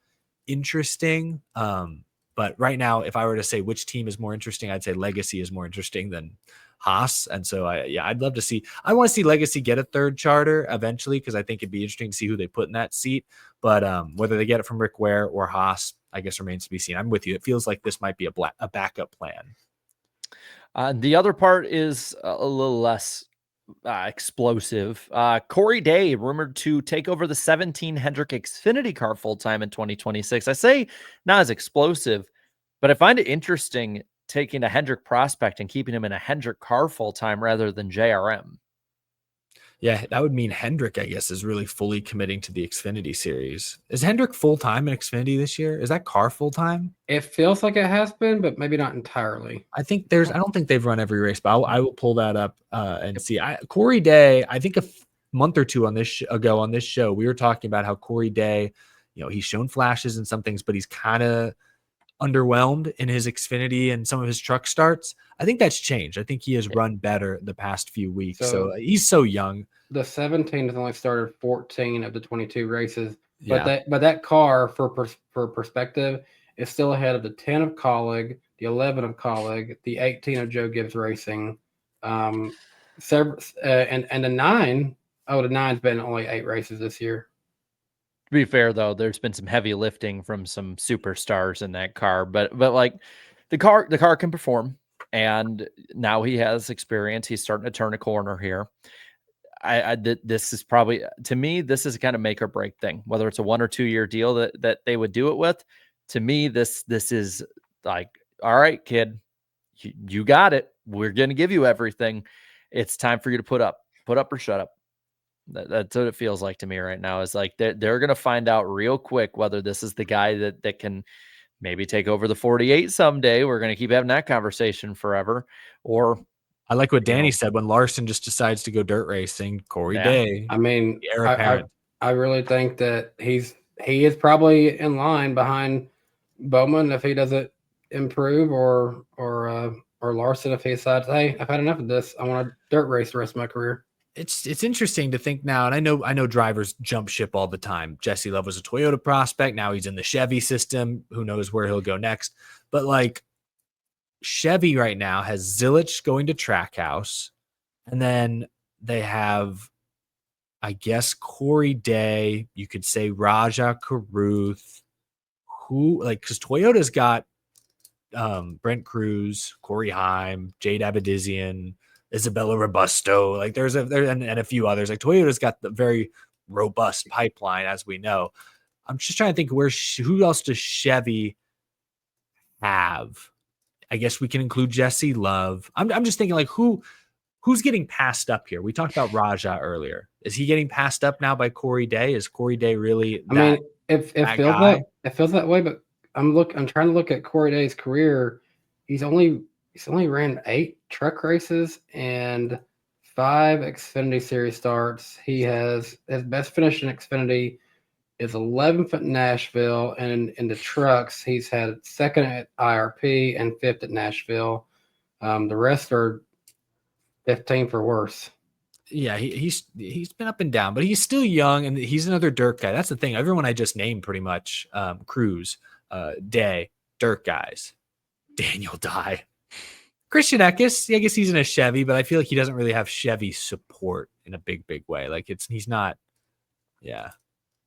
interesting. But right now, if I were to say which team is more interesting, I'd say Legacy is more interesting than Haas. And so I'd love to see. I want to see Legacy get a third charter eventually, because I think it'd be interesting to see who they put in that seat. But whether they get it from Rick Ware or Haas, I guess remains to be seen. I'm with you. It feels like this might be a backup plan. The other part is a little less explosive. Corey Day rumored to take over the 17 Hendrick Xfinity car full-time in 2026. I say not as explosive, but I find it interesting taking a Hendrick prospect and keeping him in a Hendrick car full-time rather than JRM. Yeah, that would mean Hendrick, I guess, is really fully committing to the Xfinity series. Is Hendrick full-time in Xfinity this year? Is that car full-time? It feels like it has been, but maybe not entirely. I don't think they've run every race, but I will pull that up and see. Corey Day, I think a month or two ago on this show, we were talking about how Corey Day, he's shown flashes and some things, but he's kind of underwhelmed in his Xfinity and some of his truck starts. I think that's changed. I think he has run better the past few weeks. So he's so young. The 17 has only started 14 of the 22 races, but that car, for perspective, is still ahead of the 10 of Colleague, the 11 of Colleague, the 18 of Joe Gibbs Racing, and the 9. Oh, the 9's been only 8 races this year. To be fair, though, there's been some heavy lifting from some superstars in that car, but like the car can perform, and now he has experience. He's starting to turn a corner here. This is probably, to me, this is a kind of make or break thing, whether it's a 1 or 2 year deal that they would do it with. To me, this is like, all right, kid, you got it. We're going to give you everything. It's time for you to put up or shut up. That's what it feels like to me right now. Is like they're going to find out real quick whether this is the guy that can maybe take over the 48 someday. We're going to keep having that conversation forever. Or I like what Danny said, when Larson just decides to go dirt racing, Corey Day. I mean, I really think that he is probably in line behind Bowman if he doesn't improve, or Larson if he decides, hey, I've had enough of this. I want to dirt race the rest of my career. it's interesting to think now, and I know drivers jump ship all the time. Jesse Love was a Toyota prospect. Now he's in the Chevy system. Who knows where he'll go next? But like Chevy right now has Zilich going to Trackhouse, and then they have, I guess, Corey Day. You could say Raja Caruth. Who like because Toyota's got Brent Cruz, Corey Heim, Jade Abadizian, Isabella Robusto. Like and a few others. Like Toyota's got the very robust pipeline, as we know. I'm just trying to think who else does Chevy have? I guess we can include Jesse Love. I'm just thinking like who's getting passed up here? We talked about Raja earlier. Is he getting passed up now by Corey Day? Is Corey Day really? I mean, it feels that way, but I'm trying to look at Corey Day's career. He's only ran 8 truck races and 5 Xfinity Series starts. He has his best finish in Xfinity is 11th at Nashville, and in the trucks he's had 2nd at IRP and 5th at Nashville. The rest are 15 for worse. Yeah, he's been up and down, but he's still young, and he's another dirt guy. That's the thing. Everyone I just named pretty much, Cruz, Day, dirt guys. Daniel Dye. Christian Eckes, I guess he's in a Chevy, but I feel like he doesn't really have Chevy support in a big way. Like he's not. Yeah.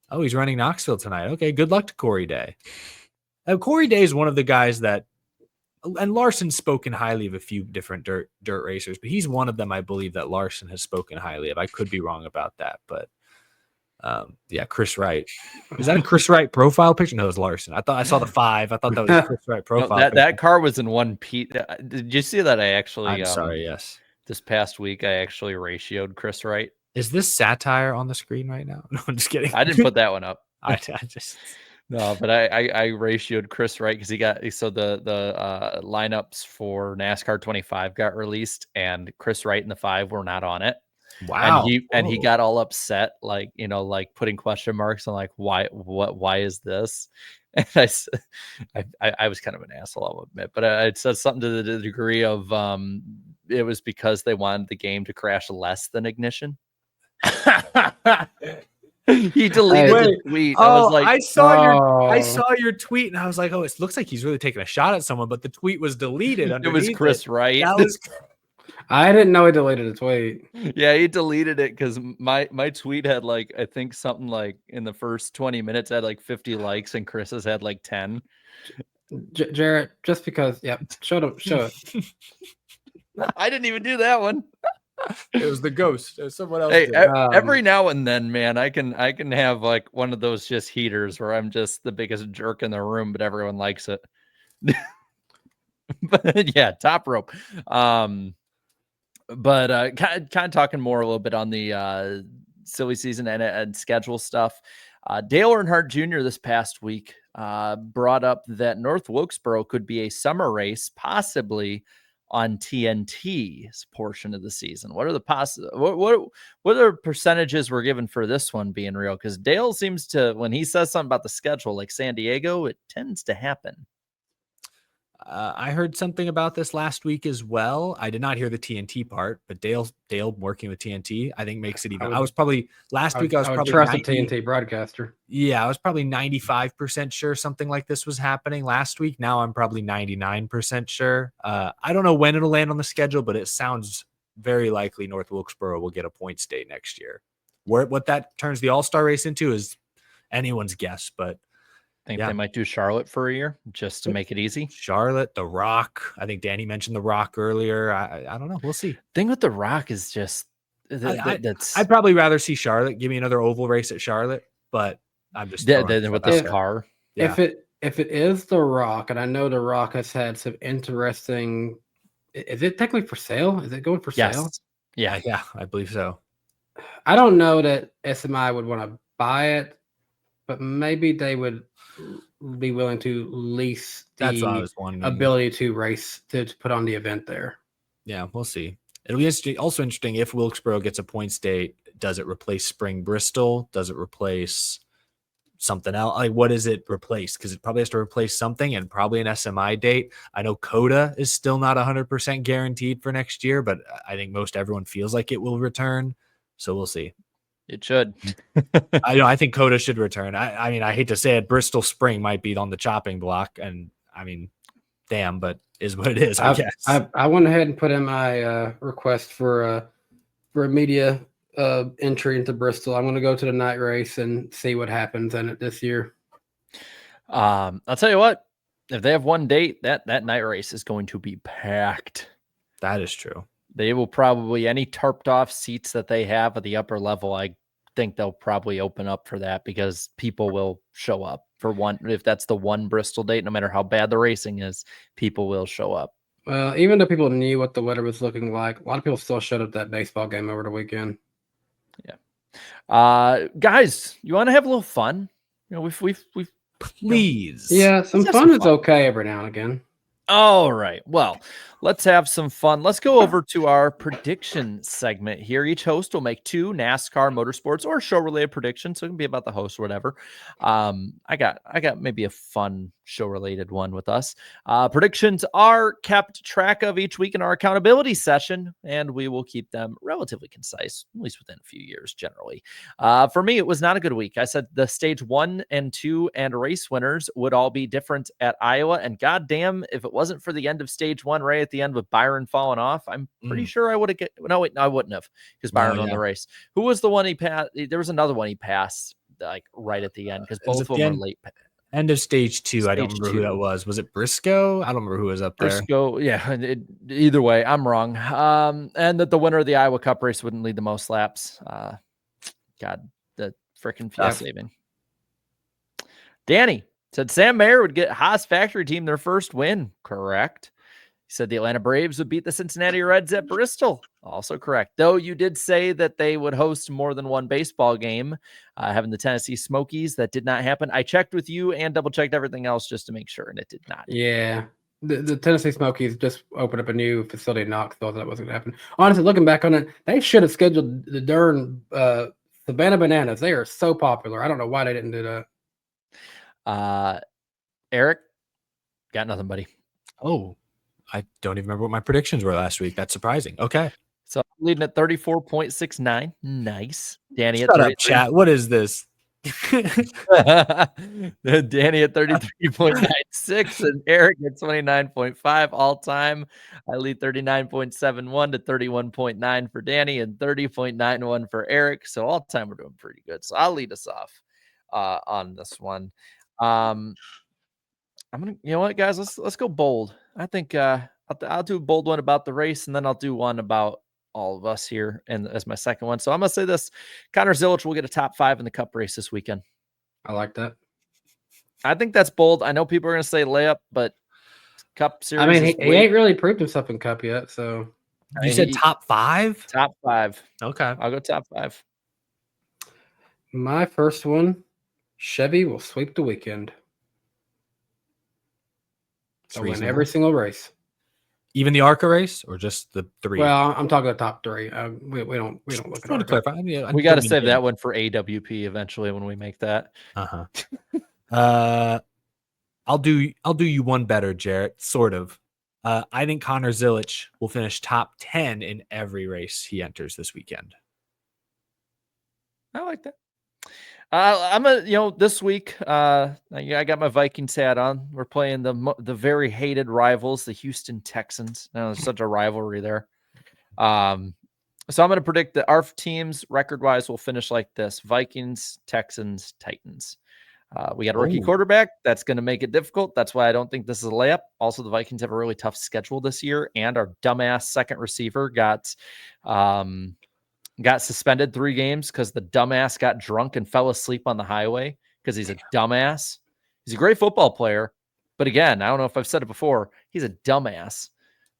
Oh, he's running Knoxville tonight. Okay, good luck to Corey Day. Corey Day is one of the guys that, and Larson's spoken highly of a few different dirt racers, but he's one of them I believe that Larson has spoken highly of. I could be wrong about that, but yeah, Chris Wright. Is that a Chris Wright profile picture? No, it was Larson. I thought I saw the 5. I thought that was a Chris Wright profile. No, that car was in one piece. Did you see that? I'm sorry. Yes. This past week, I actually ratioed Chris Wright. Is this satire on the screen right now? No, I'm just kidding. I didn't put that one up. I just. No, but I ratioed Chris Wright because the lineups for NASCAR 25 got released, and Chris Wright and the 5 were not on it. Wow. And he got all upset, like putting question marks on like why is this? And I was kind of an asshole, I'll admit, but I said something to the degree of it was because they wanted the game to crash less than Ignition. He deleted the tweet. I was like, I saw your tweet, and I was like, oh, it looks like he's really taking a shot at someone, but the tweet was deleted. It was Chris Wright. I didn't know he deleted a tweet. Yeah, he deleted it because my tweet had like, I think something like in the first 20 minutes had like 50 likes, and Chris's had like 10. Jarrett, just because, show it. I didn't even do that one. It was the ghost. It was someone else. Hey, every now and then, man, I can have like one of those just heaters where I'm just the biggest jerk in the room, but everyone likes it. But yeah, top rope. But kind of talking more a little bit on the silly season and schedule stuff. Dale Earnhardt Jr. this past week brought up that North Wilkesboro could be a summer race, possibly on TNT's portion of the season. What are the what are percentages we're given for this one being real? Because Dale seems to, when he says something about the schedule, like San Diego, it tends to happen. I heard something about this last week as well. I did not hear the TNT part, but Dale working with TNT, I think makes it even. I was probably probably trust a TNT broadcaster. Yeah, I was probably 95% sure something like this was happening last week. Now I'm probably 99% sure. I don't know when it'll land on the schedule, but it sounds very likely North Wilkesboro will get a points day next year. What that turns the All-Star race into is anyone's guess, but Think they might do Charlotte for a year just to make it easy. Charlotte, The Rock. I think Danny mentioned The Rock earlier. I don't know. We'll see. Thing with The Rock is just I'd probably rather see Charlotte. Give me another oval race at Charlotte, but I'm just with this car. Yeah. If it is The Rock, and I know The Rock has had some interesting. Is it technically for sale? Is it going for sale? Yeah, I believe so. I don't know that SMI would want to buy it, but maybe they would be willing to lease the ability to race to put on the event there. Yeah, we'll see. It'll be also interesting if Wilkesboro gets a points date. Does it replace Spring Bristol? Does it replace something else? Like, what does it replace? Because it probably has to replace something, and probably an SMI date. I know COTA is still not 100% guaranteed for next year, but I think most everyone feels like it will return. So we'll see. It should. I think Coda should return. I mean, I hate to say it, Bristol Spring might be on the chopping block, and I mean, damn, but is what it is. I guess. I went ahead and put in my request for a media entry into Bristol. I'm going to go to the night race and see what happens in it this year. I'll tell you what. If they have one date, that night race is going to be packed. That is true. They will probably, any tarped off seats that they have at the upper level, I think they'll probably open up for that because people will show up for one. If that's the one Bristol date, no matter how bad the racing is, people will show up. Well, even though people knew what the weather was looking like, a lot of people still showed up at that baseball game over the weekend. Yeah. Guys, you want to have a little fun? You know, we've Please. Yeah, some have fun some is fun. okay every now and again. All right. Well, let's have some fun. Let's go over to our prediction segment here. Each host will make 2 NASCAR, motorsports, or show-related predictions. So it can be about the host or whatever. I got maybe a fun show-related one with us. Predictions are kept track of each week in our accountability session, and we will keep them relatively concise, at least within a few years generally. For me, it was not a good week. I said the stage 1 and 2 and race winners would all be different at Iowa, and goddamn, if it wasn't for the end of stage 1 right at the end with Byron falling off, I'm pretty sure I would have no, I wouldn't have, because Byron won the race. Who was the one he passed? There was another one he passed like right at the end because both of them were late. End of stage 2. I don't Stage remember 2. who that was. Was it Briscoe? I don't remember who was up there. Briscoe, yeah. Either way, I'm wrong. And that the winner of the Iowa Cup race wouldn't lead the most laps. God, the freaking fuel saving. Danny said Sam Mayer would get Haas Factory Team their first win. Correct. He said the Atlanta Braves would beat the Cincinnati Reds at Bristol. Also correct. Though you did say that they would host more than one baseball game, having the Tennessee Smokies. That did not happen. I checked with you and double-checked everything else just to make sure, and it did not. Yeah. The Tennessee Smokies just opened up a new facility in Knoxville. That wasn't going to happen. Honestly, looking back on it, they should have scheduled the darn Savannah Bananas. They are so popular. I don't know why they didn't do that. Eric, got nothing, buddy. Oh, I don't even remember what my predictions were last week. That's surprising. Okay. So I'm leading at 34.69. Nice. Danny Shut at up, chat. What is this? Danny at 33.96 and Eric at 29.5 all time. I lead 39.71 to 31.9 for Danny and 30.91 for Eric. So all time we're doing pretty good. So I'll lead us off on this one. I'm gonna, you know what, guys, let's go bold. I think I'll do a bold one about the race, and then I'll do one about all of us here, and as my second one. So I'm gonna say this: Connor Zilic will get a top 5 in the Cup race this weekend. I like that. I think that's bold. I know people are gonna say layup, but Cup Series. I mean, he ain't really proved himself in Cup yet. So You said top 5? Top 5. Okay. I'll go top 5. my first one, Chevy will sweep the weekend. They'll win every single race. Even the ARCA race, or just the 3? Well, I'm talking the top 3. We don't look at want to ARCA. clarify. Yeah, We got to save that one for AWP eventually when we make that. I'll do you one better, Jarrett. Sort of. I think Connor Zilic will finish top 10 in every race he enters this weekend. I like that. This week, I got my Vikings hat on. We're playing the very hated rivals, the Houston Texans. Now, there's such a rivalry there. So I'm going to predict that our teams record-wise will finish like this: Vikings, Texans, Titans. We got a rookie quarterback. That's going to make it difficult. That's why I don't think this is a layup. Also, the Vikings have a really tough schedule this year, and our dumbass second receiver got suspended 3 games because the dumbass got drunk and fell asleep on the highway because he's a dumbass. He's a great football player, but again, I don't know if I've said it before, he's a dumbass.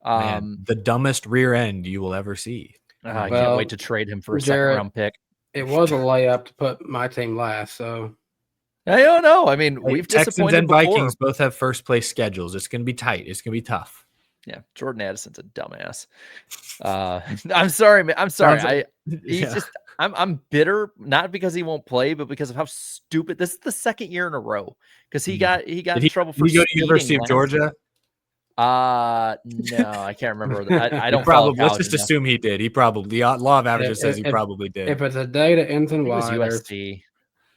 The dumbest rear end you will ever see. I can't wait to trade him for a Jared, 2nd-round pick. It was a layup to put my team last, so I don't know. I mean, we've Texans disappointed and before. Vikings both have first place schedules. It's going to be tight. It's going to be tough. Yeah, Jordan Addison's a dumbass. I'm sorry, man. I'm sorry. I'm bitter, not because he won't play, but because of how stupid. This is the 2nd year in a row because he got in trouble for. Did he go to University of Georgia? No, I can't remember. I don't follow Probably. Let's college just enough. assume he did. He probably. The law of averages says he If- probably did. If it's a day that ends in It was Y, there's USC.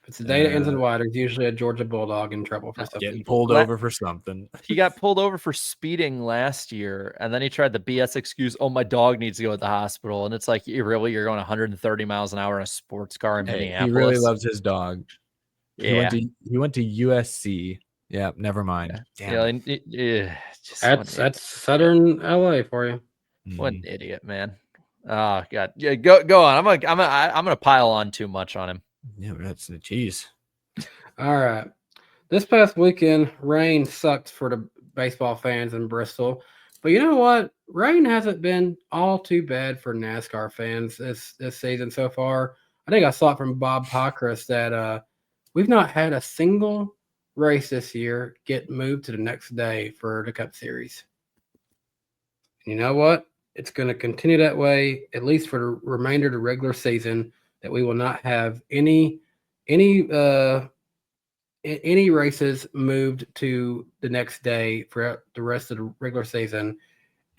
if it's a day that ends in Y, there's usually a Georgia Bulldog in trouble for something. Getting pulled Let- over for something. He got pulled over for speeding last year, and then he tried the BS excuse, "Oh, my dog needs to go to the hospital." And it's like, you're going 130 miles an hour in a sports car in Hey, Minneapolis. he really loves his dog. Yeah. He went to USC. Yeah, never mind. Damn. That's Southern LA for you. What an Mhm. idiot, man. Oh God. Yeah, go on. I'm gonna pile on too much on him. Yeah, but that's the cheese. All right. This past weekend, rain sucked for the baseball fans in Bristol. But you know what? Rain hasn't been all too bad for NASCAR fans this season so far. I think I saw it from Bob Pockrass that we've not had a single race this year get moved to the next day for the Cup Series. And you know what? It's going to continue that way, at least for the remainder of the regular season, that we will not have any races moved to the next day for the rest of the regular season.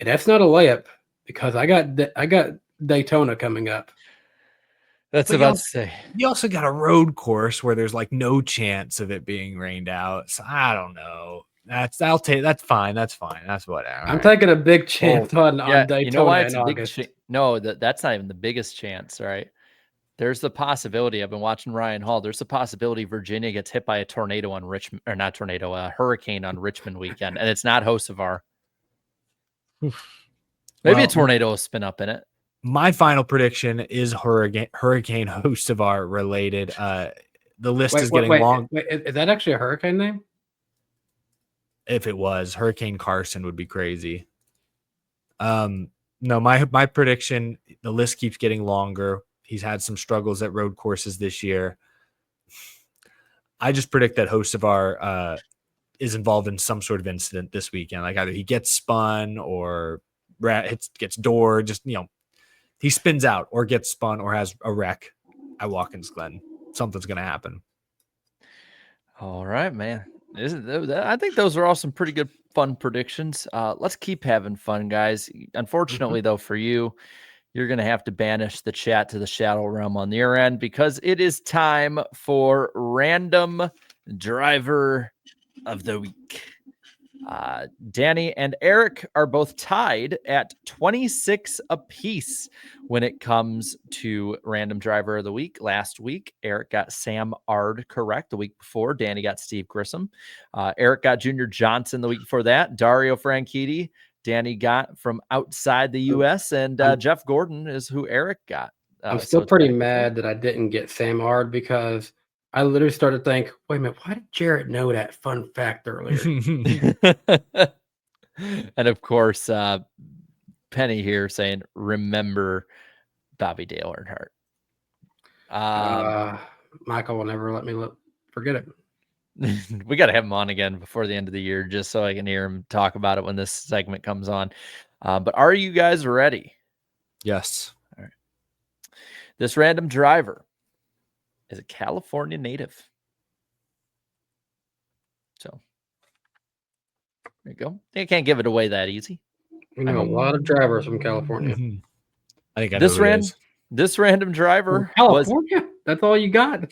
And that's not a layup because I got Daytona coming up. That's But about to say. You also got a road course where there's like no chance of it being rained out. So I don't know. That's fine. That's fine. That's whatever. I'm taking a big chance on Daytona you know why it's in a big August. No, that's not even the biggest chance, right? There's the possibility. I've been watching Ryan Hall. There's the possibility Virginia gets hit by a tornado on Richmond, or not tornado, a hurricane on Richmond weekend, and it's not Hocevar. Maybe Well, a tornado will spin up in it. My final prediction is Hurricane Hocevar related. The list is getting long. Wait, is that actually a hurricane name? If it was Hurricane Carson, would be crazy. No, my prediction. The list keeps getting longer. He's had some struggles at road courses this year. I just predict that Hocevar is involved in some sort of incident this weekend. Like either he gets spun or gets doored. Just he spins out or gets spun or has a wreck at Watkins Glen. Something's going to happen. All right, man. I think those are all some pretty good fun predictions. Let's keep having fun, guys. Unfortunately, though, for you, you're going to have to banish the chat to the shadow realm on your end because it is time for Random Driver of the Week. Danny and Eric are both tied at 26 apiece when it comes to Random Driver of the Week. Last week, Eric got Sam Ard correct. The week before, Danny got Steve Grissom. Eric got Junior Johnson the week before that. Dario Franchitti, Danny got from outside the U.S., and Jeff Gordon is who Eric got. I'm still pretty mad that I didn't get Sam Ard because I literally started to think, wait a minute, why did Jarrett know that fun fact earlier? And of course, Penny here saying, remember Bobby Dale Earnhardt. Michael will never let me forget it. We got to have him on again before the end of the year just so I can hear him talk about it when this segment comes on. But are you guys ready? Yes. All right. This random driver is a California native. So there you go. You can't give it away that easy. We know a lot of drivers from California. I think I know who it is. This random driver California? That's all you got?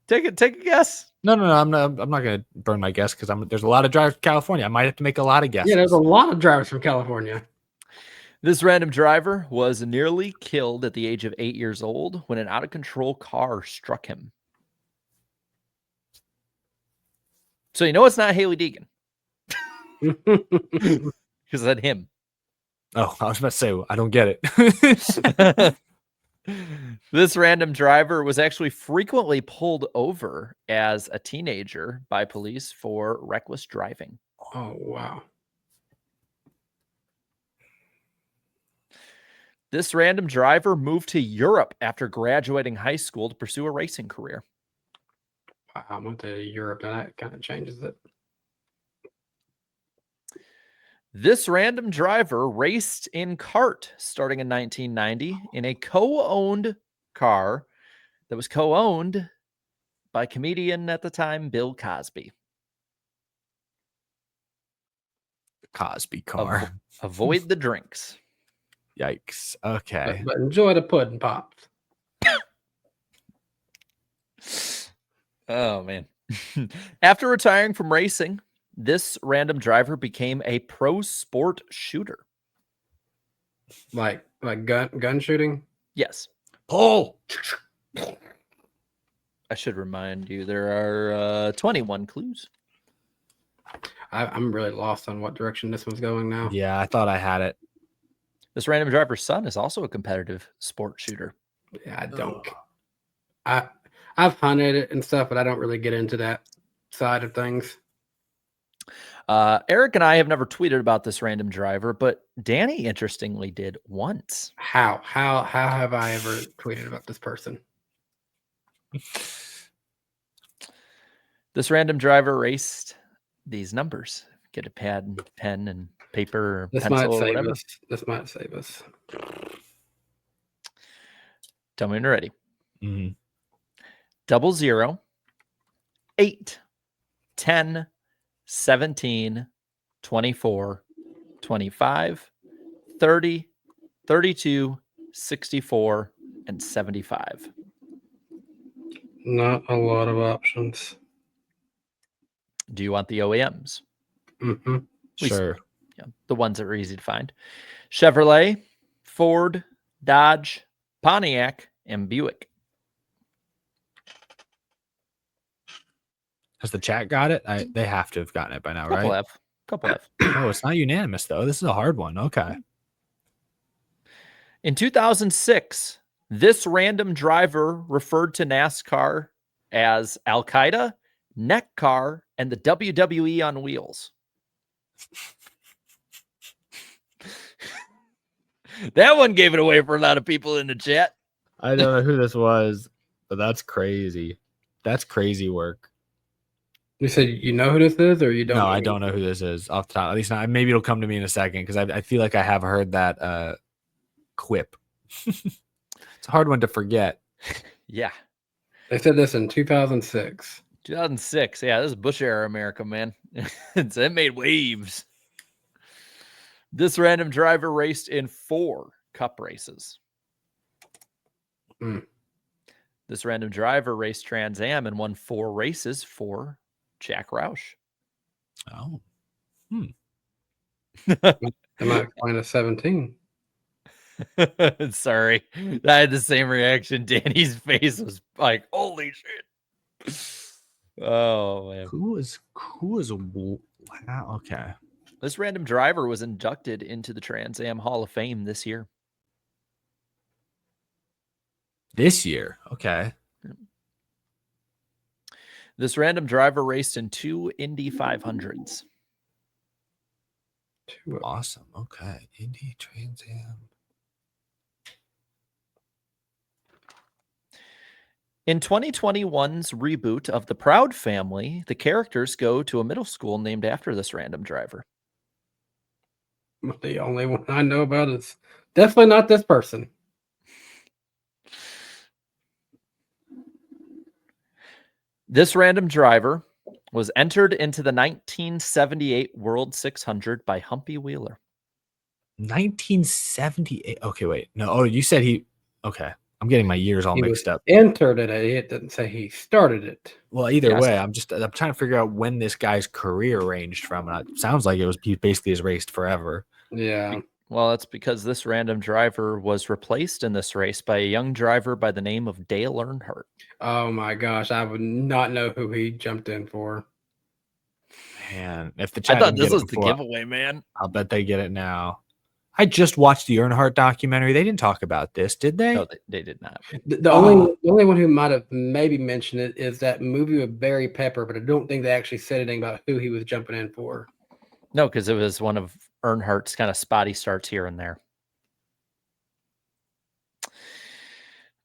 Take a guess. No. I'm not going to burn my guess because there's a lot of drivers from California. I might have to make a lot of guesses. Yeah, there's a lot of drivers from California. This random driver was nearly killed at the age of 8 years old when an out-of-control car struck him. So you know it's not Haley Deegan. Because that's him. Oh, I was about to say, I don't get it. This random driver was actually frequently pulled over as a teenager by police for reckless driving. Oh, wow. This random driver moved to Europe after graduating high school to pursue a racing career. Wow, I went to Europe, and that kind of changes it. This random driver raced in kart starting in 1990 in a co-owned car that was co-owned by comedian at the time, Bill Cosby. Cosby car. Avoid the drinks. Yikes. Okay. But enjoy the pudding pops. Oh, man. After retiring from racing, this random driver became a pro sport shooter. Like gun shooting. Yes. Pull. I should remind you there are 21 clues. I'm really lost on what direction this one's going now. Yeah, I thought I had it. This random driver's son is also a competitive sport shooter. Yeah, I don't. I've hunted it and stuff, but I don't really get into that side of things. Eric and I have never tweeted about this random driver, but Danny interestingly did once. How have I ever tweeted about this person? This random driver raced these numbers. Get a pad and pen and paper or This pencil might or save whatever. us. This might save us. Tell me when you're ready. Mhm. 00, 8, 10, 17, 24, 25, 30, 32, 64, and 75. Not a lot of options. Do you want the OEMs? Mm-hmm. Sure. Yeah, the ones that are easy to find. Chevrolet, Ford, Dodge, Pontiac, and Buick. Has the chat got it? They have to have gotten it by now, Couple right? F. Couple F. Oh, it's not unanimous though. This is a hard one. Okay. In 2006, this random driver referred to NASCAR as Al Qaeda, Neck Car, and the WWE on wheels. That one gave it away for a lot of people in the chat. I don't know who this was, but that's crazy. That's crazy work. You said you know who this is, or you don't? No, know I who- don't know who this is off the top. At least not. Maybe it'll come to me in a second because I feel like I have heard that quip. It's a hard one to forget. Yeah. They said this in 2006. 2006. Yeah, this is Bush era America, man. It made waves. This random driver raced in 4 cup races. Hmm. This random driver raced Trans Am and won 4 races for Jack Roush. Oh. They might explain a 17. Sorry. I had the same reaction. Danny's face was like, holy shit. Oh, man. Who is wow, okay. This random driver was inducted into the Trans Am Hall of Fame this year. This year. Okay. This random driver raced in 2 Indy 500s. Awesome. Okay. Indy Trans Am. In 2021's reboot of The Proud Family, the characters go to a middle school named after this random driver. The only one I know about is definitely not this person. This random driver was entered into the 1978 World 600 by Humpy Wheeler. 1978. Okay, wait. No. Oh, you said he. Okay. I'm getting my years all He was mixed up. entered it. It didn't say he started it. Well, either Yes. way, I'm trying to figure out when this guy's career ranged from. And it sounds like he basically has raced forever. Yeah. Well, that's because this random driver was replaced in this race by a young driver by the name of Dale Earnhardt. Oh my gosh, I would not know who he jumped in for. Man, if the chat I thought didn't this get it was the before, giveaway, man. I'll bet they get it now. I just watched the Earnhardt documentary. They didn't talk about this, did they? No, they did not. The only one who might have maybe mentioned it is that movie with Barry Pepper, but I don't think they actually said anything about who he was jumping in for. No, because it was one of Earnhardt's kind of spotty starts here and there.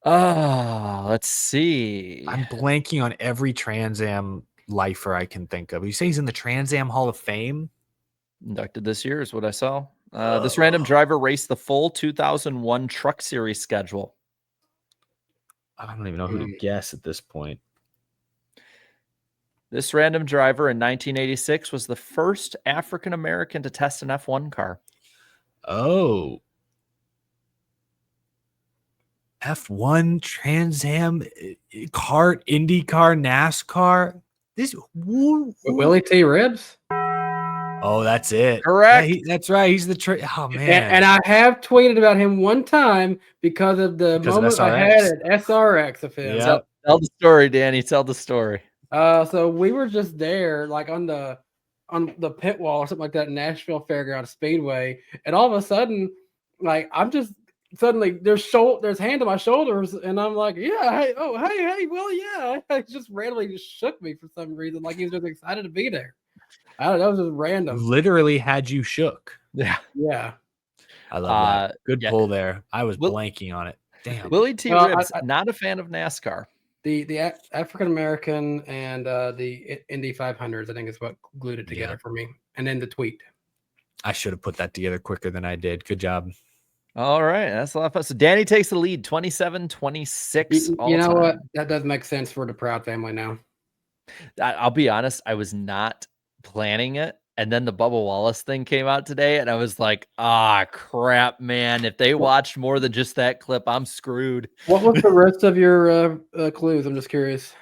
Let's see. I'm blanking on every Trans Am lifer I can think of. You say he's in the Trans Am Hall of Fame? Inducted this year is what I saw. This random driver raced the full 2001 Truck Series schedule. I don't even know who to guess at this point. This random driver in 1986 was the first African American to test an F1 car. Oh. F1, Trans Am, kart, IndyCar, NASCAR. This Willie T. Ribs. Oh, that's it. Correct. Yeah, that's right. He's the oh man. And I have tweeted about him one time because of the Because of moment I SRX. had at SRX of him. Yep. Tell the story, Danny. Tell the story. So we were just there, like on the pit wall or something like that, Nashville Fairgrounds Speedway, and all of a sudden, like I'm just suddenly there's hand on my shoulders, and I'm like, yeah, hey, well, yeah, it just randomly just shook me for some reason, like he was just excited to be there. I don't know, it was just random. Literally had you shook. Yeah. I love that. Good yeah. pull there. I was blanking on it. Damn. Willie T. Well, Ribs, not a fan of NASCAR. The African American and the Indy 500s, I think, is what glued it together for me. And then the tweet. I should have put that together quicker than I did. Good job. All right. That's a lot of fun. So Danny takes the lead, 27-26. You know what? That does make sense for the Proud family now. I'll be honest. I was not planning it. And then the Bubba Wallace thing came out today. And I was like, crap, man. If they watched more than just that clip, I'm screwed. What was the rest of your clues? I'm just curious.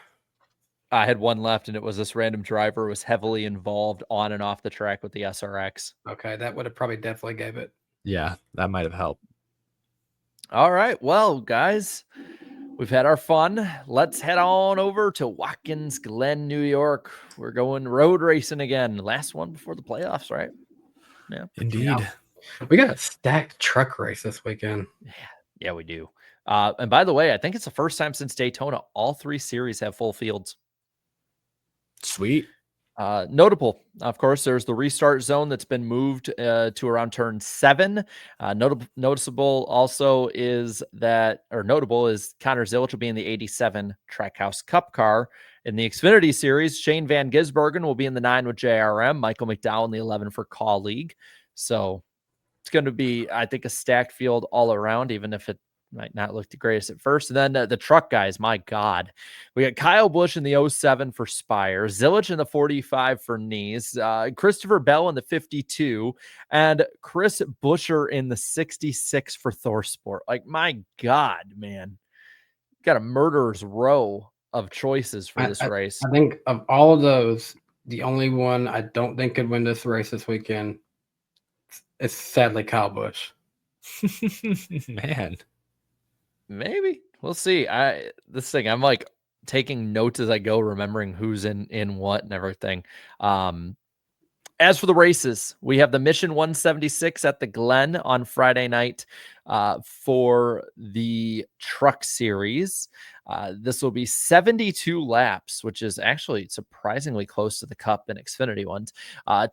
I had one left, and it was this random driver was heavily involved on and off the track with the SRX. Okay, that would have probably definitely gave it. Yeah, that might have helped. All right. Well, guys, we've had our fun. Let's head on over to Watkins Glen, New York. We're going road racing again. Last one before the playoffs, right? Yeah. Indeed. Yeah. We got a stacked truck race this weekend. Yeah, we do. And by the way, I think it's the first time since Daytona, all three series have full fields. Sweet. Notable, of course, there's the restart zone that's been moved to around turn 7. Noticeable also is that, or notable is Connor Zilic will be in the 87 Trackhouse Cup car. In the Xfinity Series, Shane Van Gisbergen will be in the 9 with JRM, Michael McDowell in the 11 for colleague. So it's going to be, I think, a stacked field all around, even if it might not look the greatest at first. And then the truck guys, my God. We got Kyle Busch in the 07 for Spire, Zilic in the 45 for Nies, Christopher Bell in the 52, and Chris Buescher in the 66 for ThorSport. Like, my God, man. Got a murderer's row of choices for this race. I think of all of those, the only one I don't think could win this race this weekend is sadly Kyle Busch. Man. Maybe we'll see. I'm like taking notes as I go, remembering who's in what and everything. As for the races, we have the Mission 176 at the Glen on Friday night for the Truck Series. This will be 72 laps, which is actually surprisingly close to the Cup and Xfinity ones.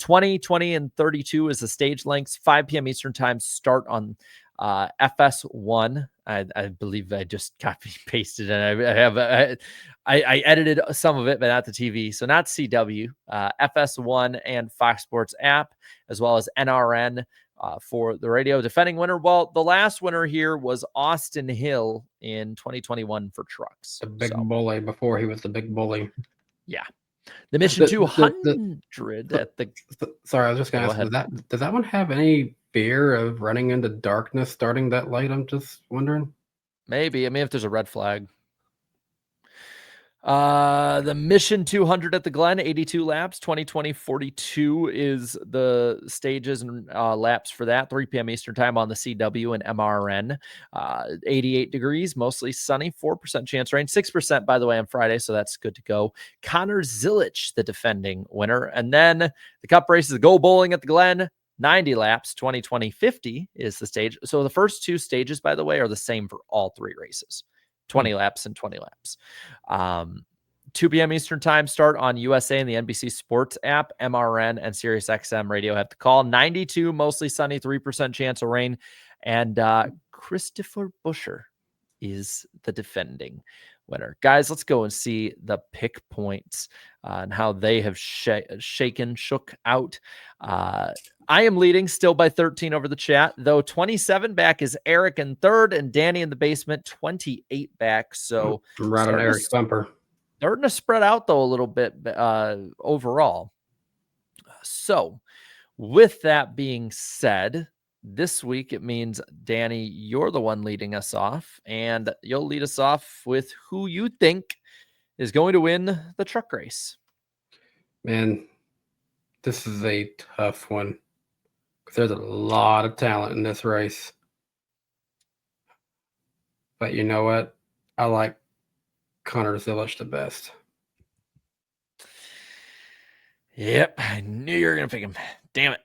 20, 20, and 32 is the stage lengths. 5 p.m. Eastern time start on FS1. I believe I just copy pasted and I edited some of it, but not the TV. So not CW, FS1 and Fox Sports app, as well as NRN for the radio. Defending winner, well, the last winner here was Austin Hill in 2021 for trucks. The big bully before he was the big bully. Yeah. The Mission 200 at the... Sorry, I was just going to ask, does that one have any fear of running into darkness starting that late? I'm just wondering. Maybe. I mean, if there's a red flag. The Mission 200 at the Glen, 82 laps, 2020 42 is the stages and laps for that. 3 p.m. Eastern time on the CW and MRN. 88 degrees, mostly sunny, 4% chance rain, 6% by the way on Friday, so that's good to go. Connor Zilic, the defending winner. And then the Cup races, Go Bowling at the Glen, 90 laps, 2020 50 is the stage. So the first two stages, by the way, are the same for all three races. 20 laps and 20 laps. 2 p.m. Eastern time start on USA and the NBC Sports app. MRN and SiriusXM radio have to call. 92, mostly sunny, 3% chance of rain. And Christopher Buescher is the defending winner. Guys, let's go and see the pick points and how they have shook out. I am leading still by 13 over the chat, though 27 back is Eric in third and Danny in the basement, 28 back. So right on Eric's bumper. Starting to spread out though a little bit overall. So, with that being said, this week it means Danny, you're the one leading us off, and you'll lead us off with who you think is going to win the truck race. Man, this is a tough one because there's a lot of talent in this race. But you know what? I like Connor Zilisch the best. Yep, I knew you were going to pick him. Damn it.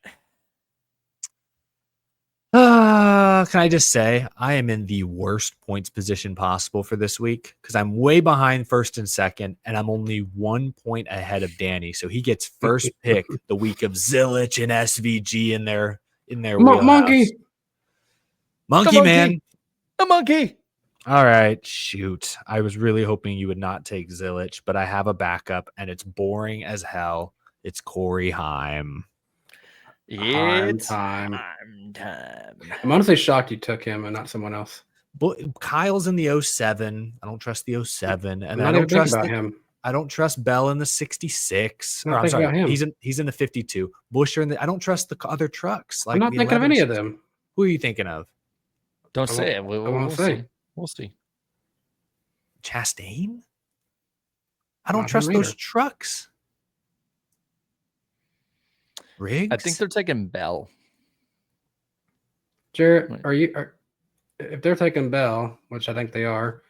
Can I just say I am in the worst points position possible for this week because I'm way behind first and second, and I'm only 1 point ahead of Danny. So he gets first pick the week of Zilisch and SVG in their wheelhouse. Monkey man. The monkey. All right, shoot. I was really hoping you would not take Zilisch, but I have a backup, and it's boring as hell. It's Corey Heim. It's time. time. I'm honestly shocked you took him and not someone else. But Kyle's in the 07. I don't trust the 07, and I'm I not don't even thinking trust about him. I don't trust Bell in the 66. I'm Or, not I'm thinking sorry, about him. he's in the 52. Busher in the. I don't trust the other trucks. Like I'm not the thinking of any 11s. of them. Who are you thinking of? Don't I say won't- it. We'll, I won't we'll say. see. We'll see. Chastain? I don't Not trust him those either. trucks. Riggs? I think they're taking Bell. Jarrett, Wait. if they're taking Bell, which I think they are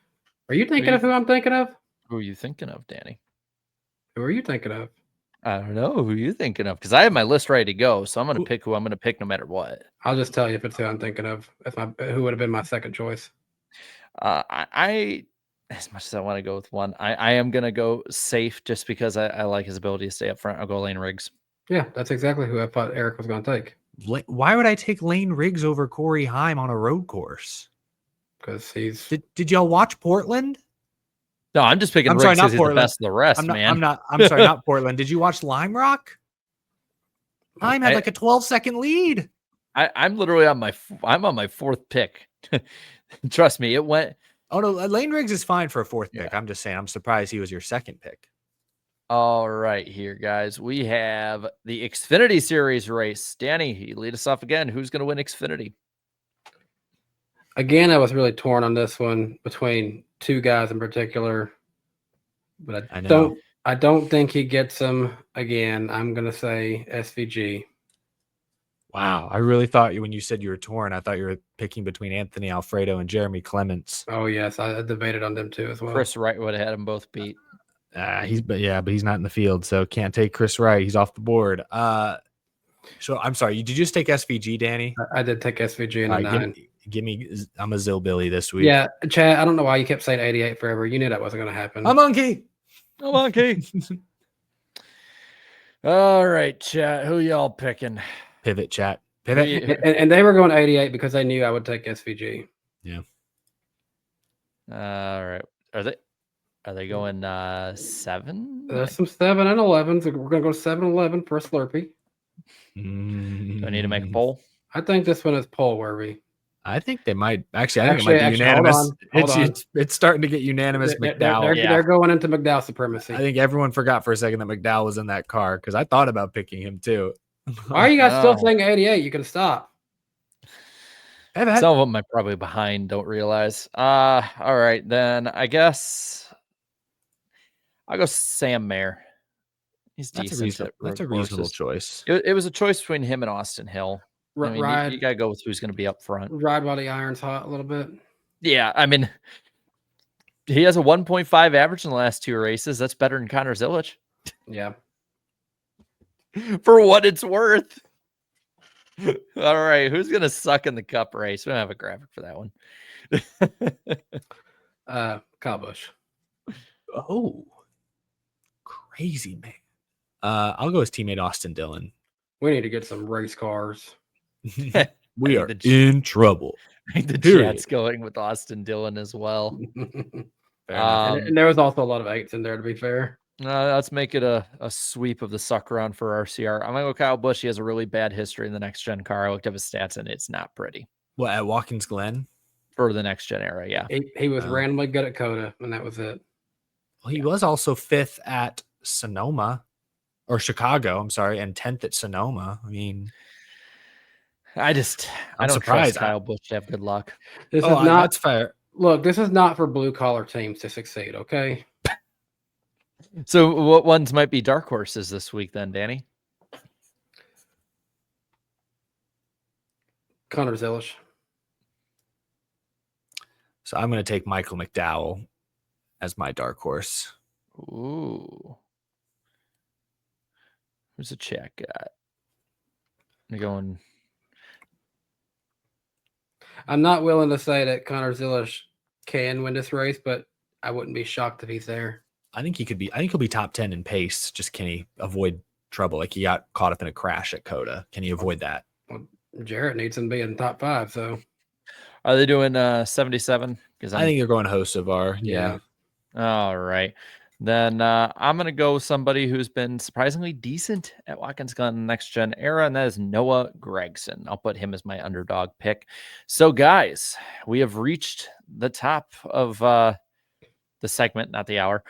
you thinking you- of who I'm thinking of? Who are you thinking of, Danny? Who are you thinking of? I don't know who you thinking of because I have my list ready to go. So I'm going to pick who I'm going to pick no matter what. I'll just tell you if it's who I'm thinking of. Who would have been my second choice. I as much as I want to go with one, I am going to go safe just because I like his ability to stay up front. I'll go Lane Riggs. Yeah, that's exactly who I thought Eric was going to take Why would I take Lane Riggs over Corey Heim on a road course? because he's. Did y'all watch Portland? No, I'm just picking I'm Riggs sorry, not because he's the Portland. best of the rest, man. I'm sorry, not Portland. Did you watch Lime Rock? Heim had I- like a 12-second lead. I'm literally on my fourth pick. Trust me, it went. Oh no, Lane Riggs is fine for a fourth pick. I'm just saying, I'm surprised he was your second pick. All right, here, guys. We have the Xfinity Series race. Danny, you lead us off again. Who's going to win Xfinity? Again, I was really torn on this one between two guys in particular, but I know. I don't think he gets them again. I'm gonna say SVG. Wow, I really thought when you said you were torn, I thought you were picking between Anthony Alfredo and Jeremy Clements. Oh yes, I debated on them too as well. Chris Wright would have had them both beat. But he's not in the field, so can't take Chris Wright. He's off the board. So I'm sorry, did you just take SVG, Danny? I did take SVG in All a right, 9. give me. I'm a Zillbilly this week. Yeah, Chad, I don't know why you kept saying 88 forever. You knew that wasn't going to happen. a monkey. Oh, monkey. All right, chat. Who y'all picking? Pivot chat. Pivot. and they were going 88 because they knew I would take SVG. Yeah. All right. Are they going 7? There's some 7 and 11s. We're going to go 7-11 for a Slurpee. Do I need to make a poll? I think this one is poll worthy. I think they might. Actually, I think it might be hold unanimous. on. It's starting to get unanimous. McDowell. They're going into McDowell supremacy. I think everyone forgot for a second that McDowell was in that car because I thought about picking him too. Why are you guys still No. saying 88? You can stop. Pivot. Some of them I'm probably behind, don't realize. All right, then I guess I'll go Sam Mayer. He's decent. That's a reasonable choice. It was a choice between him and Austin Hill. I mean, Ride, you gotta go with who's gonna be up front. ride while the iron's hot a little bit. Yeah, I mean, he has a 1.5 average in the last 2 races. That's better than Connor Zilisch. Yeah. For what it's worth. All right, who's gonna suck in the cup race? We don't have a graphic for that one. Kyle Busch. Oh, crazy man. I'll go with teammate Austin Dillon. We need to get some race cars. We are think in trouble. I think the Period. chat's going with Austin Dillon as well. Fair enough. and there was also a lot of 8s in there, to be fair. Let's make it a sweep of the suck around for RCR. I'm gonna go Kyle Busch. He has a really bad history in the next gen car. I looked up his stats and it's not pretty What at Watkins Glen? for the next gen era. Yeah. He was Oh. randomly good at Coda, and that was it. Well, he was also 5th at Sonoma or Chicago, I'm sorry, and 10th at Sonoma. I mean, I I'm don't surprised. trust Kyle Busch to have good luck. This Oh, is not. that's fair. Look, this is not for blue collar teams to succeed. Okay. So what ones might be dark horses this week then, Danny? Connor Zillish. So I'm going to take Michael McDowell as my dark horse. Ooh. Who's the chat got? They're going. I'm not willing to say that Connor Zillish can win this race, but I wouldn't be shocked if he's there. I think he'll be top 10 in pace. Just can he avoid trouble? Like he got caught up in a crash at Coda. Can he avoid that? Well, Jarrett needs him to be in the top 5. So Are they doing 77? Because I think you're going Hocevar. yeah. All right. Then I'm going to go with somebody who's been surprisingly decent at Watkins Glen next gen era, and that is Noah Gregson. I'll put him as my underdog pick. So, guys, we have reached the top of the segment, not the hour.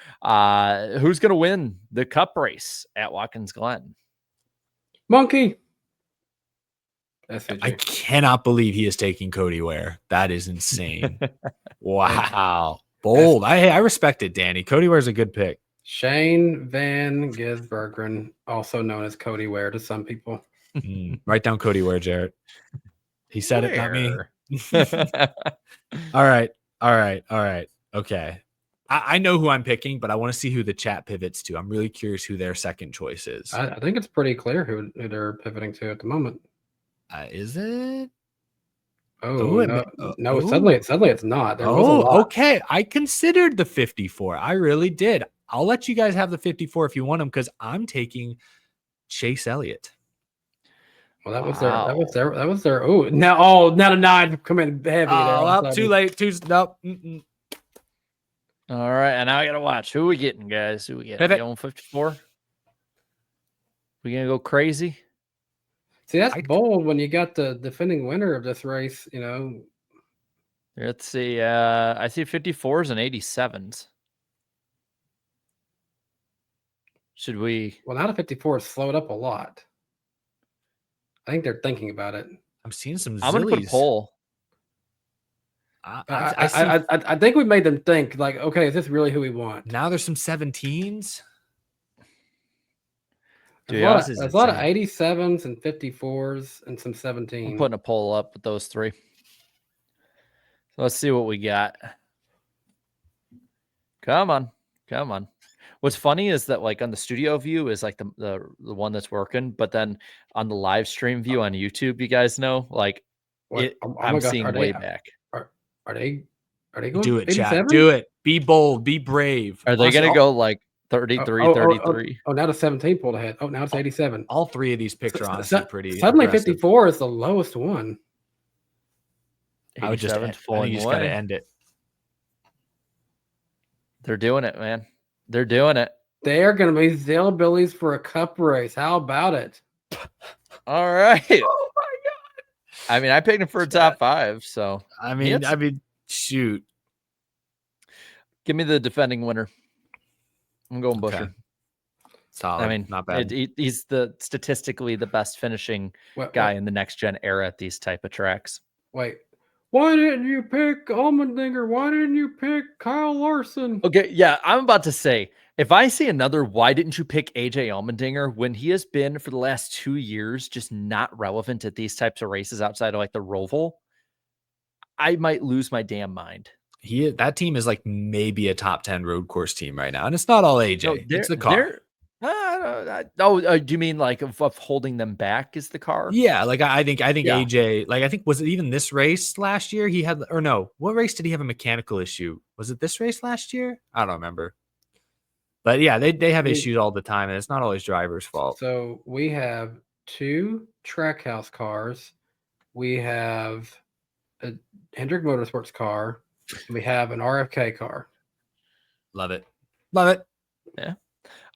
Who's going to win the cup race at Watkins Glen? Monkey. I cannot believe he is taking Cody Ware. That is insane. Wow. Bold. I respect it, Danny. Cody Ware's a good pick. Shane Van Gisbergen, also known as Cody Ware to some people. Write down Cody Ware, Jarrett. He said it, not me. Where? All right. Okay. I know who I'm picking, but I want to see who the chat pivots to. I'm really curious who their second choice is. I think it's pretty clear who they're pivoting to at the moment. Is it? No, suddenly it's not. There was a Oh, lot. okay. I considered the 54. I really did. I'll let you guys have the 54 if you want them because I'm taking Chase Elliott. Well, that was their. Oh, now the 9 come in heavy. Too late. Nope. All right, and now I got to watch. Who we getting, guys? Who we getting? Pivot. Going 54? We going to go crazy? See, that's bold when you got the defending winner of this race, you know. Let's see. I see 54s and 87s. Should we? Well, now the 54 has slowed up a lot. I think they're thinking about it. I'm seeing some I'm going to put a poll. I think we made them think, like, okay, is this really who we want? Now there's some 17s. There's a lot of 87s and 54s and some 17s. I'm putting a poll up with those three. So let's see what we got. Come on. What's funny is that like on the studio view is like the one that's working, but then on the live stream view on YouTube, you guys know, like I'm seeing way back. Are they going? Do it, 87? chat. Do it. Be bold. Be brave. Are they going to go like 33, 33? Oh, now the 17 pulled ahead. Oh, now it's 87. All three of these picks are honestly pretty. Suddenly, aggressive. 54 is the lowest one. I would just. I think you just got to end it. They're doing it, man. They're doing it. They are going to be availabilities for a cup race. How about it? All right. Oh my god! I mean, I picked him for a top 5. So I mean, shoot. Give me the defending winner. I'm going Busher. Okay. Solid. I mean, not bad. He's statistically the best finishing guy in the next gen era at these type of tracks. Wait, why didn't you pick Allmendinger? Why didn't you pick Kyle Larson? Okay, yeah, I'm about to say, if I see another, why didn't you pick AJ Allmendinger when he has been for the last 2 years just not relevant at these types of races outside of like the Roval, I might lose my damn mind. That team is like maybe a top 10 road course team right now, and it's not all AJ. No, it's the car. Do you mean like of holding them back is the car? Yeah, like I think AJ, like I think was it even this race last year? He had, or no, what race did he have a mechanical issue? Was it this race last year? I don't remember. But yeah, they have issues all the time, and it's not always driver's fault. So we have 2 Trackhouse cars. We have a Hendrick Motorsports car. We have an RFK car. Love it. Yeah.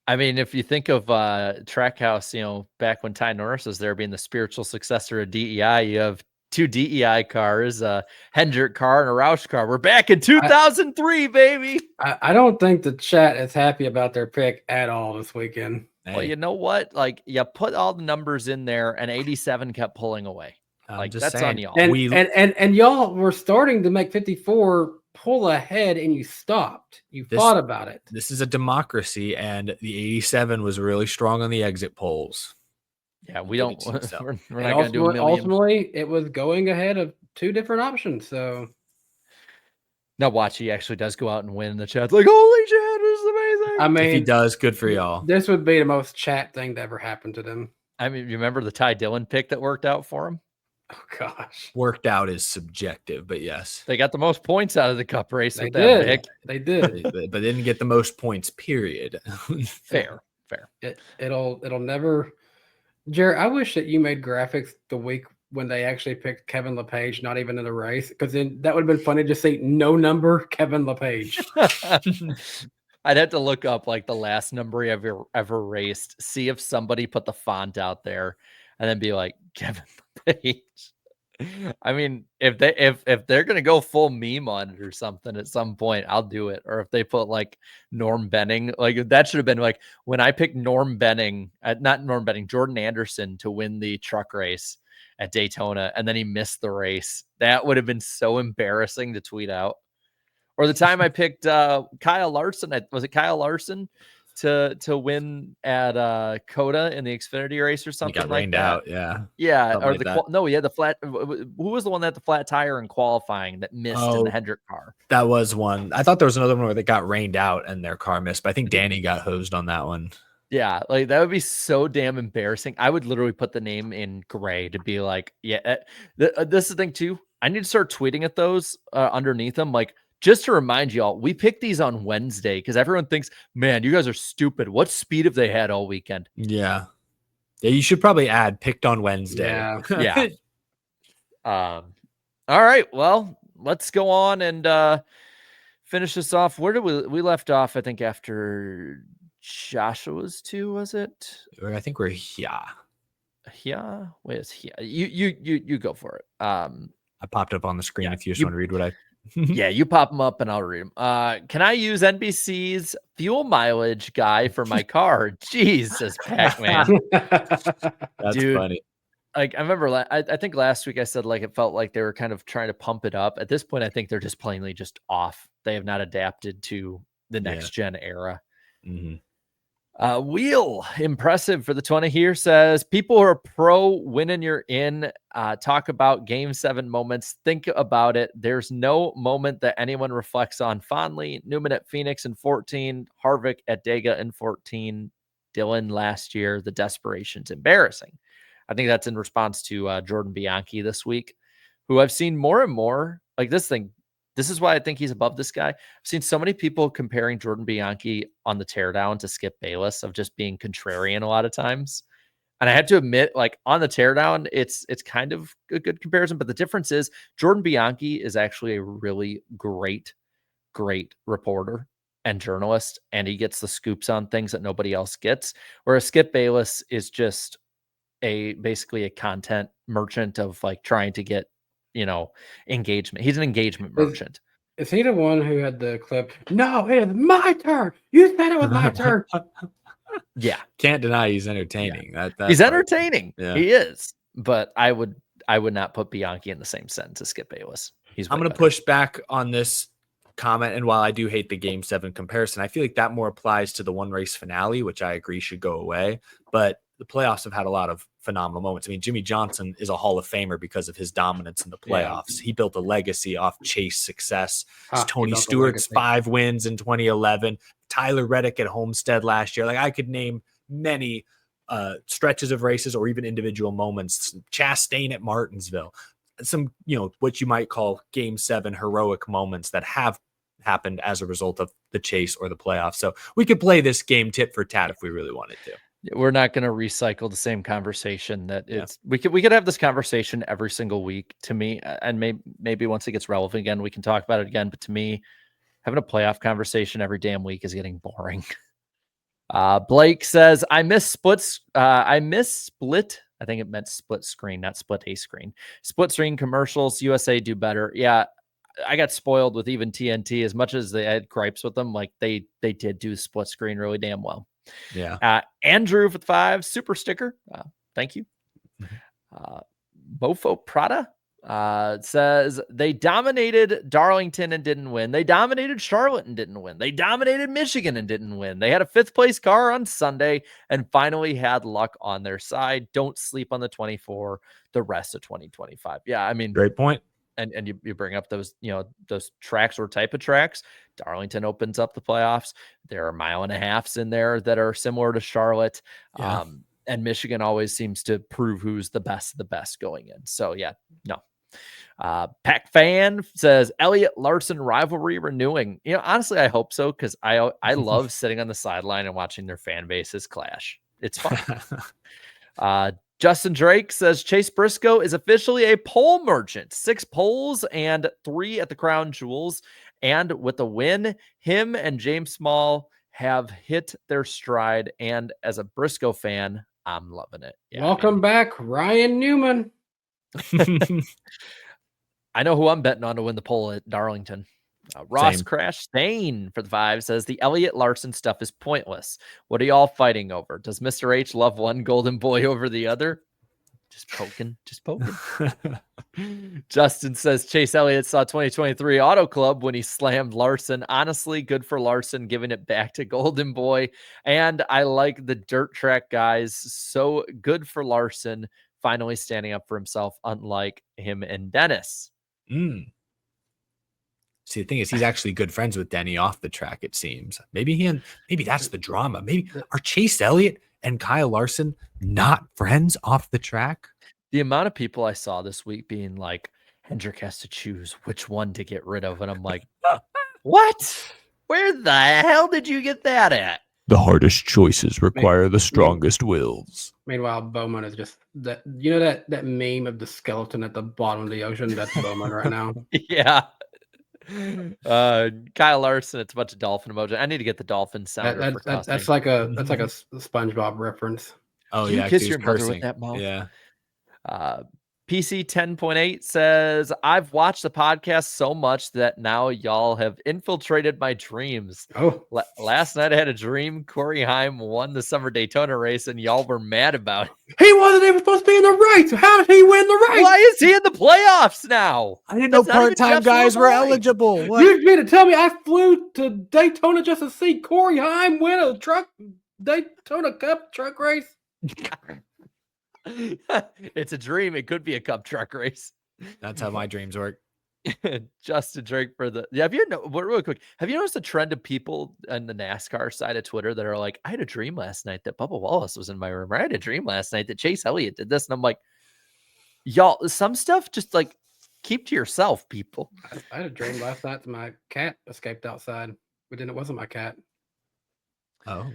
I mean, if you think of Trackhouse, back when Ty Norris was there being the spiritual successor of DEI, you have 2 DEI cars, a Hendrick car, and a Roush car. We're back in 2003, baby. I don't think the chat is happy about their pick at all this weekend. Well, Hey, you know what? Like, you put all the numbers in there, and 87 kept pulling away. I'm Like, just that's saying, on y'all. And y'all were starting to make 54 pull ahead, and you stopped. You thought about it. This is a democracy, and the 87 was really strong on the exit polls. Yeah, we Give don't. it to yourself. We're And not going to do a million. ultimately, it was going ahead of 2 different options. So Now, watch, he actually does go out and win. The chat's like, holy shit, this is amazing. I mean, If he does, good for y'all. This would be the most chat thing to ever happen to them. I mean, you remember the Ty Dillon pick that worked out for him? Oh gosh, Worked out is subjective, but yes, They got the most points out of the Cup race they with that did. pick. They did. but didn't get the most points. Period. Fair. It'll never. Jared, I wish that you made graphics the week when they actually picked Kevin LePage, not even in the race, because then that would have been funny to see no number Kevin LePage. I'd have to look up like the last number he ever raced, see if somebody put the font out there, and then be like, Kevin LePage. I mean, if they're gonna go full meme on it or something at some point, I'll do it. Or if they put like Norm Benning, like that should have been like when I picked Norm Benning, not Norm Benning, Jordan Anderson to win the truck race at Daytona, and then he missed the race. That would have been so embarrassing to tweet out. Or the time I picked Kyle Larson, was it Kyle Larson to win at Coda in the Xfinity race or He something got like rained that? out. Yeah. Yeah, Something or like the that. no, he had the flat. Who was the one that had the flat tire in qualifying that missed in Oh. the Hendrick car? That was one. I thought there was another one where they got rained out and their car missed, but I think Danny got hosed on that one. Yeah, like that would be so damn embarrassing. I would literally put the name in gray to be like, yeah. This is the thing too. I need to start tweeting at those underneath them, like just to remind y'all, we picked these on Wednesday because everyone thinks, man, you guys are stupid. What speed have they had all weekend? Yeah. Yeah, you should probably add picked on Wednesday. Yeah. Yeah. All right. Well, let's go on and finish this off. Where did we left off? I think after Joshua's 2, was it? I think we're here. Yeah. Wait, is here? You go for it. I popped up on the screen Yeah, if you just you- want to read what I Yeah, you pop them up and I'll read them. Can I use NBC's fuel mileage guy for my car? Jeez, says Pac-Man. That's Dude. funny. Like I remember, I think last week I said like it felt like they were kind of trying to pump it up. At this point, I think they're just plainly just off. They have not adapted to the next gen era. Mhm. Wheel impressive for the 20 here says people who are pro winning you're in talk about game 7 moments. Think about it. There's no moment that anyone reflects on fondly. Newman at Phoenix in 14, Harvick at Dega in 14, Dylan last year. The desperation's embarrassing. I think that's in response to Jordan Bianchi this week, who I've seen more and more like this thing. This is why I think he's above this guy. I've seen so many people comparing Jordan Bianchi on the teardown to Skip Bayless of just being contrarian a lot of times. And I have to admit, like on the teardown, it's kind of a good comparison. But the difference is Jordan Bianchi is actually a really great reporter and journalist. And he gets the scoops on things that nobody else gets. Whereas Skip Bayless is just basically a content merchant of like trying to get, engagement. He's an engagement merchant. Is he the one who had the clip? No, it is my turn. You said it was my turn. Yeah. Can't deny he's entertaining. He's entertaining. Yeah. He is. But I would not put Bianchi in the same sentence as Skip Bayless. I'm going to push back on this comment. And while I do hate the game 7 comparison, I feel like that more applies to the one race finale, which I agree should go away. But the playoffs have had a lot of phenomenal moments. I mean, Jimmy Johnson is a Hall of Famer because of his dominance in the playoffs. Yeah. He built a legacy off Chase success. Tony Stewart's 5 wins in 2011. Tyler Reddick at Homestead last year. Like I could name many stretches of races or even individual moments. Chastain at Martinsville. Some, what you might call game 7 heroic moments that have happened as a result of the chase or the playoffs. So we could play this game tit for tat if we really wanted to. We're not going to recycle the same conversation we could have this conversation every single week to me. And maybe once it gets relevant again, we can talk about it again. But to me, having a playoff conversation every damn week is getting boring. Blake says, I miss split I think it meant split screen, not split a screen. Split screen commercials, USA do better. Yeah, I got spoiled with even TNT. As much as they had gripes with them, like they did do split screen really damn well. Yeah. Andrew with 5 super sticker. Thank you. Bofo Prada says they dominated Darlington and didn't win. They dominated Charlotte and didn't win. They dominated Michigan and didn't win. They had a 5th place car on Sunday and finally had luck on their side. Don't sleep on the 24 the rest of 2025. Yeah, I mean, Great point. And you bring up those, those tracks or type of tracks. Darlington opens up the playoffs. There are 1.5 miles in there that are similar to Charlotte. Yeah. And Michigan always seems to prove who's the best of the best going in. So yeah, no. Pack fan says Elliott Larson rivalry renewing. Honestly, I hope so, because I love sitting on the sideline and watching their fan bases clash. It's fun. Justin Drake says Chase Briscoe is officially a pole merchant. 6 poles and 3 at the Crown Jewels. And with the win, him and James Small have hit their stride. And as a Briscoe fan, I'm loving it. Yeah, Welcome back, Ryan Newman. I know who I'm betting on to win the pole at Darlington. Ross Same. Crash Stain for the 5 says the Elliott Larson stuff is pointless. What are y'all fighting over? Does Mr. H love one golden boy over the other? Just poking. Justin says Chase Elliott saw 2023 Auto Club when he slammed Larson. Honestly, good for Larson giving it back to Golden Boy. And I like the dirt track guys. So good for Larson finally standing up for himself, unlike him and Dennis. See, the thing is, he's actually good friends with Denny off the track, it seems. Maybe that's the drama. Maybe are Chase Elliott and Kyle Larson not friends off the track? The amount of people I saw this week being like, Hendrick has to choose which one to get rid of. And I'm like, what? Where the hell did you get that at? The hardest choices require the strongest wills. Meanwhile, Bowman is just that. You know that meme of the skeleton at the bottom of the ocean? That's Bowman right now. Yeah. Kyle Larson, it's a bunch of dolphin emoji. I need to get the dolphin sound. That's like a SpongeBob reference. Oh, Can you yeah. kiss He was your mother cursing. with that mouth? Yeah. PC 10.8 says, I've watched the podcast so much that now y'all have infiltrated my dreams. Oh, Last night I had a dream Corey Haim won the summer Daytona race and y'all were mad about it. he wasn't even supposed to be in the race. How did he win the race? Why is he in the playoffs now? I didn't know That's not even part-time Jeff's guys little were boy. eligible. What? You mean to tell me I flew to Daytona just to see Corey Haim win a Daytona Cup truck race? It's a dream. It could be a cup truck race. That's how my dreams work. Justin Drake for the real quick, have you noticed the trend of people on the NASCAR side of Twitter that are like, I had a dream last night that Bubba Wallace was in my room, or I had a dream last night that Chase Elliott did this, and I'm like, y'all, some stuff just like keep to yourself, people. I had a dream last night that my cat escaped outside, but then it wasn't my cat. Oh.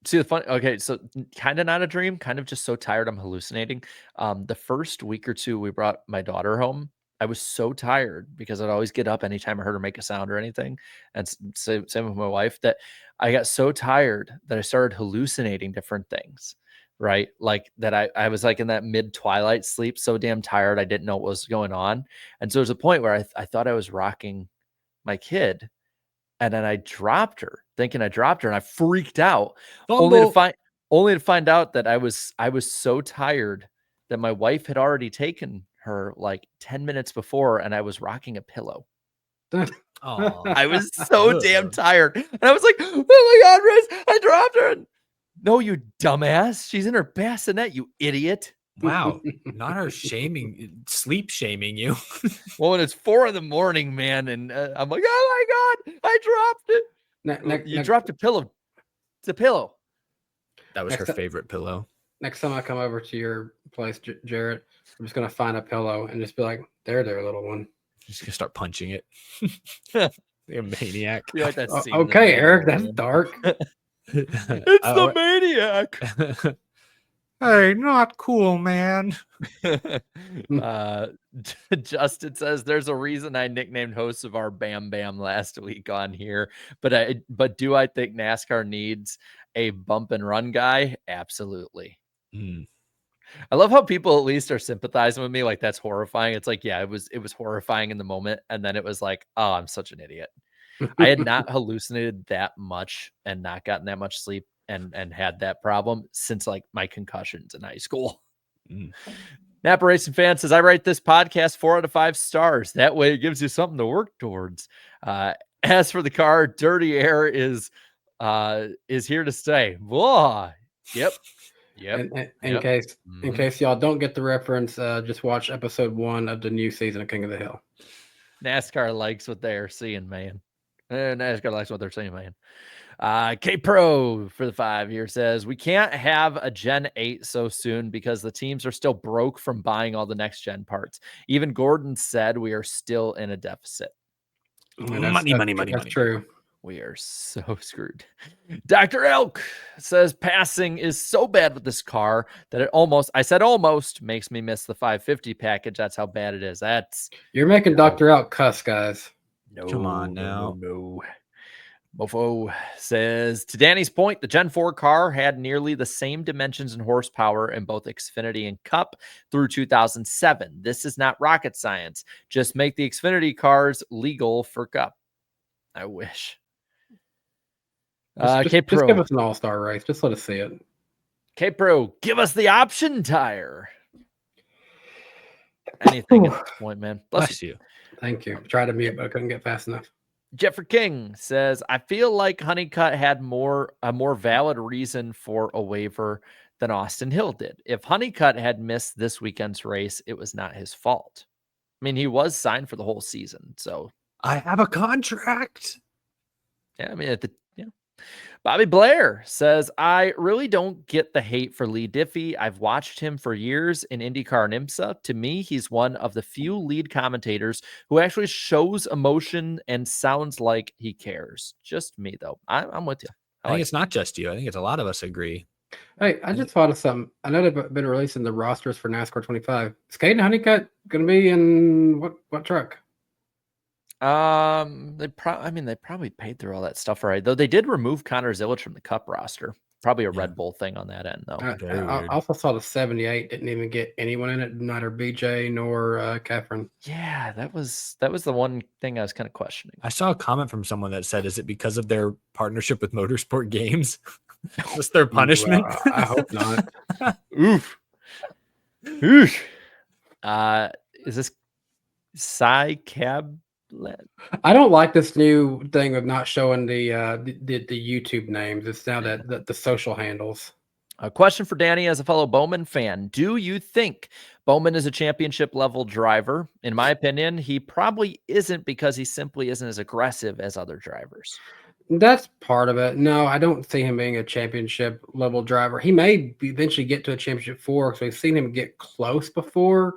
See the fun. Okay, so kind of not a dream, kind of just so tired I'm hallucinating. The first week or two we brought my daughter home, I was so tired because I'd always get up anytime I heard her make a sound or anything. And same with my wife, that I got so tired that I started hallucinating different things, right? Like that I was like in that mid-twilight sleep, so damn tired I didn't know what was going on. And so there's a point where I thought I was rocking my kid, and then I dropped her, thinking I dropped her, and I freaked out, only to find out that I was so tired that my wife had already taken her like 10 minutes before, and I was rocking a pillow. Oh. I was so damn tired, and I was like, "Oh my God, Riz, I dropped her!" And, no, you dumbass! She's in her bassinet, you idiot. Wow. Not her sleep shaming you. Well, when it's 4 a.m, man, and I'm like, oh my God, I dropped it. You dropped a pillow. It's a pillow. That was her favorite pillow. Next time I come over to your place, Jarrett, I'm just gonna find a pillow and just be like, "There, little one." Just gonna start punching it. Like a maniac. Be like that scene Okay, Eric, that's dark. It's the maniac. Hey, not cool, man. Justin says there's a reason I nicknamed hosts of our Bam Bam last week on here, but do I think NASCAR needs a bump and run guy? Absolutely. Mm. I love how people at least are sympathizing with me. Like, that's horrifying. It's like, yeah, it was horrifying in the moment. And then it was like, oh, I'm such an idiot. I had not hallucinated that much and not gotten that much sleep and had that problem since like my concussions in high school. Mm. Napa Racing Fan says, I write this podcast 4 out of 5 stars. That way it gives you something to work towards. As for the car, dirty air is here to stay. Whoa. Yep. In case y'all don't get the reference, just watch episode 1 of the new season of King of the Hill. NASCAR likes what they are seeing, man. NASCAR likes what they're seeing, man. K Pro for the 5 year says, we can't have a Gen 8 so soon because the teams are still broke from buying all the next gen parts. Even Gordon said we are still in a deficit. Money. That's true. We are so screwed. Dr. Elk says passing is so bad with this car that it almost makes me miss the 550 package. That's how bad it is. You're making Dr. Out cuss, guys. No, Come on now. No. Mofo says, to Danny's point, the Gen 4 car had nearly the same dimensions and horsepower in both Xfinity and Cup through 2007. This is not rocket science. Just make the Xfinity cars legal for Cup. I wish. Just give us an all-star race. Just let us see it. K-Pro, give us the option tire. Anything at this point, man. Bless you. Thank you. Tried to mute, but I couldn't get fast enough. Jeffrey King says, I feel like Honeycutt had a more valid reason for a waiver than Austin Hill did. If Honeycutt had missed this weekend's race, it was not his fault. I mean, he was signed for the whole season, so I have a contract. Yeah, I mean, Bobby Blair says, I really don't get the hate for Lee Diffie. I've watched him for years in IndyCar and IMSA. To me, he's one of the few lead commentators who actually shows emotion and sounds like he cares. Just me, though. I'm with you. I think it's not just you. I think it's a lot of us agree. Hey, I just thought of something. I know they've been releasing the rosters for NASCAR 25. Is Caden Honeycutt going to be in what truck? They probably paid through all that stuff, right? Though they did remove Connor Zillich from the Cup roster. Probably a Red Bull thing on that end, though. I also saw the 78 didn't even get anyone in it, neither BJ nor Catherine. Yeah, that was the one thing I was kind of questioning. I saw a comment from someone that said, "Is it because of their partnership with Motorsport Games? Was their punishment?" I hope not. Oof. Oof. Is this Cy Cab? I don't like this new thing of not showing the YouTube names. It's now that the social handles. A question for Danny as a fellow Bowman fan. Do you think Bowman is a championship level driver? In my opinion, he probably isn't because he simply isn't as aggressive as other drivers. That's part of it. No, I don't see him being a championship level driver. He may eventually get to a championship 4 because we've seen him get close before,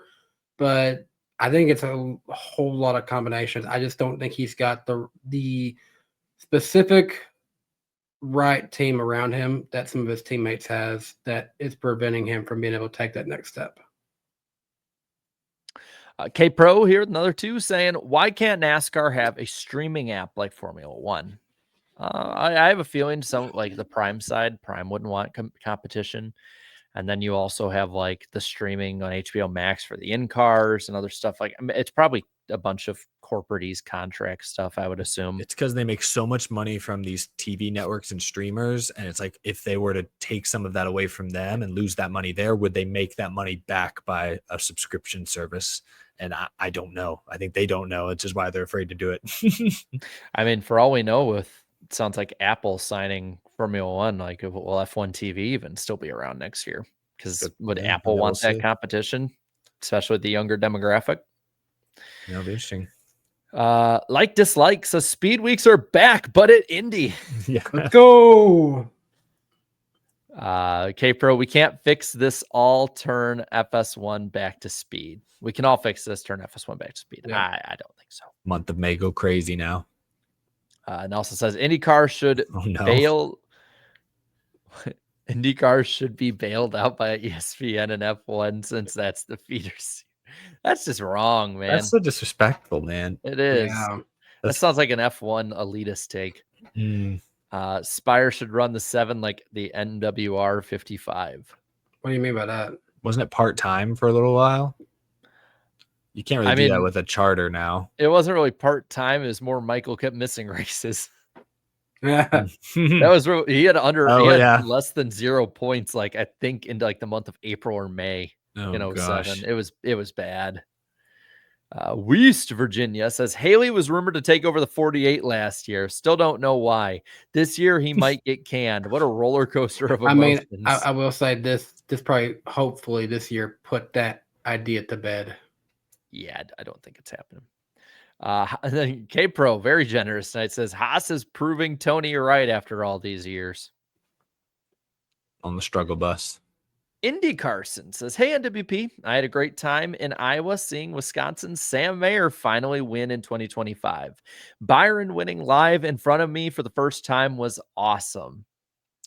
but I think it's a whole lot of combinations. I just don't think he's got the specific right team around him that some of his teammates has that is preventing him from being able to take that next step. K Pro here, another 2 saying, why can't NASCAR have a streaming app like Formula One? I have a feeling some like the Prime side, Prime wouldn't want competition. And then you also have like the streaming on HBO Max for the in-cars and other stuff. Like, I mean, it's probably a bunch of corporate contract stuff, I would assume. It's because they make so much money from these TV networks and streamers. And it's like, if they were to take some of that away from them and lose that money there, would they make that money back by a subscription service? And I don't know. I think they don't know. It's just why they're afraid to do it. I mean, for all we know, it sounds like Apple signing Formula One, like will F1 TV even still be around next year? Because would Apple want that competition, especially with the younger demographic? That'll be interesting. Like dislike. So speed weeks are back, but at Indy. Yeah. Let's go. K Pro, we can't fix this all turn FS1 back to speed. We can all fix this turn FS1 back to speed. Yeah. I don't think so. Month of May go crazy now. Nelson says IndyCar should bail. IndyCar should be bailed out by ESPN and F1 since that's the feeders. That's just wrong, man. That's so disrespectful, man. It is. Yeah. That sounds like an F1 elitist take. Mm. Spire should run the 7 like the NWR 55. What do you mean by that? Wasn't it part-time for a little while? You can't really I do that mean- with a charter now. It wasn't really part-time. It was more Michael kept missing races. That Hmm. was he had Oh, he had yeah. less than 0 points, like I think into like the month of April or May Oh, in 07. gosh. It was bad. West Virginia says Haley was rumored to take over the 48 last year. Still don't know why. This year he might get canned. What a roller coaster of I emotions. mean, I will say this probably hopefully this year put that idea to bed. Yeah, I don't think it's happening. And then K Pro, very generous tonight, says Haas is proving Tony right after all these years. On the struggle bus. Indy Carson says, hey, NWP, I had a great time in Iowa seeing Wisconsin's Sam Mayer finally win in 2025. Byron winning live in front of me for the first time was awesome.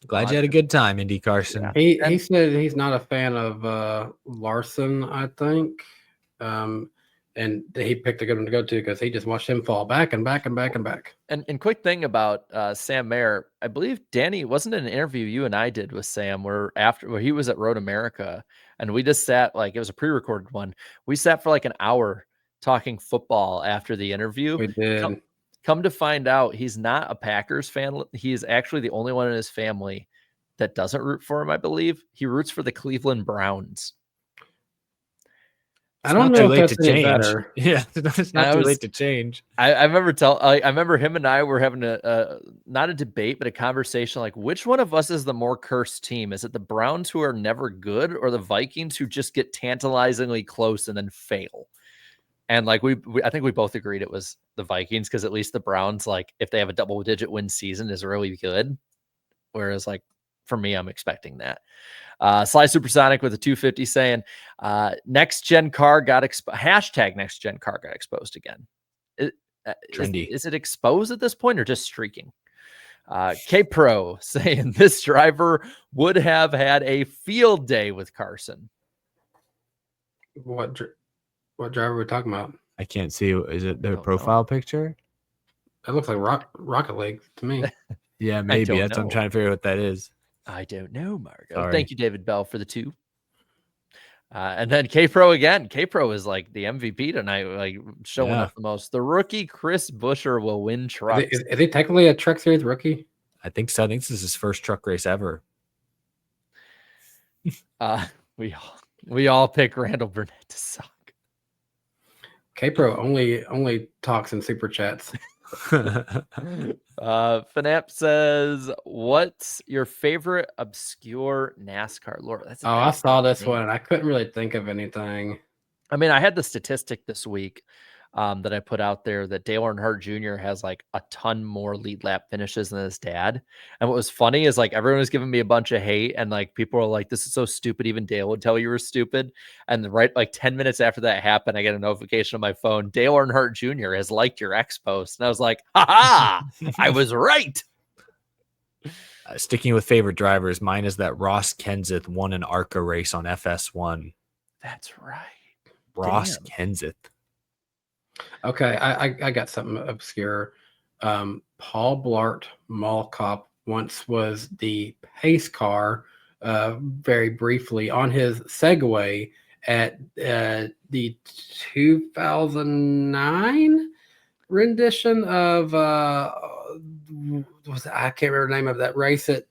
Glad you had a good time, Indy Carson. Yeah. He said he's not a fan of Larson, I think. And he picked a good one to go to because he just watched him fall back and back and back and back. And quick thing about Sam Mayer, I believe Danny wasn't in an interview you and I did with Sam where he was at Road America and we just sat like it was a pre-recorded one. We sat for like an hour talking football after the interview. We did. Come to find out, he's not a Packers fan. He is actually the only one in his family that doesn't root for him, I believe. He roots for the Cleveland Browns. I don't know if that's any better. Yeah, it's not too late to change. I remember him and I were having a not a debate, but a conversation like, which one of us is the more cursed team? Is it the Browns who are never good or the Vikings who just get tantalizingly close and then fail? And like I think we both agreed it was the Vikings because at least the Browns, like if they have a double-digit win season, is really good. Whereas like for me, I'm expecting that. Sly Supersonic with a 250 saying next gen car got hashtag next gen car got exposed again. Trendy. Is it exposed at this point or just streaking? K Pro saying this driver would have had a field day with Carson. What driver are we talking about? I can't see. Is it their profile picture? It looks like Rocket League to me. Yeah, maybe. That's what I'm trying to figure out what that is. I don't know, Margo. Sorry. Thank you, David Bell, for the 2. And then K Pro again. K Pro is like the MVP tonight, like showing up the most. The rookie Chris Buescher will win trucks. Is he technically a Truck Series rookie? I think so. I think this is his first truck race ever. We all pick Randall Burnett to suck. K Pro only talks in super chats. Fanap says, what's your favorite obscure NASCAR lore? I saw this one and I couldn't really think of anything. I mean, I had the statistic this week that I put out there that Dale Earnhardt Jr. has like a ton more lead lap finishes than his dad. And what was funny is like everyone was giving me a bunch of hate and like people were like, this is so stupid. Even Dale would tell you were stupid. And right like 10 minutes after that happened, I get a notification on my phone. Dale Earnhardt Jr. has liked your X post. And I was like, ha, I was right. Sticking with favorite drivers, mine is that Ross Kenseth won an ARCA race on FS1. That's right. Ross Kenseth. Okay, I got something obscure. Paul Blart Mall Cop once was the pace car very briefly on his Segway at the 2009 rendition of I can't remember the name of that race that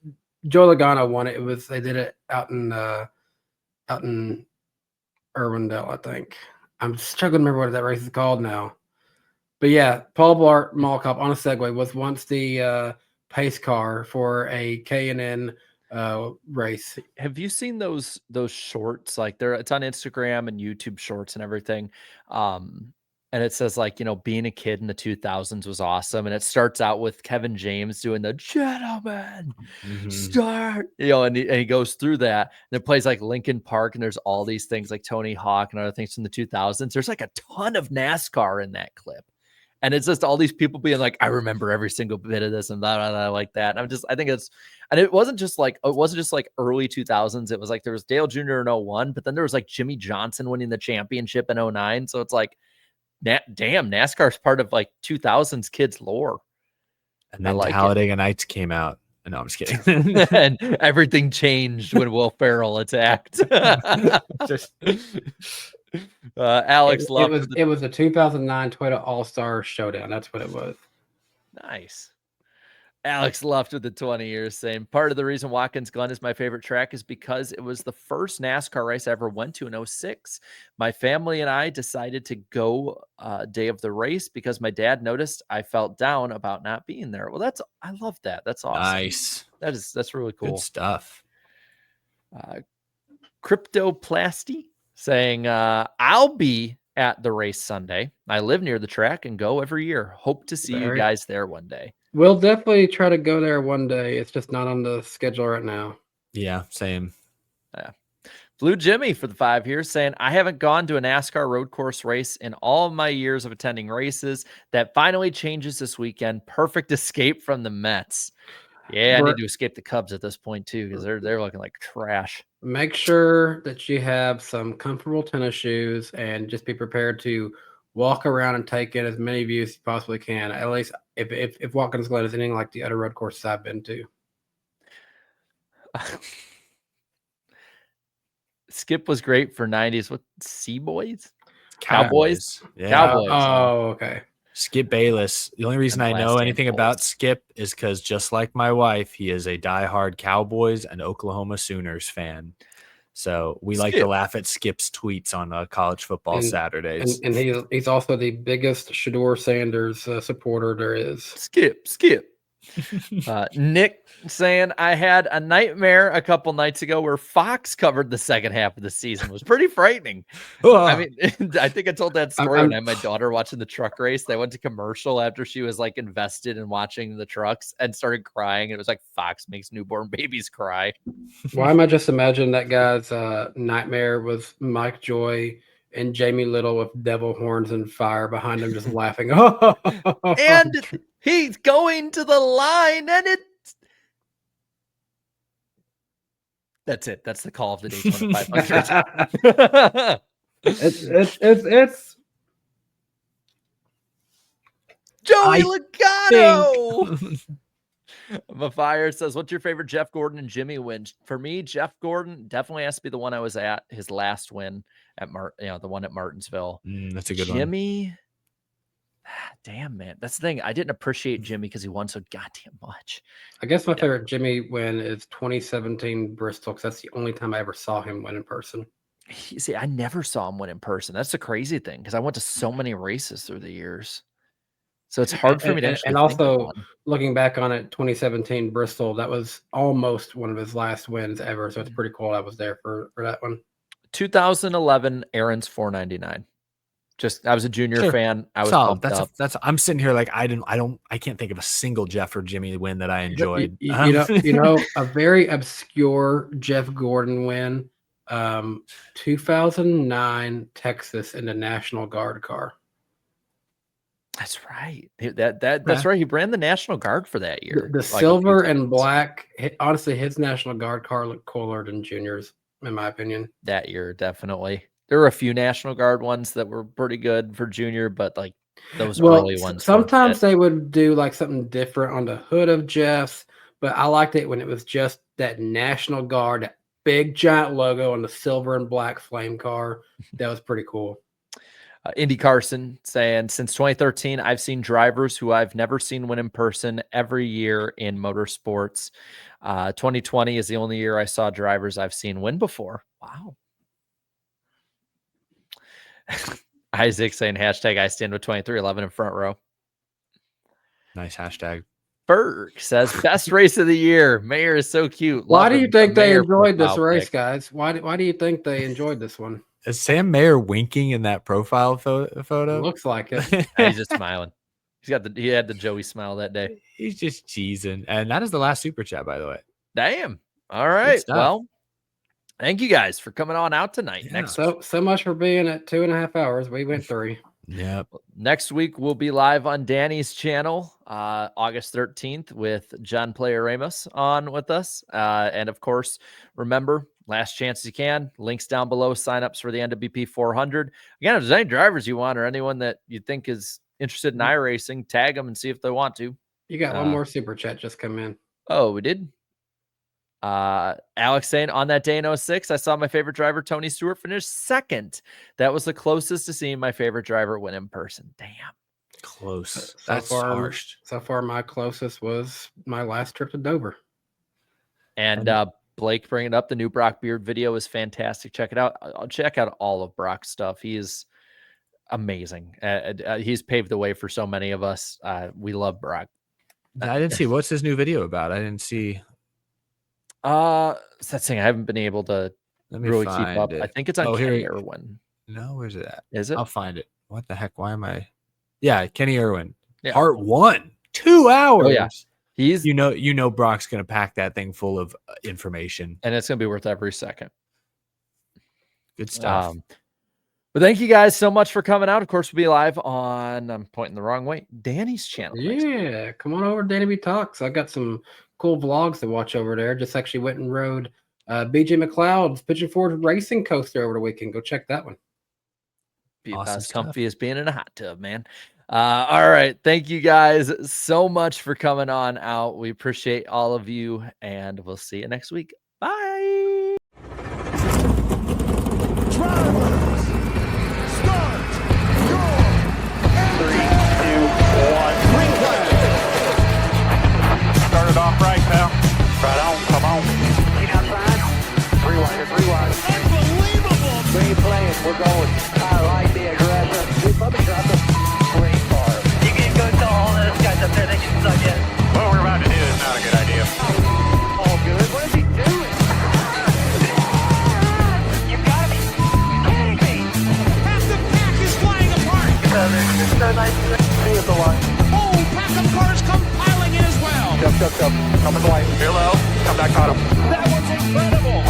Joe Logano won it. They did it out in Irwindale, I think. I'm struggling to remember what that race is called now. But yeah, Paul Blart Mall Cop on a Segway was once the pace car for a K&N race. Have you seen those shorts? Like it's on Instagram and YouTube shorts and everything. And it says like, you know, being a kid in the 2000s was awesome. And it starts out with Kevin James doing the gentleman start, you know, and he goes through that and it plays like Linkin Park. And there's all these things like Tony Hawk and other things from the 2000s. There's like a ton of NASCAR in that clip. And it's just all these people being like, I remember every single bit of this and blah, blah, blah, like that. And and it wasn't just like early 2000s. It was like there was Dale Jr. in 01, but then there was like Jimmy Johnson winning the championship in 09. So it's like, damn, NASCAR's part of like 2000s kids lore. And then Talladega Nights came out. No, I'm just kidding. And everything changed when Will Ferrell attacked. Just Alex Luft. It was a 2009 Toyota All-Star Showdown. That's what it was. Nice. Alex Luft with the 20 years saying, part of the reason Watkins Glen is my favorite track is because it was the first NASCAR race I ever went to in 06. My family and I decided to go day of the race because my dad noticed I felt down about not being there. Well, I love that. That's awesome. nice. That's really cool. Good stuff. Cryptoplasty saying, I'll be at the race Sunday. I live near the track and go every year. Hope to see you guys there one day. We'll definitely try to go there one day. It's just not on the schedule right now. Yeah, same. Blue Jimmy for the 5 years saying, I haven't gone to a NASCAR road course race in all of my years of attending races. That finally changes this weekend. Perfect escape from the Mets. Yeah, I need to escape the Cubs at this point too, because they're looking like trash. Make sure that you have some comfortable tennis shoes and just be prepared to walk around and take in as many views as you possibly can. At least if Watkins Glen is anything like the other road courses I've been to. Skip was great for 90s. What, Sea Boys? Cowboys. Yeah. Cowboys. Oh, okay. Skip Bayless. The only reason And I know Last anything Name about Bulls. Skip is because just like my wife, he is a diehard Cowboys and Oklahoma Sooners fan. So we like to Skip. laugh at Skip's tweets on college football Saturdays. And he's also the biggest Shador Sanders supporter there is. Skip. Nick saying, I had a nightmare a couple nights ago where Fox covered the second half of the season. It was pretty frightening. I mean, I think I told that story when I had my daughter watching the truck race. They went to commercial after she was like invested in watching the trucks and started crying. It was like Fox makes newborn babies cry. Why am I just imagining that guy's nightmare with Mike Joy and Jamie Little with devil horns and fire behind him just laughing. And he's going to the line, and that's it. That's the call of the Daytona 500. it's Joey Logano. Mafire says, what's your favorite Jeff Gordon and Jimmy win? For me, Jeff Gordon definitely has to be the one I was at, his last win at the one at Martinsville. That's a good one. Jimmy, damn, man. That's the thing. I didn't appreciate Jimmy because he won so goddamn much. I guess my favorite Jimmy win is 2017 Bristol, because that's the only time I ever saw him win in person. See, I never saw him win in person. That's the crazy thing, because I went to so many races through the years. So it's hard for me to actually. And also, looking back on it, 2017 Bristol, that was almost one of his last wins ever. So it's pretty cool I was there for that one. 2011 Aaron's 499. I was a junior fan. I was pumped up. I'm sitting here like I can't think of a single Jeff or Jimmy win that I enjoyed. You know, a very obscure Jeff Gordon win. 2009 Texas in the National Guard car. That's right. That's right. He ran the National Guard for that year. The silver and black. Honestly, his National Guard car looked cooler than Junior's, in my opinion. That year, definitely. There were a few National Guard ones that were pretty good for Junior, but like those early ones. Sometimes they would do like something different on the hood of Jeff's, but I liked it when it was just that National Guard, that big giant logo on the silver and black flame car. That was pretty cool. Indy Carson saying, since 2013, I've seen drivers who I've never seen win in person every year in motorsports. 2020 is the only year I saw drivers I've seen win before. Wow. Isaac saying, hashtag I stand with 2311 in front row. Nice hashtag. Berg says, best race of the year. Mayor is so cute. Why do you think they enjoyed this race, guys? Why do you think they enjoyed this one? Is Sam Mayer winking in that profile photo? Looks like it. He's just smiling. He had the Joey smile that day. He's just cheesing. And that is the last super chat, by the way. Damn. All right. Well, thank you guys for coming on out tonight. Yeah. So much for being at 2.5 hours. We went 3. Yep. Next week we'll be live on Danny's channel, August 13th, with John Player Ramos on with us. And of course, remember, last chance you can. Links down below. Sign-ups for the NWP 400. Again, if there's any drivers you want or anyone that you think is interested in iRacing, tag them and see if they want to. You got one more super chat just come in. Oh, we did. Alex saying on that day in 06, I saw my favorite driver, Tony Stewart, finish second. That was the closest to seeing my favorite driver win in person. Damn. Close. So That's far, harsh. So far, my closest was my last trip to Dover. And Blake bringing up the new Brock Beard video is fantastic. Check it out. I'll check out all of Brock's stuff. He is amazing. He's paved the way for so many of us. We love Brock. I didn't see. What's his new video about? I didn't see. It's that thing I haven't been able to Let me really keep find up. it. I think it's on Oh, here Kenny it- Irwin. No, where's it at? Is it? I'll find it. What the heck? Why am I? Yeah, Kenny Irwin. Yeah. Part 1. 2 hours. Oh, yeah. He's You know Brock's gonna pack that thing full of information. and it's gonna be worth every second. Good stuff. But thank you guys so much for coming out. Of course, we'll be live on, I'm pointing the wrong way, Danny's channel. next week. Yeah, come on over to Danny B Talks. I got some cool vlogs to watch over there. Just actually went and rode BJ McLeod's Pigeon Forge Racing Coaster over the weekend. Go check that one. Be Awesome as stuff. comfy as being in a hot tub, man. All right. Thank you guys so much for coming on out. We appreciate all of you, and we'll see you next week. Bye. Drivers, start your 3, 2, 1. Green flag. Started off right, pal. Right on, come on. Keep outside. Three wide. Unbelievable. Green flag. We're going. I like the aggressive. We probably dropped a great car. You can go tell all those guys up there they can suck in. What we're about to do is not a good idea. All good. What is he doing? You gotta be kidding me. Half the pack is flying apart. It's so nice to see at the line. Oh, pack of cars come piling in as well. Come. Coming the way. Hello. Come back, caught him. That was incredible.